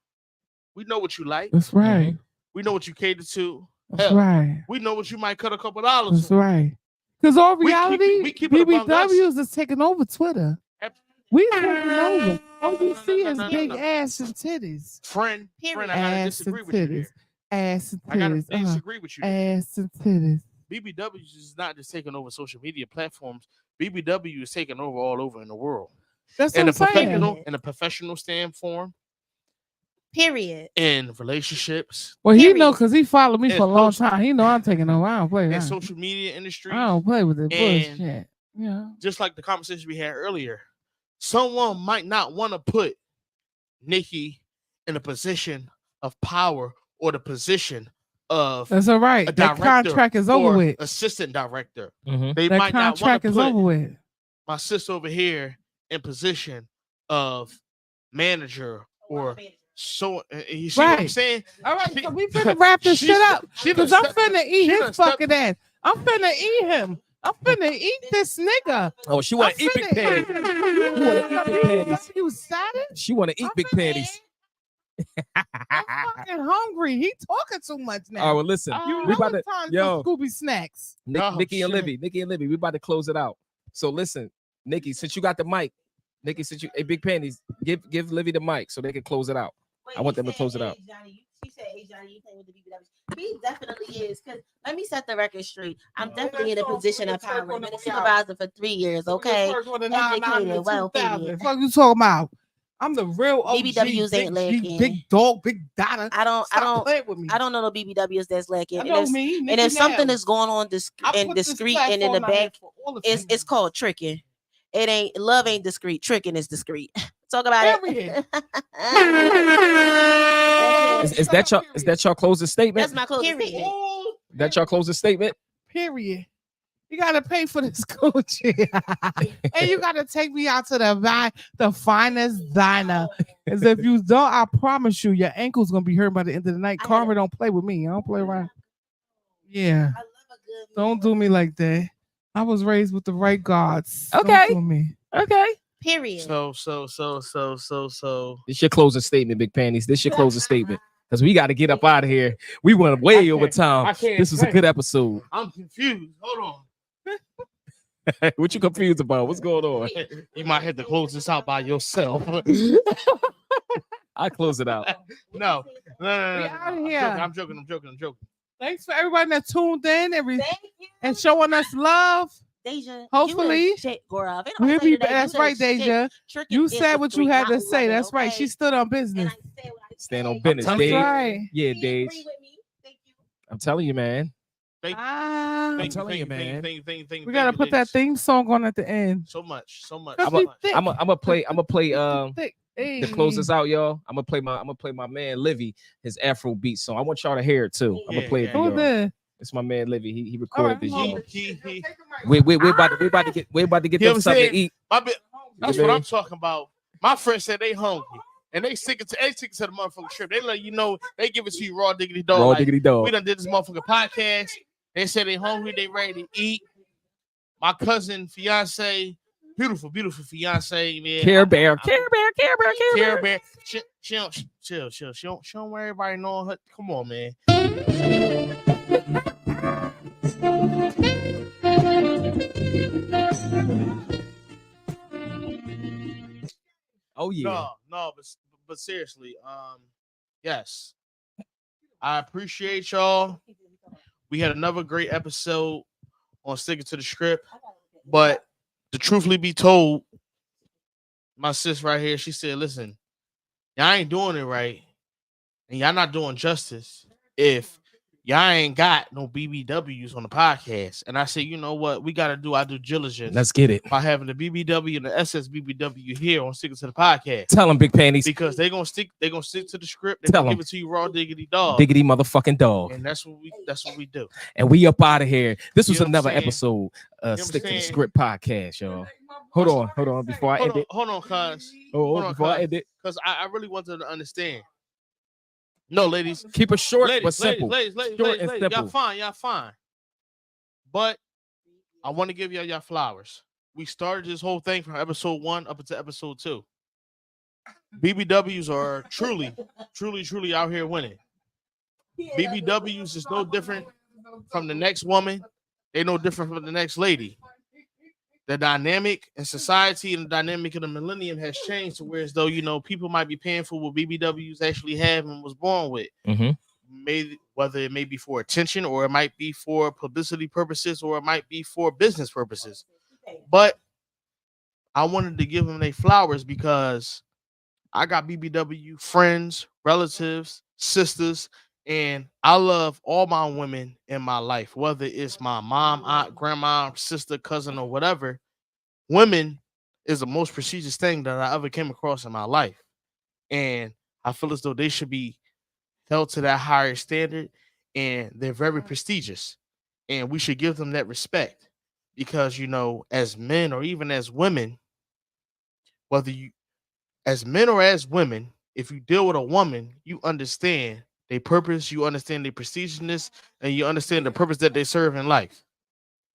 we know what you like. That's right. We know what you cater to. That's Hell, right. we know what you might cut a couple dollars. That's right. Because all We keep reality, it- keep it among us. BBWs is taking over Twitter. We taking over. All you see is no, big no. ass and titties. Friend, I gotta Ass disagree and with you titties. here. Ass and I gotta titties. disagree with you. There. Ass and titties. BBWs is not just taking over social media platforms. BBW is taking over all over in the world. That's In a what I'm saying. professional standpoint, Period. in relationships, Well, he Period. know because he followed me And for a long social- time. He know I'm taking over. I don't play in that. social media industry, I don't play with it And- bullshit. Yeah. just like the conversation we had earlier, someone might not want to put Nikki in a position of power or the position of That's all right. a That director contract is over or with. assistant director. Mm-hmm. They That might not want contract to is put over with. my sister over here in position of manager or so. You see what I'm Right. saying? All right, She- so we finna wrap this she shit st- up. she Because done I'm stepped- finna eat she his done stepped- fucking ass. I'm finna eat him. I'm finna eat this nigga. Oh, she want to eat big panties. panties. You excited? She want to eat big panties. I'm fucking hungry. He talking too much now. All right, well, listen. You we know about it's to, time yo, for Scooby snacks. Nikki and shit. Livy, we about to close it out. So listen, Nikki, since you got the mic, Nikki, since you, hey, big panties, give Livy the mic so they can close it out. I want them to close it out. She said, "Hey Johnny, you playing with the BBWs?" He definitely is. Cause let me set the record straight. I'm definitely in a position of power. I've been a supervisor for 3 years. Okay, educated, well-paid. Fuck you talking about? I'm the real OG, BBWs ain't lacking. big dog, big data. I don't play with me. I don't know no BBWs that's lacking. I And know if, me. and Nikki if something now. is going on and discreet and in the back, it's called tricking. It ain't love ain't discreet. Tricking is discreet. Talk about Period. it. Is that your closing statement? That's my closing statement. That your closing statement? Period. You gotta pay for this Gucci, and you gotta take me out to the finest diner. As if you don't, I promise you, your ankle's gonna be hurt by the end of the night. Karma don't play with me. I don't play around. Yeah, I love a good don't do me like that. I was raised with the right gods. Okay. Don't do me. Okay. period. So. This your closing statement, Big Panties. This your closing statement. Because we got to get up out of here. We went way over time. This was a good episode. I'm confused. Hold on. What you confused about? What's going on? You might have to close this out by yourself. I close it out. No. We out of here. I'm joking. Thanks for everybody that tuned in Thank you. and showing us love. Deja, Hopefully, you the shit, girl. They don't We'll say be today, you that's the right, shit. Deja. Tricking You is said the what you street, had not to say. woman, That's right. okay? She stood on And business. I said what I Stand on said. business, That's Dave. right. Yeah, Do you Dave. agree with me? Thank you. I'm telling you, man. Thank I'm telling you, man. We gotta put that theme song on at the end. So much. I'm gonna play Thick. to close this out, y'all. I'm gonna play my man Livy, his Afro beat song. I want y'all to hear it too. I'm gonna play it for Who's y'all. that? It's my man Livy. He recorded All this, right, y'all. We about to get You know them what I'm something to saying? eat. That's what I'm talking about. My friends said they hungry. And they stick it to the motherfucking trip. They let you know, they give it to you raw diggity dog. Raw diggity dog. We done did this motherfucking podcast. They said they hungry, they ready to eat. My cousin, fiance, beautiful fiance, man. Care Bear. She don't chill. She don't want everybody knowing her. Come on, man. Oh yeah. No, but seriously, yes. I appreciate y'all. We had another great episode on Sticking to the Script. But to truthfully be told, my sis right here, she said, listen, y'all ain't doing it right. And y'all not doing justice if y'all ain't got no BBWs on the podcast. And I said, you know what? We got to do our due diligence. Let's get it. By having the BBW and the SSBBW here on Sticking to the Podcast. Tell them, Big Panties. Because they're gonna stick to the script. They're gonna give it to you raw diggity dog. Diggity motherfucking dog. And that's what we do. And we up out of here. This was You know another what I'm saying? episode You know Stick to the saying? Script podcast, y'all. Hold on before I end it. Hold on, cuz. Before I end it. Because I really wanted to understand. No, ladies. Keep it short ladies, but simple. Ladies, Short and simple. Y'all fine. But I want to give y'all flowers. We started this whole thing from episode 1 up until episode 2. BBWs are truly out here winning. BBWs is no different from the next woman. They no different from the next lady. The dynamic in society and the dynamic of the millennium has changed to where as though, you know, people might be paying for what BBWs actually have and was born with. Maybe whether it may be for attention or it might be for publicity purposes or it might be for business purposes. But I wanted to give them their flowers because I got BBW friends, relatives, sisters, and I love all my women in my life, whether it's my mom, aunt, grandma, sister, cousin, or whatever. Women is the most prestigious thing that I ever came across in my life. And I feel as though they should be held to that higher standard, and they're very prestigious. And we should give them that respect because, you know, as men or even as women, whether you as men or as women, if you deal with a woman, you understand their purpose, you understand their prestigiousness, and you understand the purpose that they serve in life.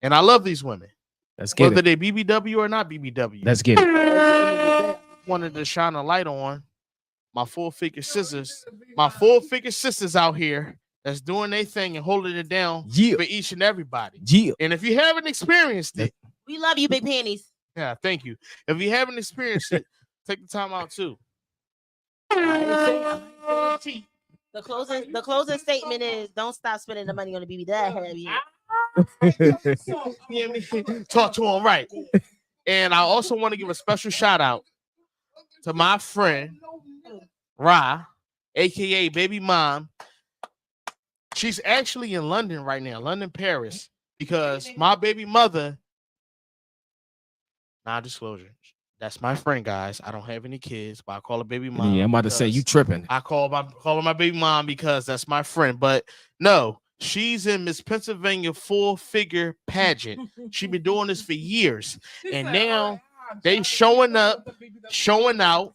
And I love these women. Let's get whether it. they BBW or not BBW. Let's get it. Wanted to shine a light on my full figure sisters out here that's doing their thing and holding it down for each and everybody. And if you haven't experienced it, we love you, Big Panties. Yeah, thank you. If you haven't experienced it, take the time out too. The closing statement is don't stop spending the money on the BB that heavy. Talk to him right. And I also want to give a special shout out to my friend Ra, aka Baby Mom. She's actually in London right now, London, Paris, because my baby mother. Non-disclosure. That's my friend, guys. I don't have any kids, but I call her baby mom. Yeah, I'm about to say you tripping. I call her my baby mom because that's my friend. But no, she's in Miss Pennsylvania full figure pageant. She's been doing this for years, and now they showing up, showing out.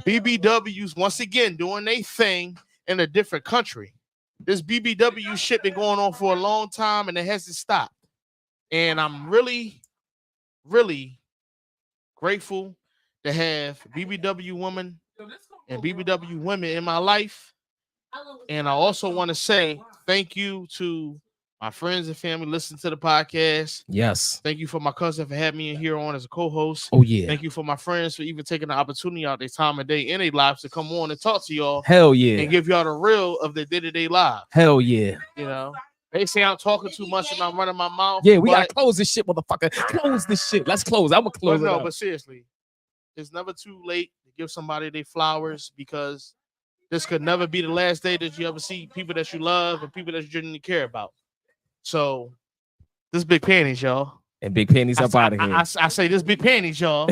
BBWs once again doing their thing in a different country. This BBW shit been going on for a long time, and it hasn't stopped. And I'm really, really grateful to have BBW women and BBW women in my life. And I also want to say thank you to my friends and family listening to the podcast. Yes. Thank you for my cousin for having me in here on as a co-host. Oh, yeah. Thank you for my friends for even taking the opportunity out their time of day in their lives to come on and talk to y'all. Hell yeah. And give y'all the real of their day-to-day lives. Hell yeah. You know, they say I'm talking too much and I'm running my mouth. Yeah, we gotta close this shit, motherfucker. Close this shit. Let's close. I'm gonna close it. No, but seriously, it's never too late to give somebody their flowers because this could never be the last day that you ever see people that you love and people that you genuinely care about. So this Big Panties, y'all. And Big Panties up out of here. I say this Big Panties, y'all.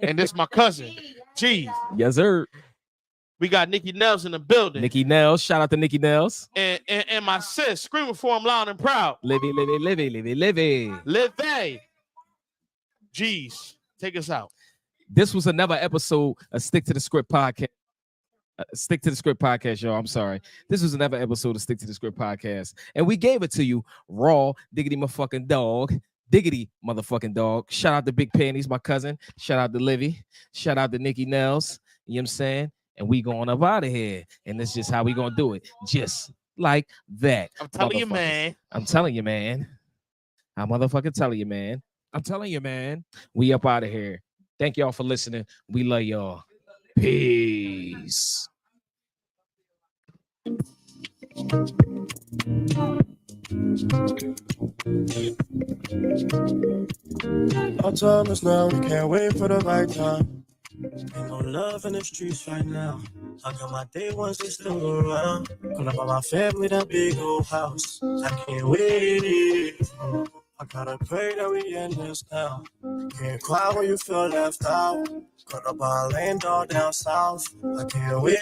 And this my cousin. G. Yes, sir. We got Nikki Nels in the building. Nikki Nels. Shout out to Nikki Nels. And my sis, screaming for him loud and proud. Livy. Livy. G's. Take us out. This was another episode of Stick to the Script podcast. Stick to the Script podcast, y'all. I'm sorry. This was another episode of Stick to the Script podcast. And we gave it to you raw, diggity motherfucking dog. Diggity motherfucking dog. Shout out to Big Panties, my cousin. Shout out to Livy. Shout out to Nikki Nels. You know what I'm saying? And we going up out of here. And that's just how we gonna do it. Just like that. I'm telling you, man. I'm telling you, man. I'm motherfucking telling you, man. I'm telling you, man. We up out of here. Thank y'all for listening. We love y'all. Peace. Our time is now, we can't wait for the right time. Ain't no love in the streets right now. I got my day ones, they still around. Gonna buy my family that big old house. I can't wait. I gotta pray that we end this now. Can't cry when you feel left out. Gonna buy a land all down south. I can't wait.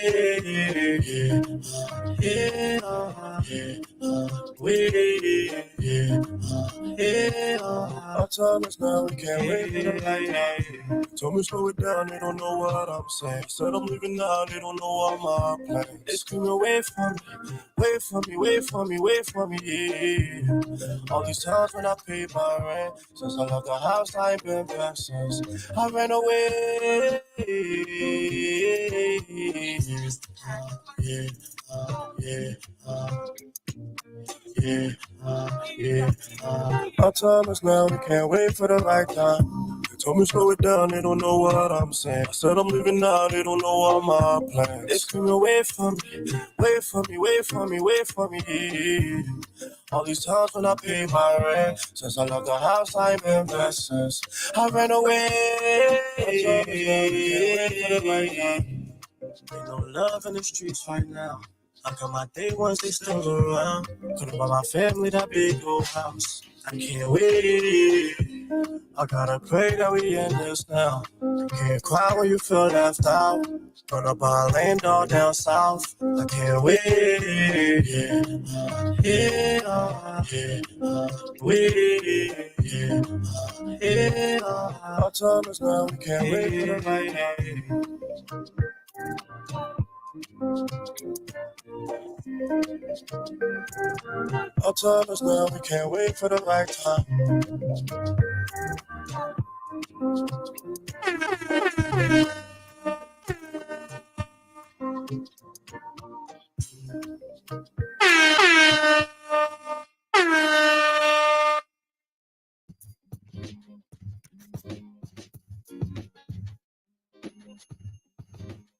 Our time is now, we can't wait for the right time. Told me slow it down, they don't know what I'm saying. Said I'm leaving now, they don't know all my plans. They screaming, wait for me, wait for me, wait for me, wait for me, yeah. All these times when I paid my rent, since I left the house, I ain't been back since I ran away. Our time is now, we can't wait for the right time. They told me slow it down, they don't know what I'm saying. I said I'm leaving now, they don't know all my plans. They screaming, wait for me, wait for me, wait for me, wait for me, yeah. All these times when I paid my rent, since I left the house, I ain't been back since I ran away. Ain't no love in the streets right now. I got my day ones, they still around. Gonna buy my family that big old house. I can't wait. I gotta pray that we end this now. Can't cry when you feel left out. Gonna buy a land all down south. I can't wait. Our time is now, we can't wait for the right time. Our time is now, we can't wait for the right time.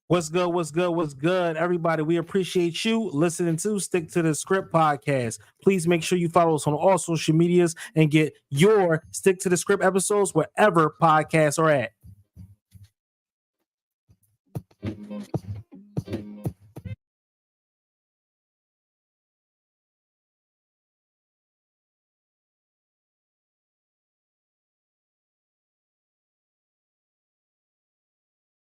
What's good? What's good? What's good? Everybody, we appreciate you listening to Stick to the Script podcast. Please make sure you follow us on all social medias and get your Stick to the Script episodes wherever podcasts are at.